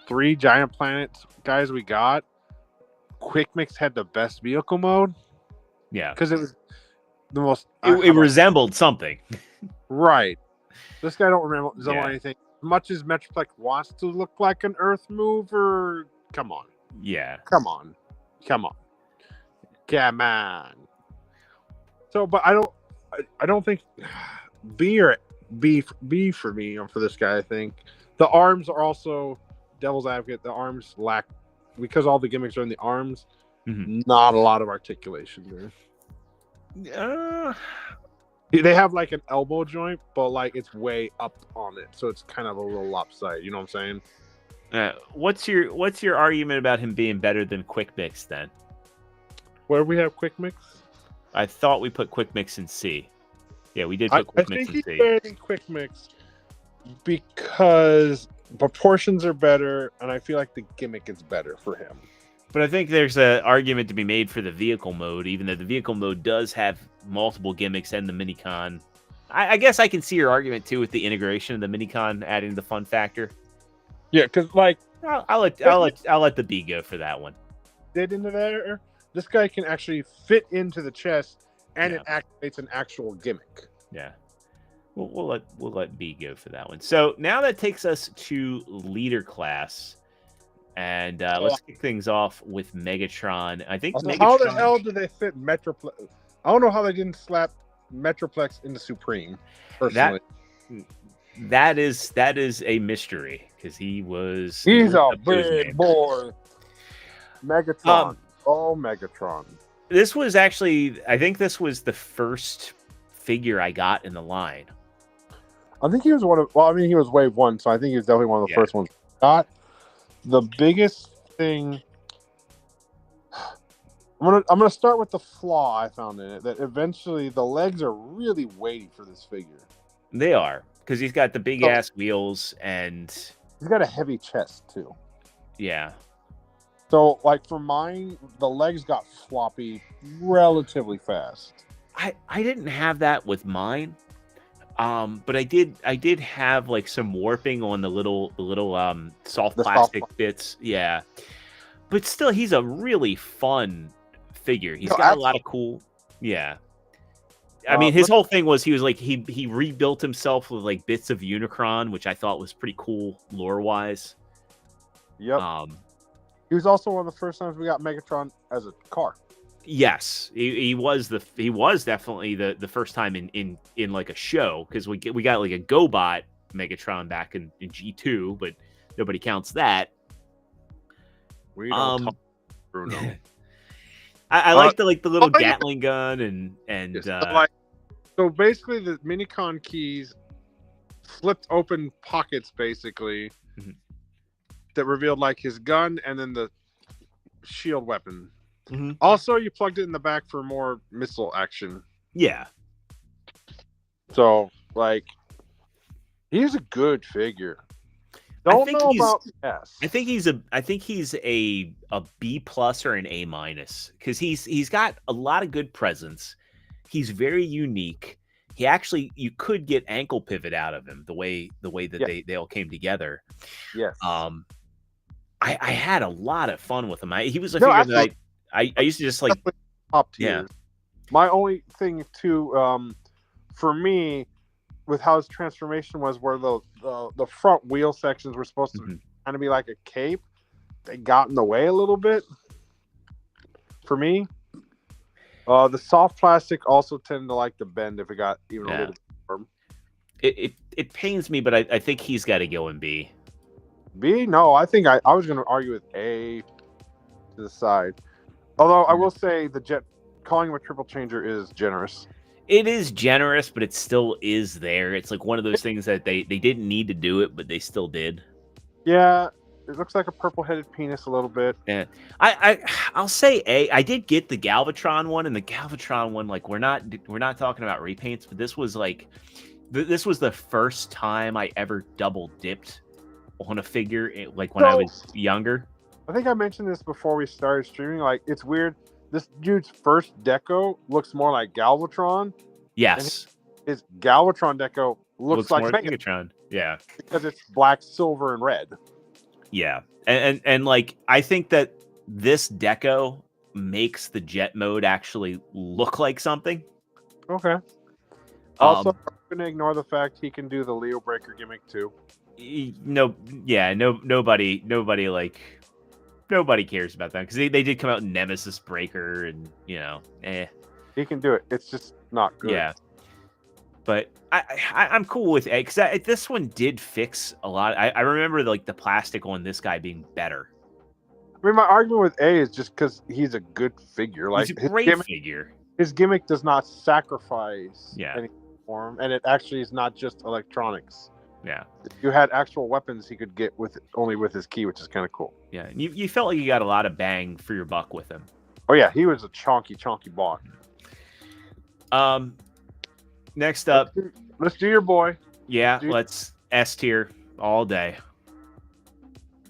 3 Giant Planets guys we got, Quick Mix had the best vehicle mode. Yeah. Because it was the most... It resembled something. Right. This guy don't resemble anything. As much as Metroplex wants to look like an Earth mover, come on. Yeah. Come on. So, but I don't think B for me for this guy. I think the arms are also devil's advocate. The arms lack, because all the gimmicks are in the arms. Mm-hmm. Not a lot of articulation there. They have like an elbow joint, but like it's way up on it, so it's kind of a little lopsided. You know what I'm saying? What's your argument about him being better than Quick Mix then? Where we have Quick Mix? I thought we put Quick Mix in C. Yeah, we did put Quick Mix in C. I think he's better than Quick Mix because proportions are better, and I feel like the gimmick is better for him. But I think there's an argument to be made for the vehicle mode, even though the vehicle mode does have multiple gimmicks and the Minicon. I guess I can see your argument too with the integration of the Minicon adding the fun factor. Yeah, because like I'll let the B go for that one. Did into there. This guy can actually fit into the chest, and it activates an actual gimmick. Yeah, we'll let B go for that one. So now that takes us to leader class, and let's kick things off with Megatron. I think Megatron... How the hell do they fit Metroplex? I don't know how they didn't slap Metroplex into Supreme. Personally, that is a mystery because he's a big boy. Megatron. Megatron. This was actually, I think this was the first figure I got in the line. I think he was he was wave 1, so I think he was definitely one of the first ones I got. The biggest thing, I'm gonna start with the flaw I found in it, that eventually the legs are really weighty for this figure. They are, because he's got the big ass wheels, and he's got a heavy chest too. Yeah. So, like, for mine, the legs got floppy relatively fast. I didn't have that with mine, but I did have like some warping on the little soft plastic bits. Yeah, but still, he's a really fun figure. He's got a lot of cool. Yeah, I mean, his whole thing was he rebuilt himself with like bits of Unicron, which I thought was pretty cool lore wise. Yep. He was also one of the first times we got Megatron as a car. Yes, he was definitely the first time in like a show, because we got like a GoBot Megatron back in G2, but nobody counts that. We don't talk Bruno. I like the little Gatling gun and the So basically, the Minicon keys flipped open pockets, basically, Mhm. that revealed like his gun and then the shield weapon. Mhm. Also, you plugged it in the back for more missile action. Yeah. So, like, he's a good figure. I Don't think know he's- about S. I think he's a B plus or an A minus because he's got a lot of good presence. He's very unique. He actually, you could get ankle pivot out of him the way that Yeah. they all came together. Yes. I had a lot of fun with him. He was a No, figure absolutely. that I used to just like. Top Yeah. tier. My only thing too, for me, with how his transformation was, where the front wheel sections were supposed to kind of be like a cape, they got in the way a little bit. For me, the soft plastic also tended to like to bend if it got even a little firm. It pains me, but I think he's got to go in B. B? No, I think I was going to argue with A to the side. Although I will say the jet calling him a triple changer is generous. It is generous, but it still is there. It's like one of those things that they didn't need to do it, but they still did. Yeah, it looks like a purple-headed penis a little bit. Yeah, I'll say A. I did get the Galvatron one, and the Galvatron one, like we're not talking about repaints, but this was like this was the first time I ever double dipped on a figure, like when I was younger. I think I mentioned this before we started streaming. Like, it's weird. This dude's first deco looks more like Galvatron. Yes. His Galvatron deco looks like more Megatron. Yeah. Because it's black, silver, and red. Yeah. And like, I think that this deco makes the jet mode actually look like something. Okay. Also, I'm going to ignore the fact he can do the Leo Breaker gimmick too. Nobody cares about that because they did come out in Nemesis Breaker and he can do it. It's just not good. Yeah, but I'm cool with A because this one did fix a lot. I remember like the plastic on this guy being better. I mean, my argument with A is just because he's a good figure. Like, he's a great figure. His gimmick does not sacrifice any form, and it actually is not just electronics. Yeah, you had actual weapons he could get only with his key, which is kind of cool. Yeah, and you felt like you got a lot of bang for your buck with him. Oh yeah, he was a chonky bot. Next up, let's do your boy. Yeah, let's S tier all day.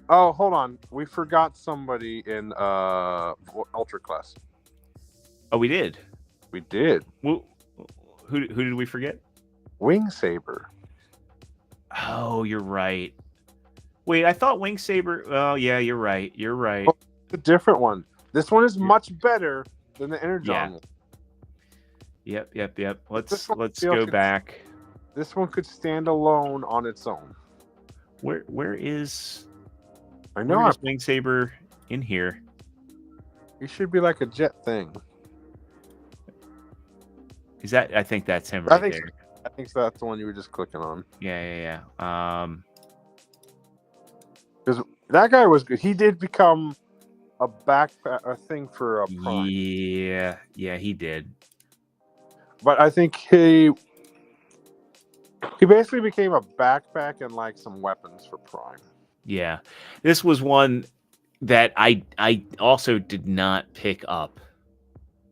Oh, hold on, we forgot somebody in Ultra class. Oh, we did. We did. Who did we forget? Wing Saber. Oh, you're right. Wait, I thought Wing Saber. Oh, yeah, you're right. You're right. Oh, it's a different one. This one is much better than the Energon one. Yep. Let's go back. This one could stand alone on its own. Where is? I know. Where is Wing Saber in here? He should be like a jet thing. Is that? I think that's him right there. I think so. That's the one you were just clicking on. Yeah. Because that guy was good. He did become a thing for a Prime. Yeah, he did. But I think he basically became a backpack and like some weapons for Prime. Yeah, this was one that I also did not pick up.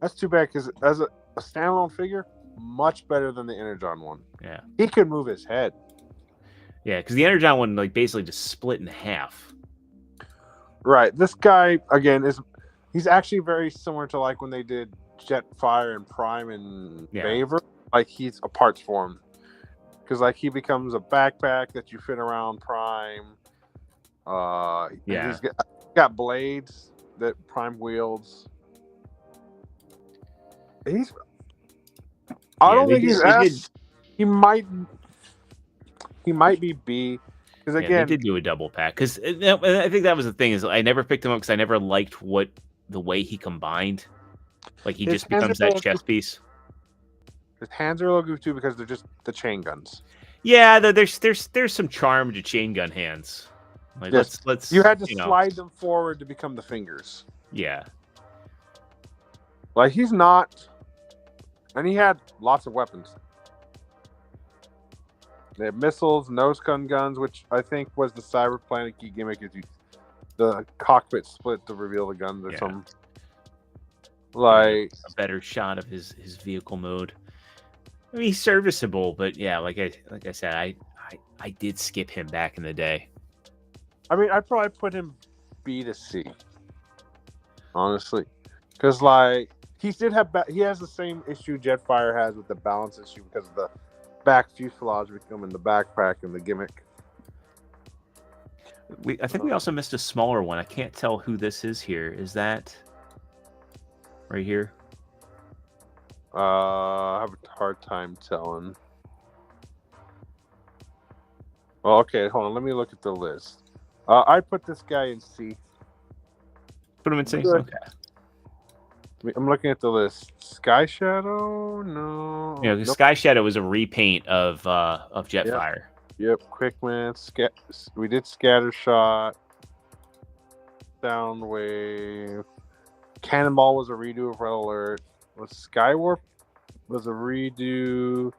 That's too bad because as a standalone figure, much better than the Energon one. Yeah, he could move his head. Yeah, because the Energon one like basically just split in half. Right. This guy again he's actually very similar to like when they did Jetfire and Prime and Baver. Like he's a parts form because like he becomes a backpack that you fit around Prime. He's got blades that Prime wields. I don't think he's S. He might be B. Because again, they did do a double pack. Because I think that was the thing is I never picked him up because I never liked the way he combined. Like he just becomes that chess piece. His hands are a little goofy too because they're just the chain guns. Yeah, there's some charm to chain gun hands. Like let's you had to slide them forward to become the fingers. Yeah. Like he's not, and he had lots of weapons. They have missiles, nose cone guns, which I think was the Cyberplanet key gimmick. Is the cockpit split to reveal the guns or something. Like a better shot of his vehicle mode. I mean, he's serviceable, but yeah, like I said, I did skip him back in the day. I mean, I'd probably put him B to C, honestly, because like he has the same issue Jetfire has with the balance issue because of the back fuselage becoming the backpack and the gimmick. I think we also missed a smaller one. I can't tell who this is here. Is that right here? I have a hard time telling. Well, okay, hold on. Let me look at the list. I put this guy in C. Put him in C? Good. Okay. I'm looking at the list. Sky Shadow? No. Yeah, nope. Sky Shadow was a repaint of Jetfire. Yep. Quickman. We did Scattershot. Soundwave. Cannonball was a redo of Red Alert. Was Skywarp was a redo?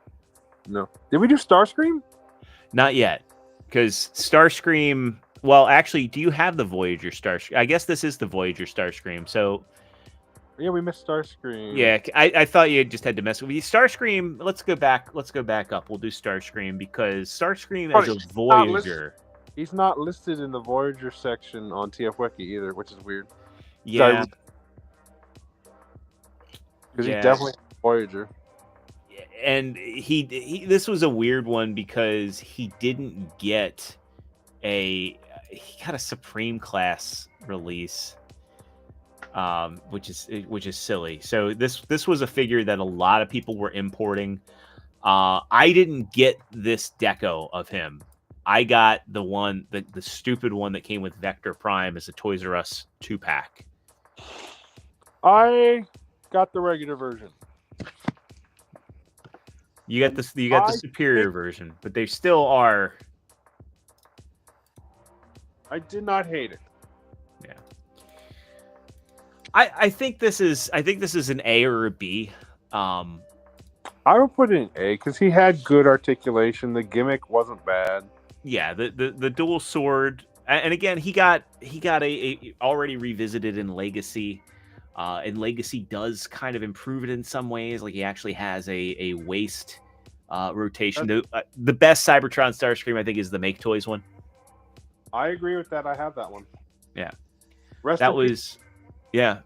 No. Did we do Starscream? Not yet, because Starscream. Well, actually, do you have the Voyager Starscream? I guess this is the Voyager Starscream. So. Yeah, we missed Starscream. Yeah, I thought you just had to mess with you. Starscream. Let's go back up. We'll do Starscream because Starscream as a Voyager. He's not listed in the Voyager section on TF Wiki either, which is weird. Yeah. Because he's definitely Voyager. And he this was a weird one because he didn't get he got a Supreme class release, which is silly. So this was a figure that a lot of people were importing. I didn't get this deco of him. I got the one the stupid one that came with Vector Prime as a Toys R Us 2-pack. I got the regular version. You got the superior version, but they still are. I did not hate it. Yeah. I think this is an A or a B. I would put it in A because he had good articulation. The gimmick wasn't bad. Yeah, the dual sword, and again he got a already revisited in Legacy. And Legacy does kind of improve it in some ways. Like he actually has a waist rotation. The best Cybertron Starscream, I think, is the Make Toys one. I agree with that. I have that one. Yeah. Yeah.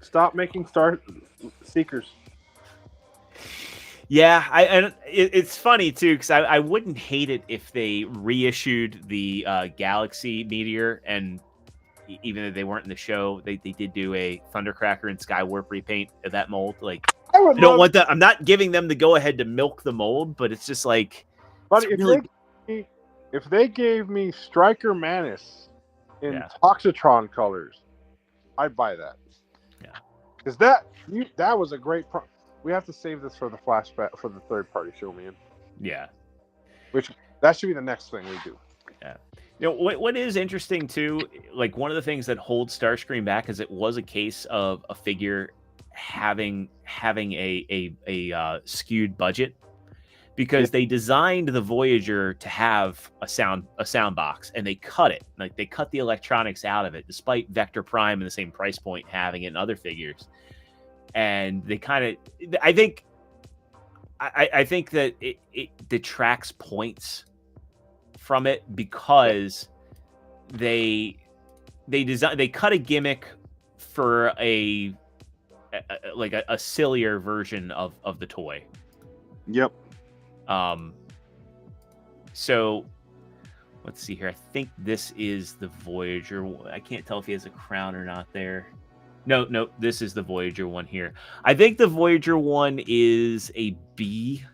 Stop making Star Seekers. Yeah, it's funny too because I wouldn't hate it if they reissued the Galaxy Meteor, and even though they weren't in the show, they did do a Thundercracker and Skywarp repaint of that mold. Like I don't want that. I'm not giving them the go ahead to milk the mold, but it's just like. But if they gave me Striker Manus in Toxitron colors, I'd buy that. Yeah, because that was a great. We have to save this for the flashback for the third party show, man. Yeah, which that should be the next thing we do. Yeah. You know what is interesting too, like one of the things that holds Starscream back is it was a case of a figure having a skewed budget, because they designed the Voyager to have a sound box, and they cut it. Like they cut the electronics out of it, despite Vector Prime in the same price point having it in other figures. And they kind of, I think that it detracts points from it because they cut a gimmick for a sillier version of the toy. Yep. So let's see here. I think this is the Voyager. I can't tell if he has a crown or not there. No, this is the Voyager one here. I think the Voyager one is a B.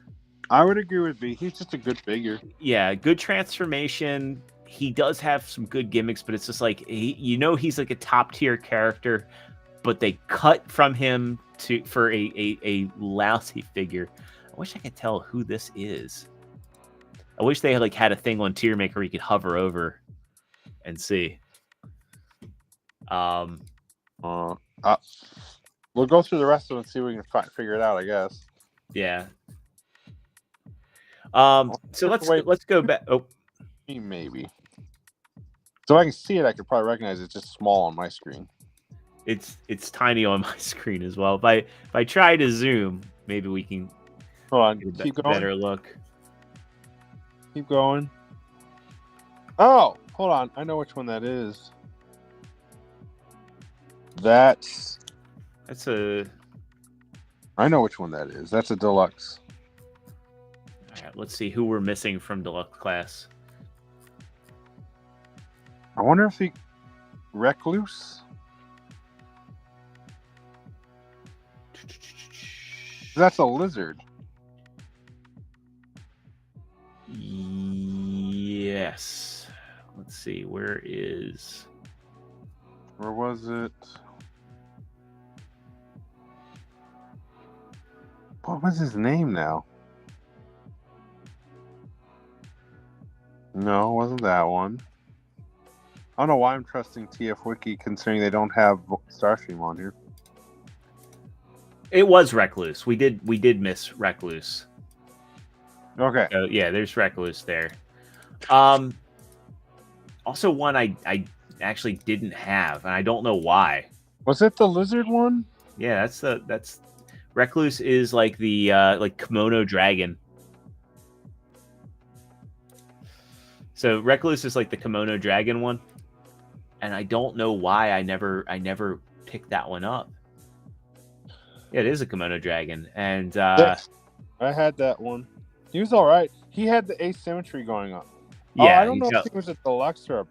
I would agree with B. He's just a good figure. Yeah, good transformation. He does have some good gimmicks, but it's just like he's like a top tier character, but they cut from him for a lousy figure. I wish I could tell who this is. I wish they had a thing on Tier Maker where you could hover over and see. We'll go through the rest of them and see if we can figure it out, I guess. Yeah. So let's go back. Oh, maybe. So if I can see it, I could probably recognize it's just small on my screen. it's tiny on my screen as well. If I try to zoom, maybe we can Hold on, get keep a going. better look. Keep going. Oh, hold on. I know which one that is. I know which one that is. That's a deluxe. All right, let's see who we're missing from deluxe class. I wonder if he Recluse. That's a lizard. Yes. Let's see. Where was it? What was his name now? No, it wasn't that one. I don't know why I'm trusting TF Wiki considering they don't have Starstream on here. it was Recluse. We did miss Recluse. Okay. Yeah, there's Recluse there. Also one I actually didn't have, and I don't know why. Was it the lizard one? Yeah, that's Recluse is like the like kimono dragon. So Recluse is like the kimono dragon one, and I don't know why I never picked that one up. Yeah, it is a kimono dragon, and I had that one. He was all right. He had the asymmetry going on. yeah, I don't know if he was a deluxe or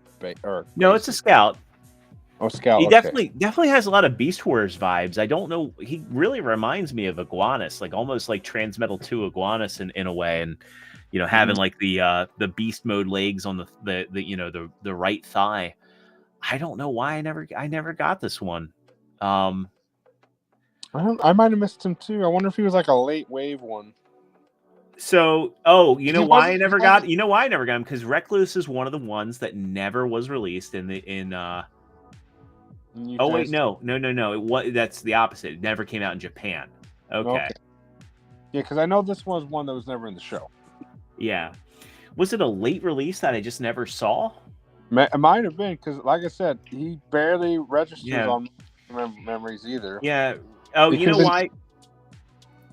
no, it's a scout. Oh, scout. He okay. definitely has a lot of Beast Wars vibes. I don't know. He really reminds me of Iguanus, like almost like Transmetal 2 Iguanus in a way, and having like the beast mode legs on the right thigh. I don't know why I never got this one. I might have missed him too. I wonder if he was like a late wave one. So, why I never got him? Because Recluse is one of the ones that never was released no. That's the opposite. It never came out in Japan. Okay. Yeah, because I know this was one that was never in the show. Yeah. Was it a late release that I just never saw? It might have been, because like I said, he barely registers on memories either. Yeah. Oh, because you know why?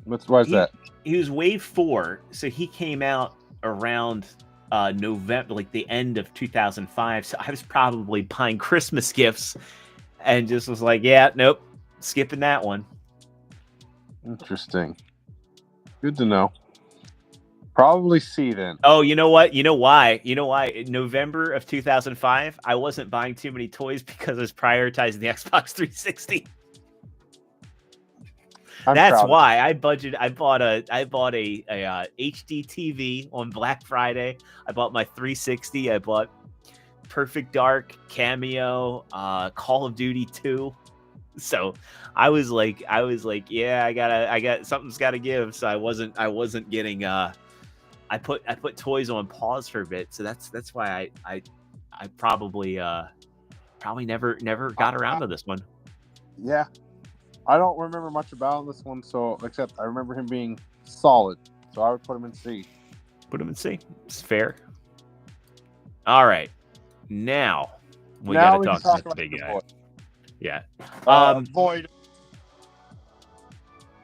Why is that? He was Wave 4, so he came out around November, like the end of 2005. So I was probably buying Christmas gifts and just was like, yeah, nope, skipping that one. Interesting. Good to know. Probably C then. Oh, you know what? You know why? In November of 2005, I wasn't buying too many toys because I was prioritizing the Xbox 360. That's why I bought a HD TV on Black Friday. I bought my 360. I bought Perfect Dark, Cameo, Call of Duty 2. So I was like, yeah, I got something's got to give. So I wasn't getting. I put toys on pause for a bit. So that's why I probably never got around to this one. Yeah. I don't remember much about this one, except I remember him being solid. So I would put him in C. Put him in C. It's fair. All right. Now we got to talk about the big guy. Yeah. Void.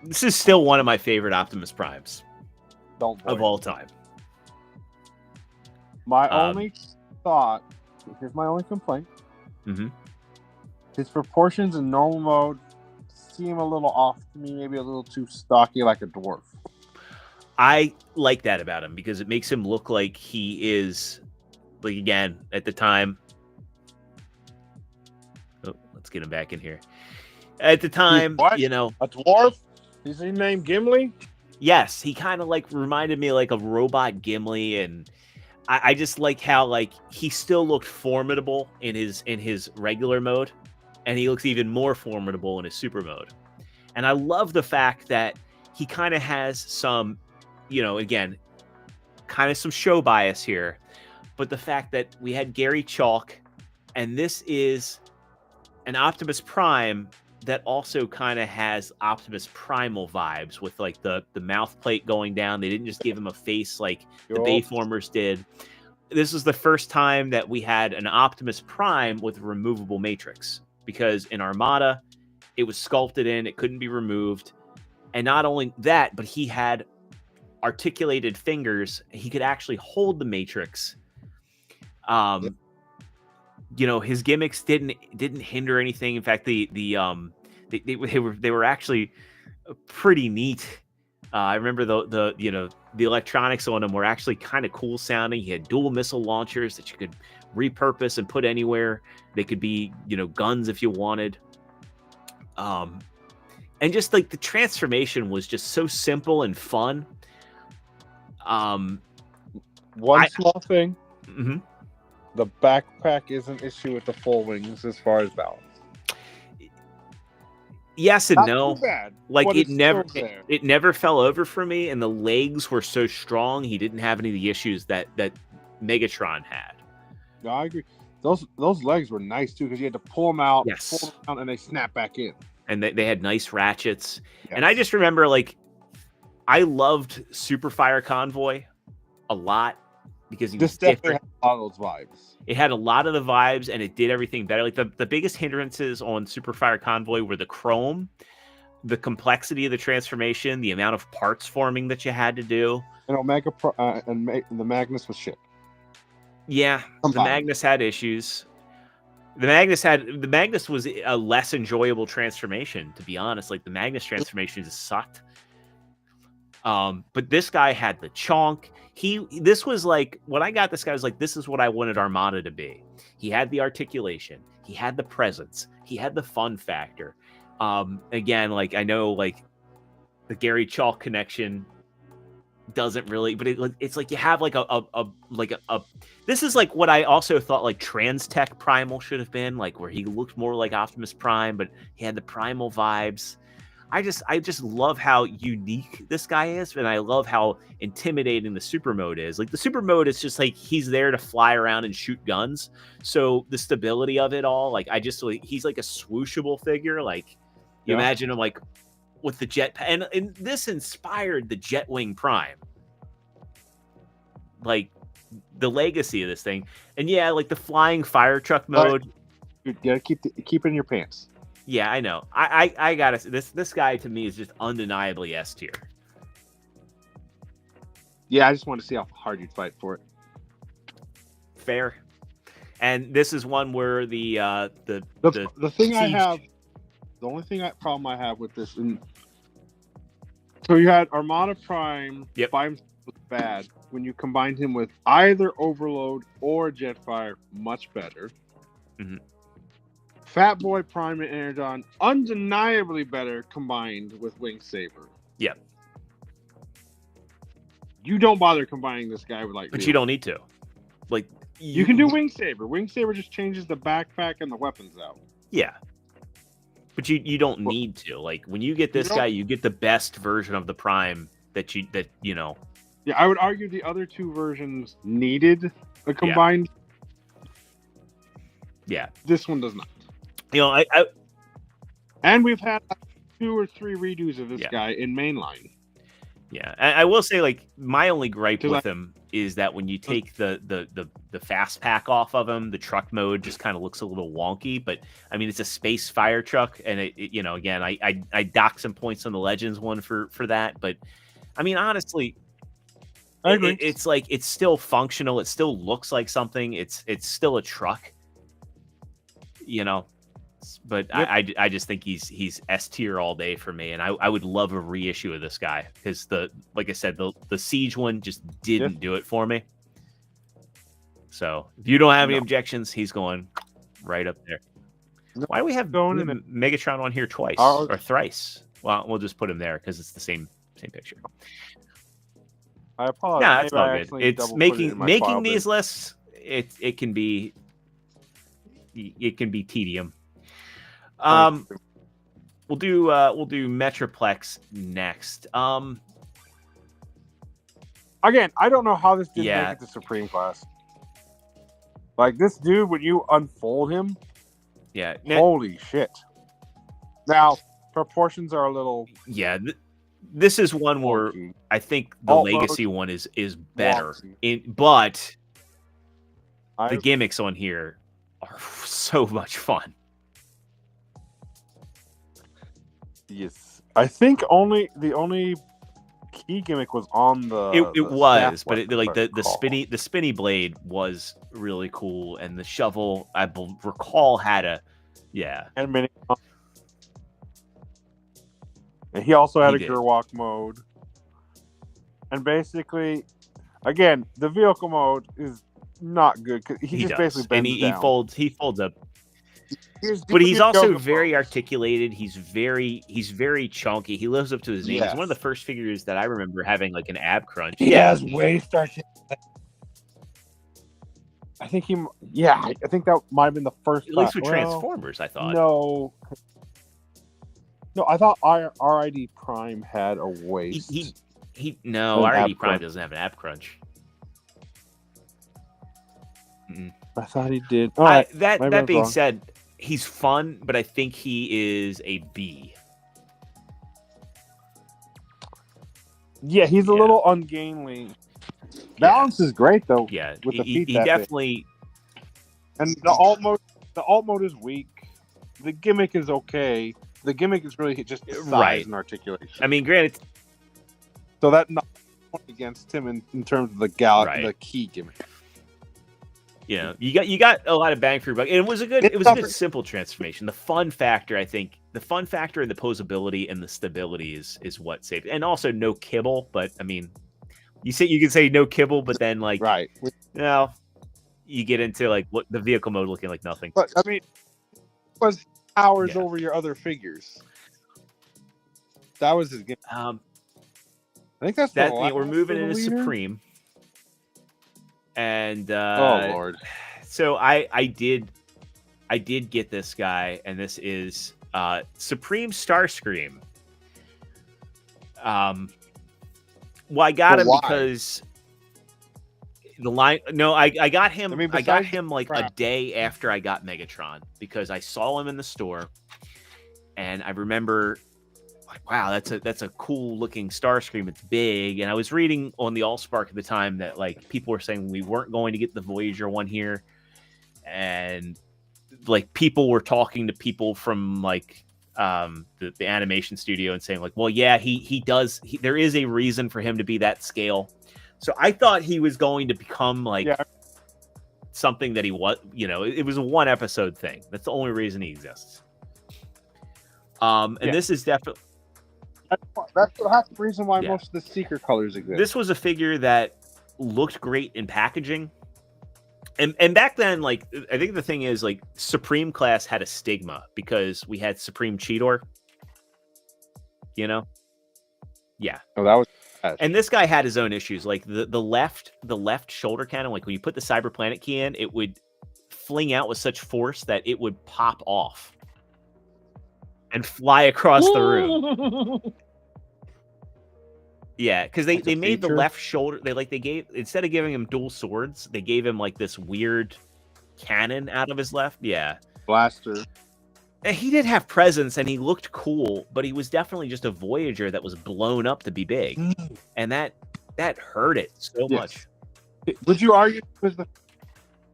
This is still one of my favorite Optimus Primes of all time. My only thought, here's my only complaint. Mm-hmm. His proportions in normal mode seem a little off to me, maybe a little too stocky like a dwarf. I like that about him because it makes him look like he is, like, again, at the time. Oh, let's get him back in here. At the time, a dwarf? Is he named Gimli? Yes, he kind of like reminded me like of Robot Gimli, and I just like how like he still looked formidable in his regular mode, and he looks even more formidable in his super mode. And I love the fact that he kind of has some, again, kind of some show bias here, but the fact that we had Gary Chalk, and this is an Optimus Prime that also kind of has Optimus Primal vibes with like the mouth plate going down. They didn't just give him a face like the Bayformers did. This is the first time that we had an Optimus Prime with a removable matrix, because in Armada, it was sculpted in, it couldn't be removed. And not only that, but he had articulated fingers. He could actually hold the matrix. You know, his gimmicks didn't hinder anything. In fact, they were actually pretty neat. I remember the electronics on them were actually kind of cool sounding. He had dual missile launchers that you could repurpose and put anywhere. They could be, guns if you wanted. And just like the transformation was just so simple and fun. One small thing. Mm-hmm. The backpack is an issue with the full wings as far as balance. Yes and Not no. too bad, like but it it's never still there. it never fell over for me, and the legs were so strong. He didn't have any of the issues that Megatron had. No, I agree. Those legs were nice too, because you had to pull them out, Yes. pull them out, and they snap back in. And they had nice ratchets. Yes. And I just remember, like, I loved Super Fire Convoy a lot because he was This definitely different. had a lot of those vibes. It had a lot of the vibes, and it did everything better. Like the biggest hindrances on Super Fire Convoy were the chrome, the complexity of the transformation, the amount of parts forming that you had to do. And the Magnus was shit. Yeah, the Magnus had issues. The Magnus was a less enjoyable transformation, to be honest. Like the Magnus transformation just sucked. But this guy had the chonk. This was like, when I got this guy, I was like, this is what I wanted Armada to be. He had the articulation, he had the presence, he had the fun factor. Again, like I know, like the Gary Chalk connection doesn't really, but it's like you have like a this is like what I also thought like Trans-Tech Primal should have been, like where he looked more like Optimus Prime, but he had the primal vibes. I just love how unique this guy is, and I love how intimidating the super mode is. Like the super mode is just like he's there to fly around and shoot guns. So the stability of it all, like he's like a swooshable figure. Like you imagine him like with the jet, and this inspired the Jetwing Prime. Like the legacy of this thing, and yeah, like the flying fire truck mode. You gotta keep it in your pants. Yeah, I know. I gotta. This guy to me is just undeniably S tier. Yeah, I just want to see how hard you'd fight for it. Fair. And this is one where the thing I have, the only problem I have with this, so you had Armada Prime. Yep. By himself was bad. When you combined him with either Overload or Jetfire, much better. Mm-hmm. Fat Boy Prime and Energon, undeniably better combined with Wing Saber. Yep. You don't bother combining this guy with But you don't need to. Like you can do Wing Saber. Wing Saber just changes the backpack and the weapons out. Yeah. But you don't need to. Like when you get this guy, you get the best version of the Prime that you know. Yeah, I would argue the other two versions needed a combined. Yeah. This one does not. You know, and we've had 2 or 3 redos of this guy in mainline. Yeah, I will say, like, my only gripe with him is that when you take the fast pack off of him, the truck mode just kind of looks a little wonky. But I mean, it's a space fire truck, and it you know, again, I dock some points on the Legends one for that. But I mean, honestly, I agree. It's like it's still functional. It still looks like something. It's still a truck, you know. But yep. I just think he's S tier all day for me, and I would love a reissue of this guy because like I said, the Siege one just didn't do it for me. So if you don't have any objections, he's going right up there. Why do we have Megatron on here twice or thrice? Well, we'll just put him there because it's the same picture. I apologize. Yeah, it's all good. It's making these lists. It can be tedium. We'll do Metroplex next. Again, I don't know how this didn't make it to Supreme Class. Like this dude, when you unfold him, holy shit! Now, proportions are a little this is one where wonky. I think the Alt Legacy mode, one is better. wonky. But I the gimmicks on here are so much fun. Yes, I think the only key gimmick was on the. It was, but weapon, like if I the spinny blade was really cool, and the shovel I recall had a and mini. And he also had He a did. Gerwalk mode. And basically, again, the vehicle mode is not good because he just basically bends and down. he folds up. He's But he's also yoga very pose. articulated. He's very chunky. He lives up to his name. He's Yes. one of the first figures that I remember having like an ab crunch. He has waist articulation. I think I think that might have been the first. At least with Transformers, I thought. No, I thought RID Prime had a waist. No, An ab RID Prime crunch. doesn't have an ab crunch. I thought he did. That being said, he's fun, but I think he is a B. Yeah, he's a little ungainly. Balance is great though. Yeah, with the feet he that definitely. Big. And the alt mode is weak. The gimmick is okay. The gimmick is really just size Right. and articulation. I mean, granted, so that not against him in terms of the the key gimmick. You got a lot of bang for your buck. And it was a good simple transformation. The fun factor, I think, and the posability and the stability is what saved. And also no kibble, but I mean, you can say no kibble, but then like you get into like what the vehicle mode looking like nothing. But I mean, it was hours over your other figures. That was his game. I think that's we're moving into Supreme. And oh Lord. So I did get this guy, and this is Supreme Starscream. Well, I got him because the line. No, I got him. I got him like a day after I got Megatron because I saw him in the store, and I remember, like, wow, that's a cool looking Starscream. It's big, and I was reading on the AllSpark at the time that like people were saying we weren't going to get the Voyager one here, and like people were talking to people from like the animation studio and saying like, well, yeah, he does. There is a reason for him to be that scale. So I thought he was going to become like something that he was. It was a one episode thing. That's the only reason he exists. And this is definitely. That's the reason why most of the Seeker colors exist. This was a figure that looked great in packaging. And back then, like, I think the thing is, like, Supreme class had a stigma because we had Supreme Cheetor. Yeah. Oh, that was. And this guy had his own issues. Like the left shoulder cannon, like when you put the Cyber Planet key in, it would fling out with such force that it would pop off and fly across the room. Yeah, because they made the left shoulder. They gave, instead of giving him dual swords, they gave him like this weird cannon out of his left. Yeah, blaster. And he did have presence, and he looked cool, but he was definitely just a Voyager that was blown up to be big, and that hurt it so much. Would you argue it was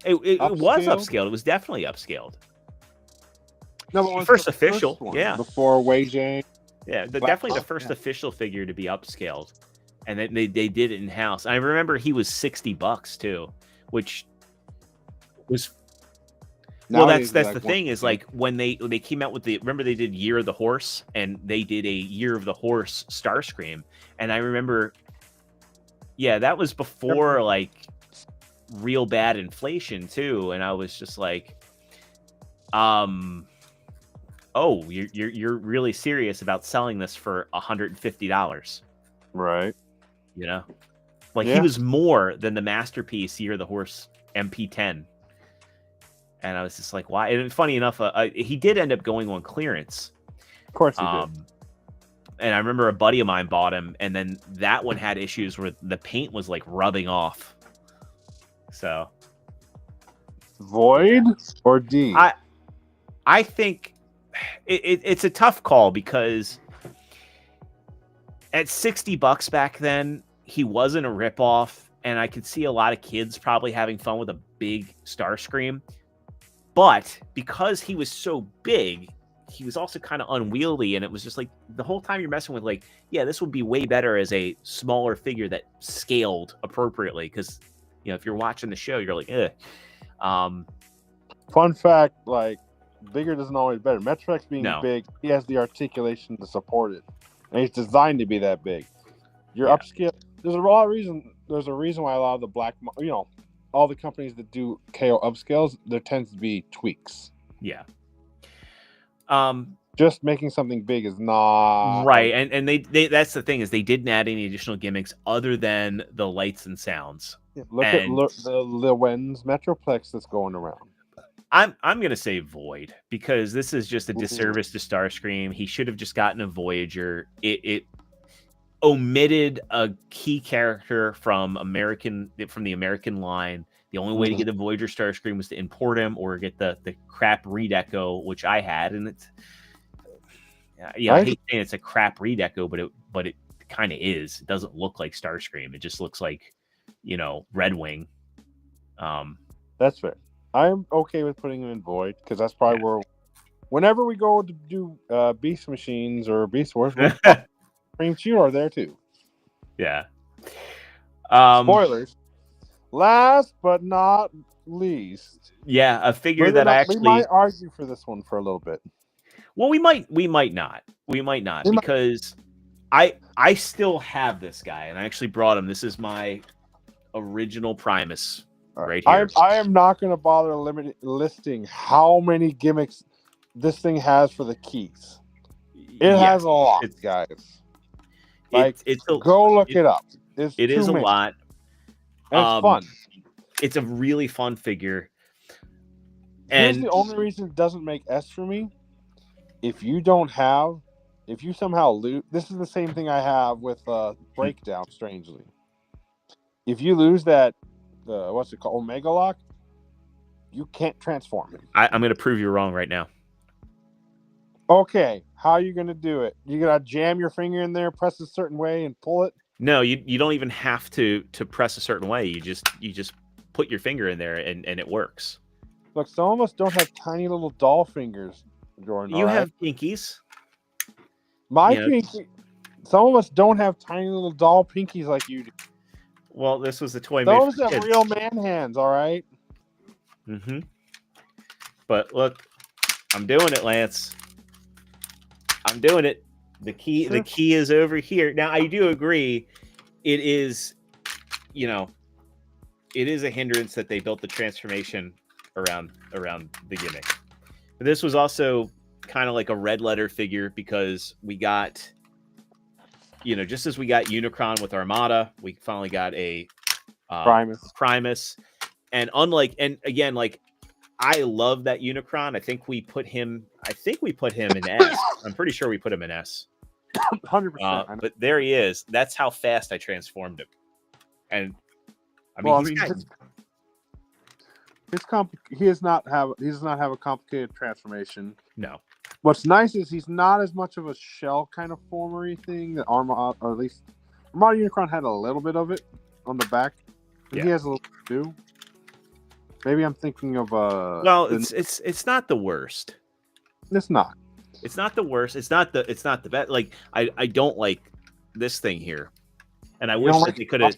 it was upscaled? It was definitely upscaled. No, but first official, before Wei-Jing. Yeah, definitely the first official figure to be upscaled, and then they did it in house. I remember he was $60 too, which was. Well, that's the thing is like when they came out with remember they did Year of the Horse, and they did a Year of the Horse Starscream, and I remember, that was before like real bad inflation too, and I was just like, oh, you're really serious about selling this for $150, right? He was more than the masterpiece Year of the Horse MP10. And I was just like, why? And funny enough, he did end up going on clearance. Of course he did. And I remember a buddy of mine bought him, and then that one had issues where the paint was like rubbing off. So, Void or D? I think it's a tough call because at $60 back then, he wasn't a ripoff, and I could see a lot of kids probably having fun with a big Starscream. But because he was so big, he was also kind of unwieldy, and it was just like the whole time you're messing with, like, yeah, this would be way better as a smaller figure that scaled appropriately. Because if you're watching the show, you're like, eh. Fun fact, like, bigger doesn't always better. Metrox being No. big, he has the articulation to support it, and he's designed to be that big. Your upscale, there's a lot of reason. There's a reason why a lot of the black, all the companies that do KO upscales, there tends to be tweaks. Yeah. Just making something big is not right, and they that's the thing, is they didn't add any additional gimmicks other than the lights and sounds. Look at the Lewens Metroplex that's going around. I'm gonna say Void, because this is just a disservice to Starscream. He should have just gotten a Voyager. It omitted a key character from the American line. The only way to get a Voyager Starscream was to import him or get the crap redeco, which I had, and it's I hate saying it's a crap redeco, but it kind of is. It doesn't look like Starscream. It just looks like Red Wing. That's fair. I'm okay with putting him in Void, because that's probably where, whenever we go to do Beast Machines or Beast Wars, Cream Chew are there too. Yeah. Spoilers. Last but not least. Yeah, a figure that we might argue for this one for a little bit. Well, we might not. Because I still have this guy, and I actually brought him. This is my original Primus right here. I am not going to bother listing how many gimmicks this thing has for the keys. It has a lot, guys. Go look it up. It is a lot. And it's fun. It's a really fun figure. Here's the only reason it doesn't make S for me. If you somehow lose, this is the same thing I have with Breakdown, strangely. If you lose that, what's it called, Omega Lock, you can't transform him. I'm going to prove you wrong right now. Okay, how are you going to do it? You got to jam your finger in there, press a certain way, and pull it? No, you don't even have to press a certain way. You just put your finger in there and it works. Look, some of us don't have tiny little doll fingers, Jordan. You have pinkies. Pinky. Some of us don't have tiny little doll pinkies like you do. Well, this was a toy made Those for are kids. real man hands, all right? Mm-hmm. But look, I'm doing it, Lance. I'm doing it. The key is over here. Now, I do agree. It is, it is a hindrance that they built the transformation around the gimmick. But this was also kind of like a red letter figure, because we got, just as we got Unicron with Armada, we finally got a Primus. And again, like, I love that Unicron. I think we put him in S. I'm pretty sure we put him in S. 100%. But there he is. That's how fast I transformed him. And he does not have a complicated transformation. No. What's nice is he's not as much of a shell kind of formery thing that Armada, or at least Armada Unicron had a little bit of it on the back. Yeah. He has a little too. Maybe I'm thinking of it's not the worst. It's not. It's not the worst. It's not the best. Like, I don't like this thing here, and I wish that they could have.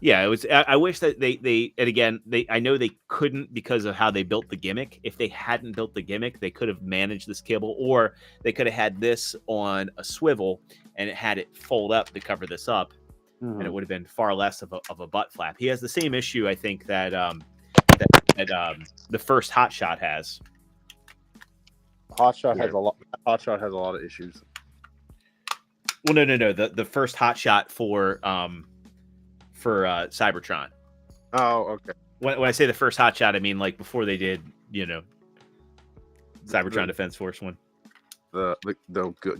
Yeah, it was. I wish that they and again I know they couldn't because of how they built the gimmick. If they hadn't built the gimmick, they could have managed this cable, or they could have had this on a swivel and it had it fold up to cover this up, and it would have been far less of a butt flap. He has the same issue, I think, that the first Hot Shot has. Hot Shot has a lot of issues. Well, no. The first Hot Shot for Cybertron. Oh, okay. When I say the first Hot Shot, I mean like before they did, Cybertron Defense Force one. The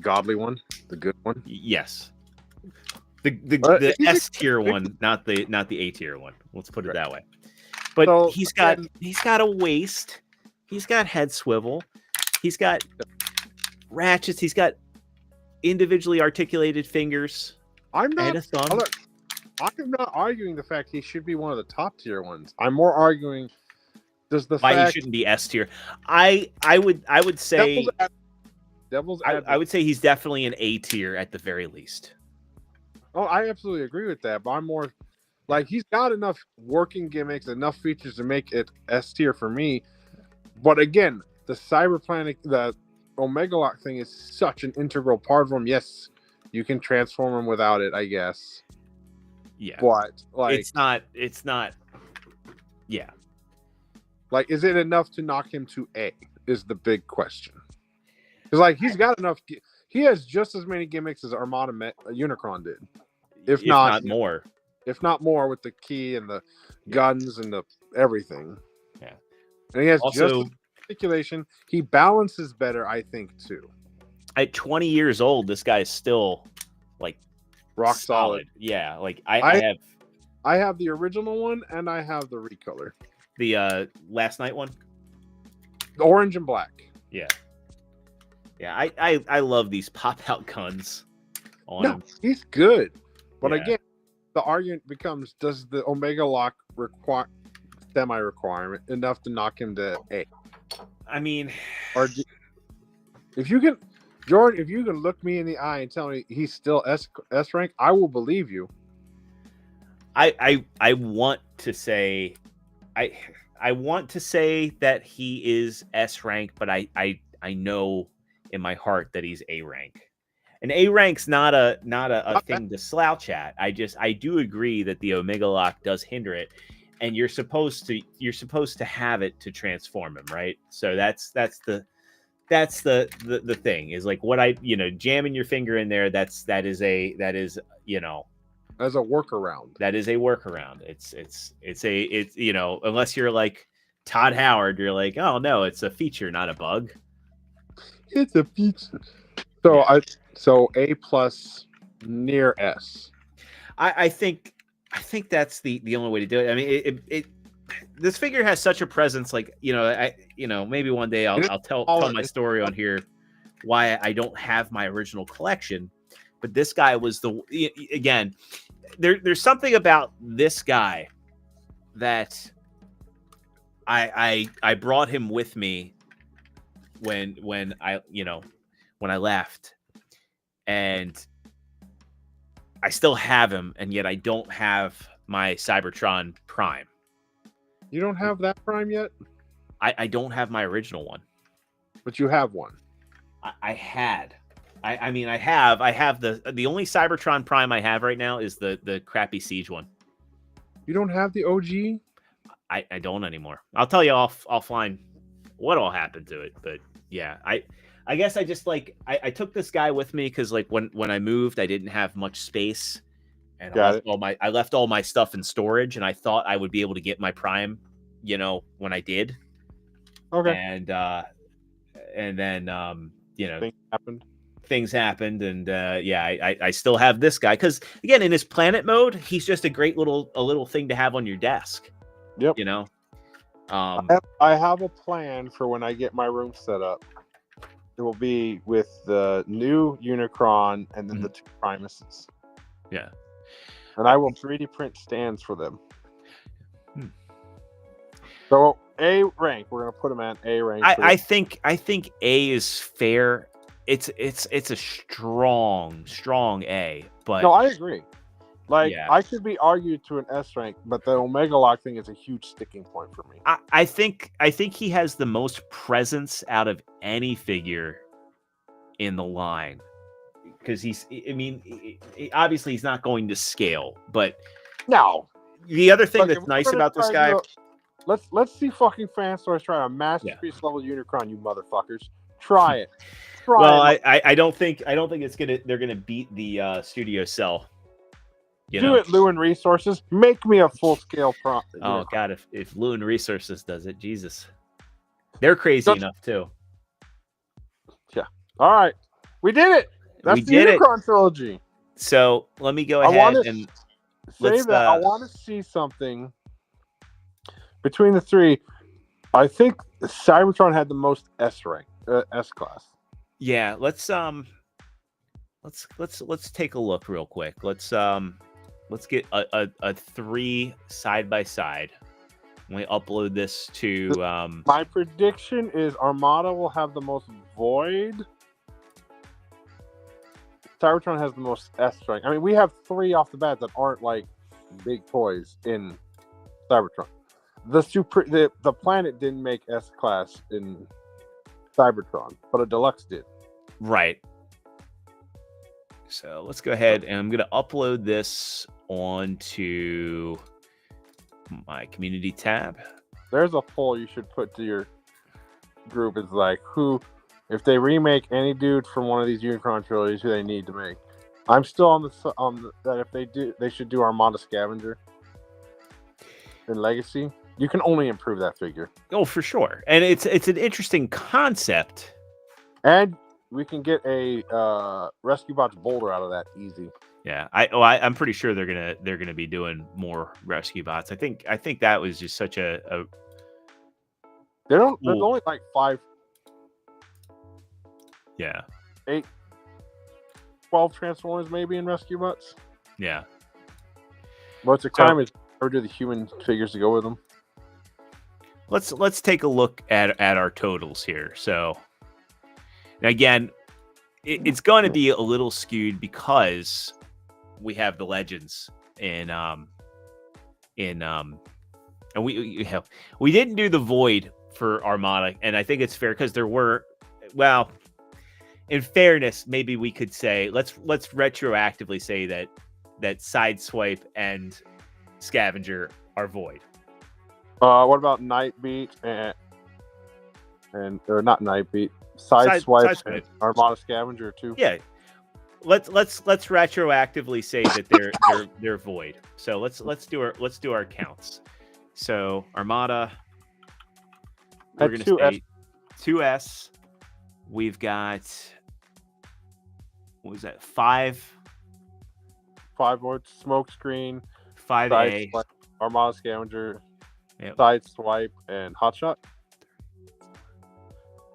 godly one, the good one. Yes. The S tier one, not the A tier one. Let's put it that way. But he's got a waist. He's got head swivel. He's got ratchets. He's got individually articulated fingers. I'm and not. a thumb. I'm not arguing the fact he should be one of the top tier ones. I'm more arguing does the Why fact he shouldn't be S tier. I would say I would say he's definitely an A tier at the very least. Oh, I absolutely agree with that. But I'm more like he's got enough working gimmicks, enough features to make it S tier for me. But again, the the Omega Lock thing is such an integral part of him. Yes, you can transform him without it, I guess. Yeah, but like it's not. Yeah, like is it enough to knock him to A? Is the big question. Because like he's got enough. He has just as many gimmicks as Armada Unicron did, if not more. If not more, with the key and the guns and the everything. Yeah, and he has also, just articulation. He balances better, I think, too. At 20 years old, this guy is still like rock solid. Yeah, like I have the original one and I have the recolor. The last night one? The orange and black. Yeah. Yeah, I love these pop out guns on him. He's good. But again, the argument becomes, does the Omega Lock require semi-requirement enough to knock him to A? I mean, or if you can, Jordan, if you can look me in the eye and tell me he's still S rank, I will believe you. I want to say I want to say that he is S rank, but I know in my heart that he's A rank. And A rank's not a thing to slouch at. I do agree that the Omega Lock does hinder it, and you're supposed to have it to transform him, right? So that's the thing is like what jamming your finger in there. That is as a workaround. That is a workaround. It's unless you're like Todd Howard, you're like, oh no, it's a feature, not a bug. It's a feature. So So A plus near S. I think that's the only way to do it. I mean, this figure has such a presence. Like maybe one day I'll tell my story on here why I don't have my original collection. But this guy was again. There's something about this guy that I brought him with me when I left. And I still have him, and yet I don't have my Cybertron Prime. You don't have that Prime yet? I don't have my original one. But you have one. I had. I have the only Cybertron Prime I have right now is the crappy Siege one. You don't have the OG? I don't anymore. I'll tell you offline what all happened to it, but yeah, I guess I just I took this guy with me because like when I moved, I didn't have much space, and I left all my stuff in storage, and I thought I would be able to get my Prime, when I did. Okay. And then things happened, and I still have this guy because again, in his planet mode, he's just a great little thing to have on your desk. Yep. I have a plan for when I get my room set up. It will be with the new Unicron and then the two Primuses. Yeah. And I will 3D print stands for them. So A rank, we're gonna put them at A rank. I think A is fair. It's a strong A, but no, I agree. I could be argued to an S rank, but the Omega Lock thing is a huge sticking point for me. I think he has the most presence out of any figure in the line because obviously he's not going to scale, but no. The other thing that's nice about this guy, let's see fucking fan stores try a masterpiece level Unicron, you motherfuckers. Try it. I don't think they're gonna beat the Studio Cell. Do it, Lewin Resources. Make me a full scale prompt. Oh God, if Lewin Resources does it, Jesus, they're crazy enough too. Yeah. All right, we did it. That's the Unicron trilogy. So let me go ahead and say that. I want to see something between the three. I think Cybertron had the most S rank, S class. Yeah, let's take a look real quick. Let's get a 3 side by side. We upload this to My prediction is Armada will have the most void. Cybertron has the most S strength. I mean, we have 3 off the bat that aren't like big toys in Cybertron. The planet didn't make S class in Cybertron, but a deluxe did. right. So let's go ahead and I'm gonna upload this onto my community tab. There's a poll you should put to your group. It's like, who, if they remake any dude from one of these Unicron trilogies, who they need to make. I'm still on that if they do, they should do Armada Scavenger in Legacy. You can only improve that figure. Oh, for sure. And it's an interesting concept. And we can get a Rescue Bots Boulder out of that easy. Yeah, I'm pretty sure they're gonna be doing more Rescue Bots. I think that was just such a There's only like 5, yeah, 8, 12 Transformers maybe in Rescue Bots. yeah. Most of the time is or do the human figures to go with them. Let's take a look at our totals here. So again, it's going to be a little skewed because we have the legends and we didn't do the void for Armada, and I think it's fair because there were, well, in fairness, maybe we could say let's retroactively say that Sideswipe and Scavenger are void. What about Nightbeat and or not Nightbeat? Sideswipe and Armada Scavenger too. Yeah. Let's retroactively say that they're void. So let's do our counts. So Armada, we're gonna say 2S. We've got, what was that? 5 voids, Smokescreen, 5A, Armada Scavenger, yep. Sideswipe, and Hotshot.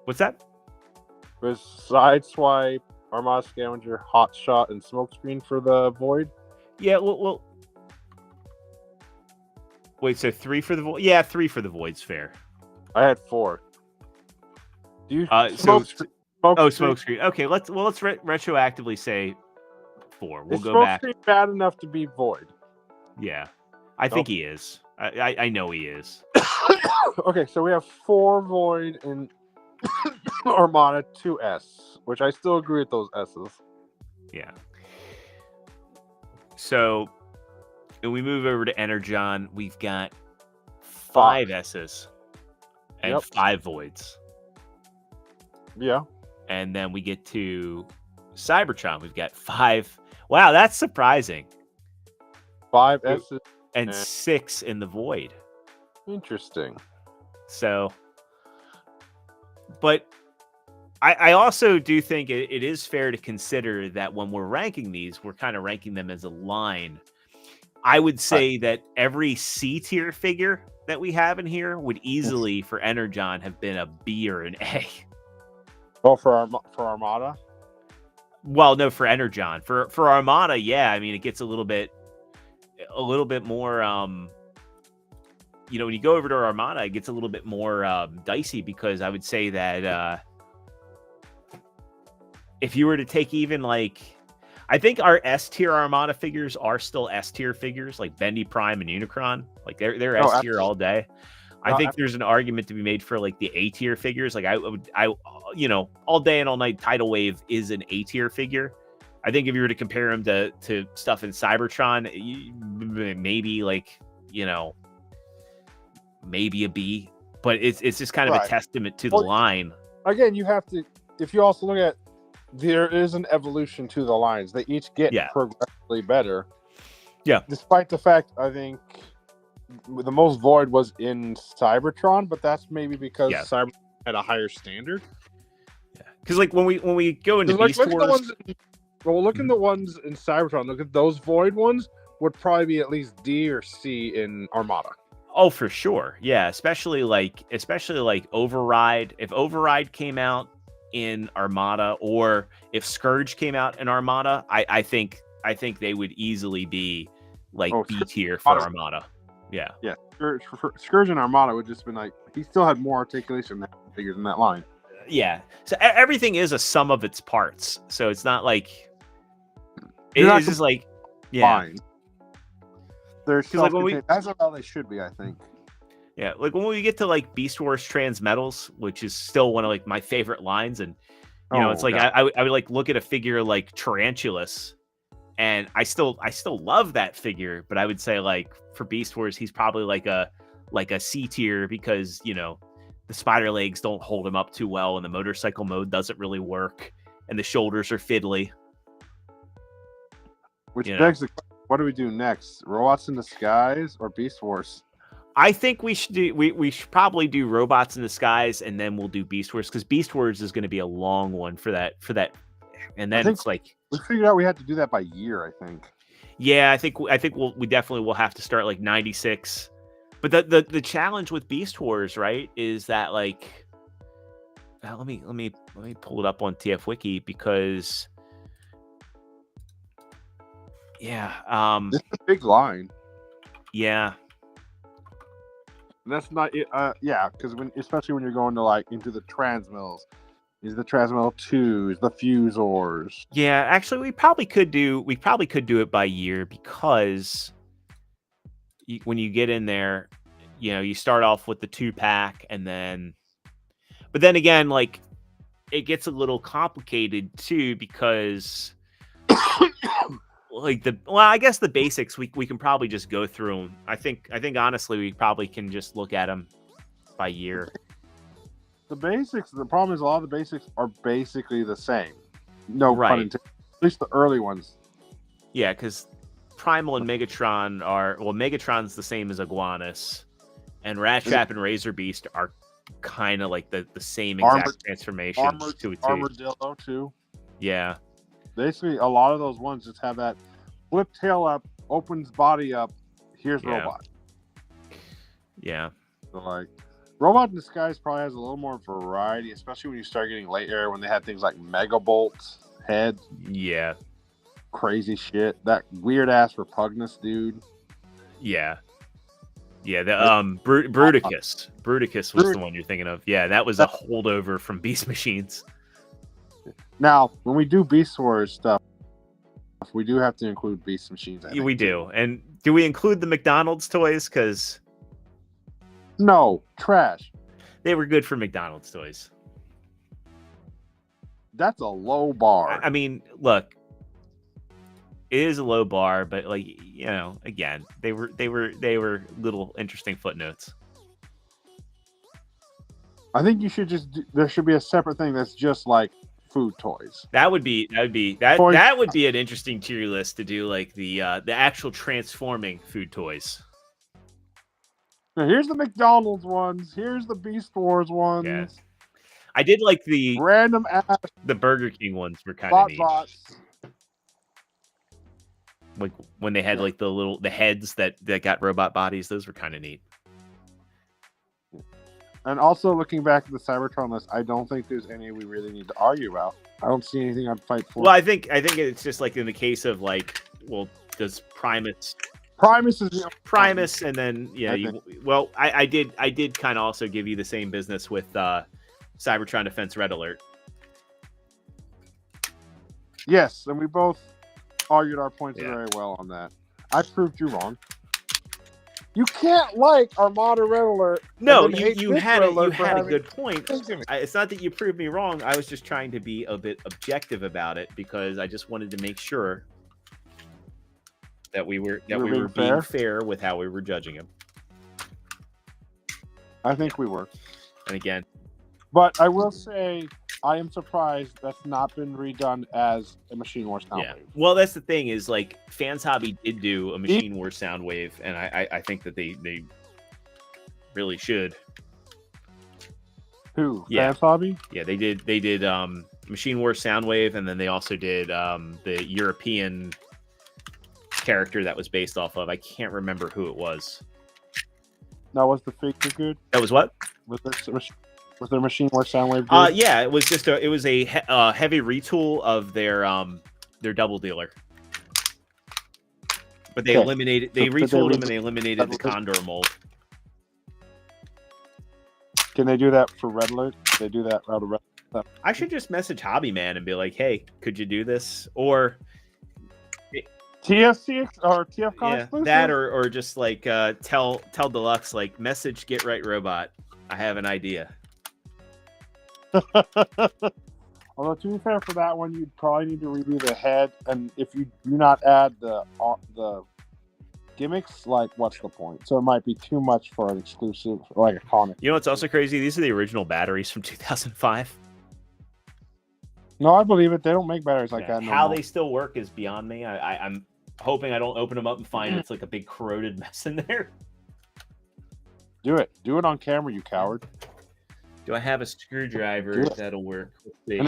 What's that? It was Sideswipe, Armada Scavenger, Hotshot, and Smokescreen for the void. Yeah, well, wait, so 3 for the void? Yeah, 3 for the void's fair. I had 4. Do you Smokescreen? Okay, let's retroactively say 4. We'll go back. Smokescreen bad enough to be void? Yeah, I think he is. I know he is. Okay, so we have 4 void in Armada, 2S, which I still agree with those S's. Yeah. So, when we move over to Energon, we've got 5 S's and 5 voids. Yeah. And then we get to Cybertron. We've got 5. Wow, that's surprising. 5 S's and 6 in the void. Interesting. So, but I also do think it is fair to consider that when we're ranking these, we're kind of ranking them as a line. I would say that every C tier figure that we have in here would easily, for Energon, have been a B or an A. Well, for Armada? Well, no, for Energon. For Armada, yeah. I mean, it gets a little bit more. When you go over to Armada, it gets a little bit more dicey because I would say that if you were to take even like, I think our S tier Armada figures are still S tier figures, like Bendy Prime and Unicron. Like they're S tier all day. I think there's an argument to be made for like the A tier figures. Like I all day and all night, Tidal Wave is an A tier figure. I think if you were to compare them to stuff in Cybertron, maybe maybe a B, but it's just kind of a testament to the line. Again, you have to, if you also look at, there is an evolution to the lines. They each get progressively better. Yeah. Despite the fact, I think the most void was in Cybertron, but that's maybe because Cybertron had a higher standard. Yeah, because like when we go into Beast Wars, look at the ones in Cybertron. Look at those void ones would probably be at least D or C in Armada. Oh, for sure, yeah. Especially like Override. If Override came out in Armada, or if Scourge came out in Armada, I think they would easily be like B tier for Armada. Yeah. Scourge and Armada would just been like, he still had more articulation figures in that line. Yeah. So everything is a sum of its parts. So it's not like it's just like fine. They're like that's how they should be, I think. Yeah, like when we get to like Beast Wars Transmetals, which is still one of like my favorite lines, and you know, it's like I would like look at a figure like Tarantulas, and I still love that figure, but I would say like for Beast Wars, he's probably like a C tier because, you know, the spider legs don't hold him up too well, and the motorcycle mode doesn't really work, and the shoulders are fiddly. Which begs the question, what do we do next? Robots in Disguise or Beast Wars? I think we should probably do Robots in Disguise, and then we'll do Beast Wars, because Beast Wars is going to be a long one for that, and then it's like we figured out we had to do that by year. I think. Yeah, I think we definitely will have to start like 96. But the challenge with Beast Wars, right, is that like let me pull it up on TF Wiki, because this is a big line. Yeah. That's not it. Because especially when you're going to like into the Transmills, is the Transmill 2, is the Fusors. Yeah, actually, we probably could do it by year, because when you get in there, you know, you start off with the 2-pack, but then again, like it gets a little complicated too, because like I guess the basics we can probably just go through them. I think honestly we probably can just look at them by year. The basics. The problem is a lot of the basics are basically the same. No pun intended. At least the early ones. Yeah, because Primal and Megatron Megatron's the same as Iguanus, and Rattrap and Razor Beast are kind of like the same exact transformations to a T. Armadillo too. Yeah. Basically, a lot of those ones just have that flip tail up, opens body up. Here's Robot. Yeah. So like, Robot in Disguise probably has a little more variety, especially when you start getting late era, when they had things like Megabolt head. Yeah. Crazy shit. That weird ass Repugnus dude. Yeah. Yeah. The Bruticus. Bruticus was the one you're thinking of. Yeah, that was a holdover from Beast Machines. Now, when we do Beast Wars stuff, we do have to include Beast Machines. We do. And do we include the McDonald's toys? Because no, trash. They were good for McDonald's toys. That's a low bar. I mean, look, it is a low bar, but like, you know, again, they were little interesting footnotes. I think you should there should be a separate thing that's just like food toys. That would be an interesting tier list to do, like the actual transforming food toys. Now here's the McDonald's ones. Here's the Beast Wars ones. Yes. I did like the random ass. The Burger King ones were kind of neat. Bots. Like when they had like the heads that got robot bodies, those were kind of neat. And also looking back at the Cybertron list, I don't think there's any we really need to argue about. I don't see anything I'd fight for. Well, I think it's just like in the case of like, well, does Primus is and then I did kind of also give you the same business with Cybertron Defense Red Alert. Yes, and we both argued our points very well on that. I proved you wrong. You can't like Armada Red Alert. No, you had a good point. It's not that you proved me wrong. I was just trying to be a bit objective about it, because I just wanted to make sure that we were being fair with how we were judging him. I think we were. And again, but I will say, I am surprised that's not been redone as a Machine Wars Soundwave. Yeah. Well, that's the thing is, like, Fans Hobby did do a Machine Wars Soundwave, and I think that they really should. Who? Yeah. Fans Hobby? Yeah, they did Machine Wars Soundwave, and then they also did the European character that was based off of. I can't remember who it was. That was the figure good? That was what? Was Was their machine more Soundwave good? Yeah, it was just a heavy retool of their double dealer. But they eliminated, they retooled them and they eliminated the Condor mold. Can they do that for Red Alert? Can they do that out of Red Alert? I should just message Hobby Man and be like, "Hey, could you do this?" Or TFC or TFCon exclusive? That or just like tell Deluxe, like, message Get Right Robot. I have an idea. Although, to be fair, for that one, you'd probably need to redo the head, and if you do not add the gimmicks, like, what's the point? So it might be too much for an exclusive, like a comic. You know what's also crazy? These are the original batteries from 2005. No, I believe it. They don't make batteries like that. How they still work is beyond me. I'm hoping I don't open them up and find it's like a big corroded mess in there. Do it. Do it on camera, you coward. Do I have a screwdriver that'll work? Let's see.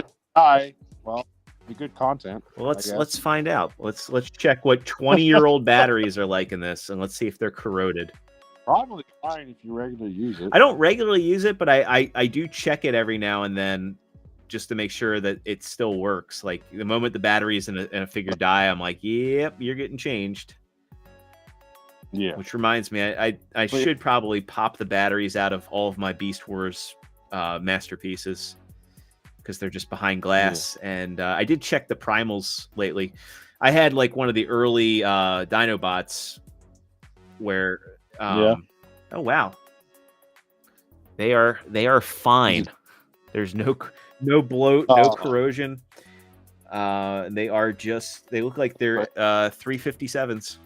Well, be good content. Well, let's find out. Let's check what 20-year-old batteries are like in this, and let's see if they're corroded. Probably fine if you regularly use it. I don't regularly use it, but I do check it every now and then, just to make sure that it still works. Like, the moment the batteries in a figure die, I'm like, yep, you're getting changed. Yeah. Which reminds me, I should probably pop the batteries out of all of my Beast Wars masterpieces, because they're just behind glass. Yeah. And I did check the primals lately. I had like one of the early Dinobots where oh wow, they are fine. There's no bloat, no corrosion. They look like they're 357s.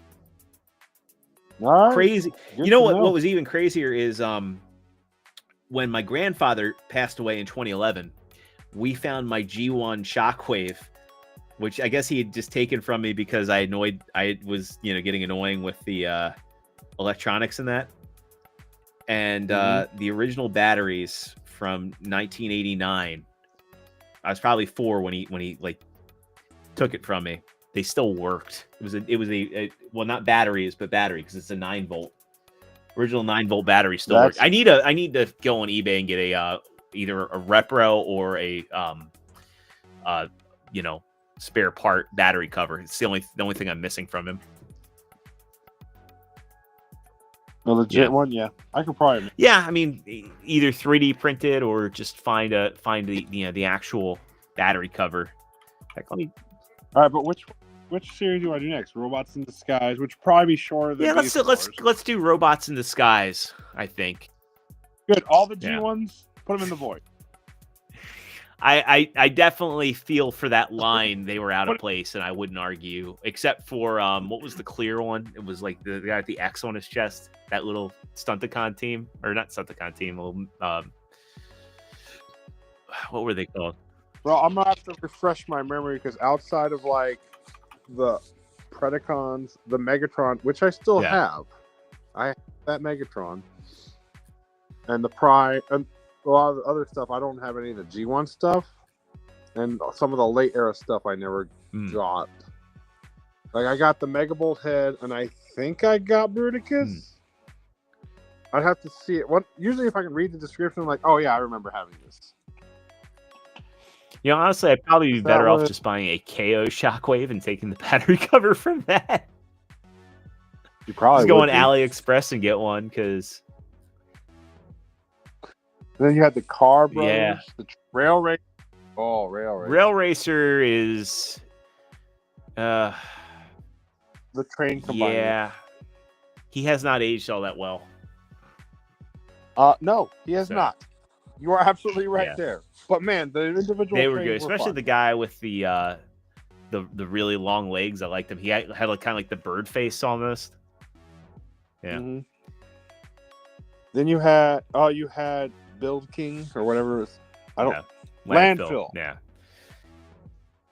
Nice. Crazy. You know what was even crazier is when my grandfather passed away in 2011, we found my G1 Shockwave, which I guess he had just taken from me because I was getting annoying with the electronics in that. And the original batteries from 1989, I was probably 4 when he like took it from me. They still worked. It was a well, not batteries, but battery, because it's a 9-volt. Original 9-volt battery still works. I need to go on eBay and get a either a repro or a spare part battery cover. It's the only thing I'm missing from him. A legit one, yeah. I could probably. Yeah, I mean, either 3D printed or just find the actual battery cover. Heck, let me. All right, but which series do you want to do next? Robots in Disguise, which probably be shorter than. Yeah, let's do Robots in Disguise, I think. Good. All the G ones, put them in the void. I definitely feel for that line. They were out of place, and I wouldn't argue, except for what was the clear one? It was like the guy with the X on his chest, that little Stunticon team, or not Stunticon team. What were they called? Well, I'm gonna have to refresh my memory, because outside of like the Predacons, the Megatron, which I still have, I have that Megatron, and the Prime, and a lot of the other stuff. I don't have any of the G1 stuff, and some of the late era stuff I never got. Like, I got the Megabolt head, and I think I got Bruticus. I'd have to see it. Usually, if I can read the description, I'm like, oh yeah, I remember having this. You know, honestly, I'd probably be better off just buying a KO Shockwave and taking the battery cover from that. You probably just go on AliExpress and get one, because. Then you had the Car Brothers, yeah. The Rail Racer. Oh, Rail Racer. Rail Racer is the train combiner. Yeah. He has not aged all that well. No, he has not. You are absolutely right there. But man, the individual they were good, especially the guy with the really long legs. I liked him. He had like kind of like the bird face almost. Yeah. Mm-hmm. Then you had Build King or whatever. I don't. Landfill. Yeah.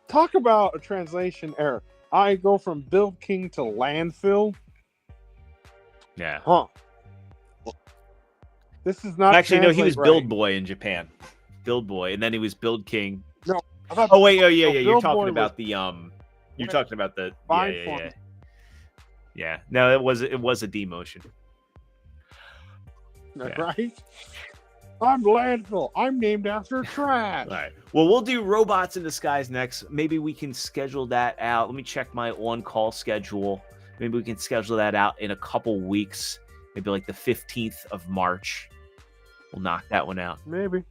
Talk about a translation error. I go from Build King to Landfill. Yeah. Huh. This is not. Actually, no. He was Build Boy in Japan. Build Boy, and then he was Build King. No. Oh wait. Oh yeah. You're talking about the You're talking about the. Yeah. No, it was a demotion. Right. I'm landfill. I'm named after trash. All right. Well, we'll do Robots in Disguise next. Maybe we can schedule that out. Let me check my on-call schedule. Maybe we can schedule that out in a couple weeks. Maybe like the 15th of March. We'll knock that one out. Maybe.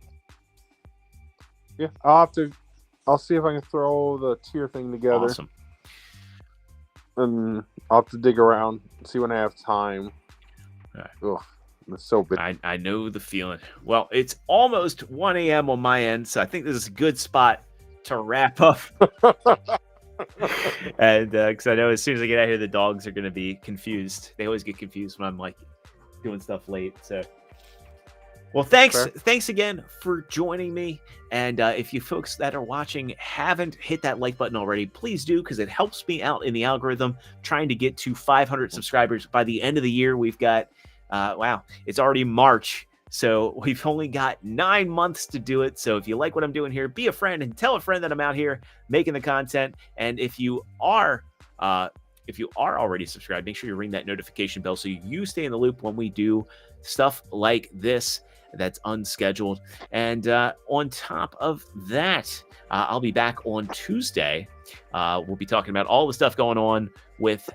Yeah, I'll see if I can throw the tier thing together. Awesome. And I'll have to dig around and see when I have time. All right. Ugh, it's so big. I know the feeling. Well, it's almost 1 a.m. on my end, so I think this is a good spot to wrap up. And because I know as soon as I get out here, the dogs are going to be confused. They always get confused when I'm like doing stuff late. So, well, thanks again for joining me. And if you folks that are watching haven't hit that like button already, please do, because it helps me out in the algorithm trying to get to 500 subscribers by the end of the year. We've got wow, it's already March. So we've only got 9 months to do it. So if you like what I'm doing here, be a friend and tell a friend that I'm out here making the content. And if you are already subscribed, make sure you ring that notification bell so you stay in the loop when we do stuff like this that's unscheduled. And on top of that, I'll be back on Tuesday. We'll be talking about all the stuff going on with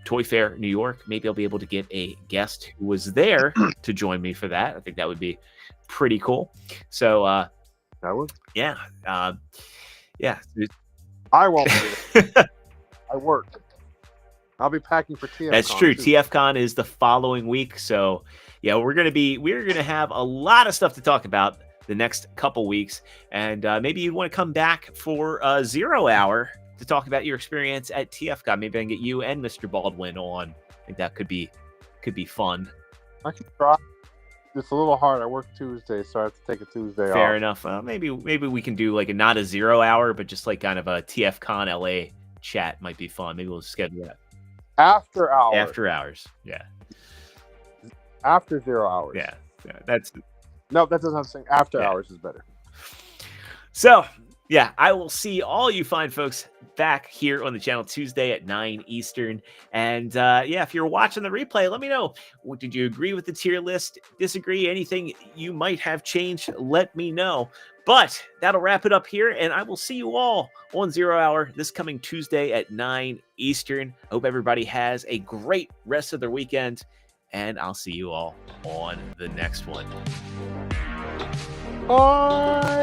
Toy Fair New York. Maybe I'll be able to get a guest who was there to join me for that. I think that would be pretty cool. So that would, yeah, yeah. I won't be there. I work. I'll be packing for TFCon. That's true. Too. TFCon is the following week. So yeah, we're gonna have a lot of stuff to talk about the next couple weeks, and maybe you want to come back for 0 hour to talk about your experience at TFCon. Maybe I can get you and Mr. Baldwin on. I think that could be fun. I can try. It's a little hard. I work Tuesday, so I have to take a Tuesday off. Fair enough. Maybe we can do like not a 0 hour, but just like kind of a TFCon LA chat might be fun. Maybe we'll schedule that. After hours. After hours. Yeah. After 0 hours. Yeah. That's no, that doesn't have to say. After hours is better. So yeah, I will see all you fine folks back here on the channel Tuesday at 9 Eastern. And yeah, if you're watching the replay, let me know. Did you agree with the tier list? Disagree? Anything you might have changed? Let me know. But that'll wrap it up here, and I will see you all on 0 hour this coming Tuesday at 9 Eastern. Hope everybody has a great rest of their weekend, and I'll see you all on the next one. Bye.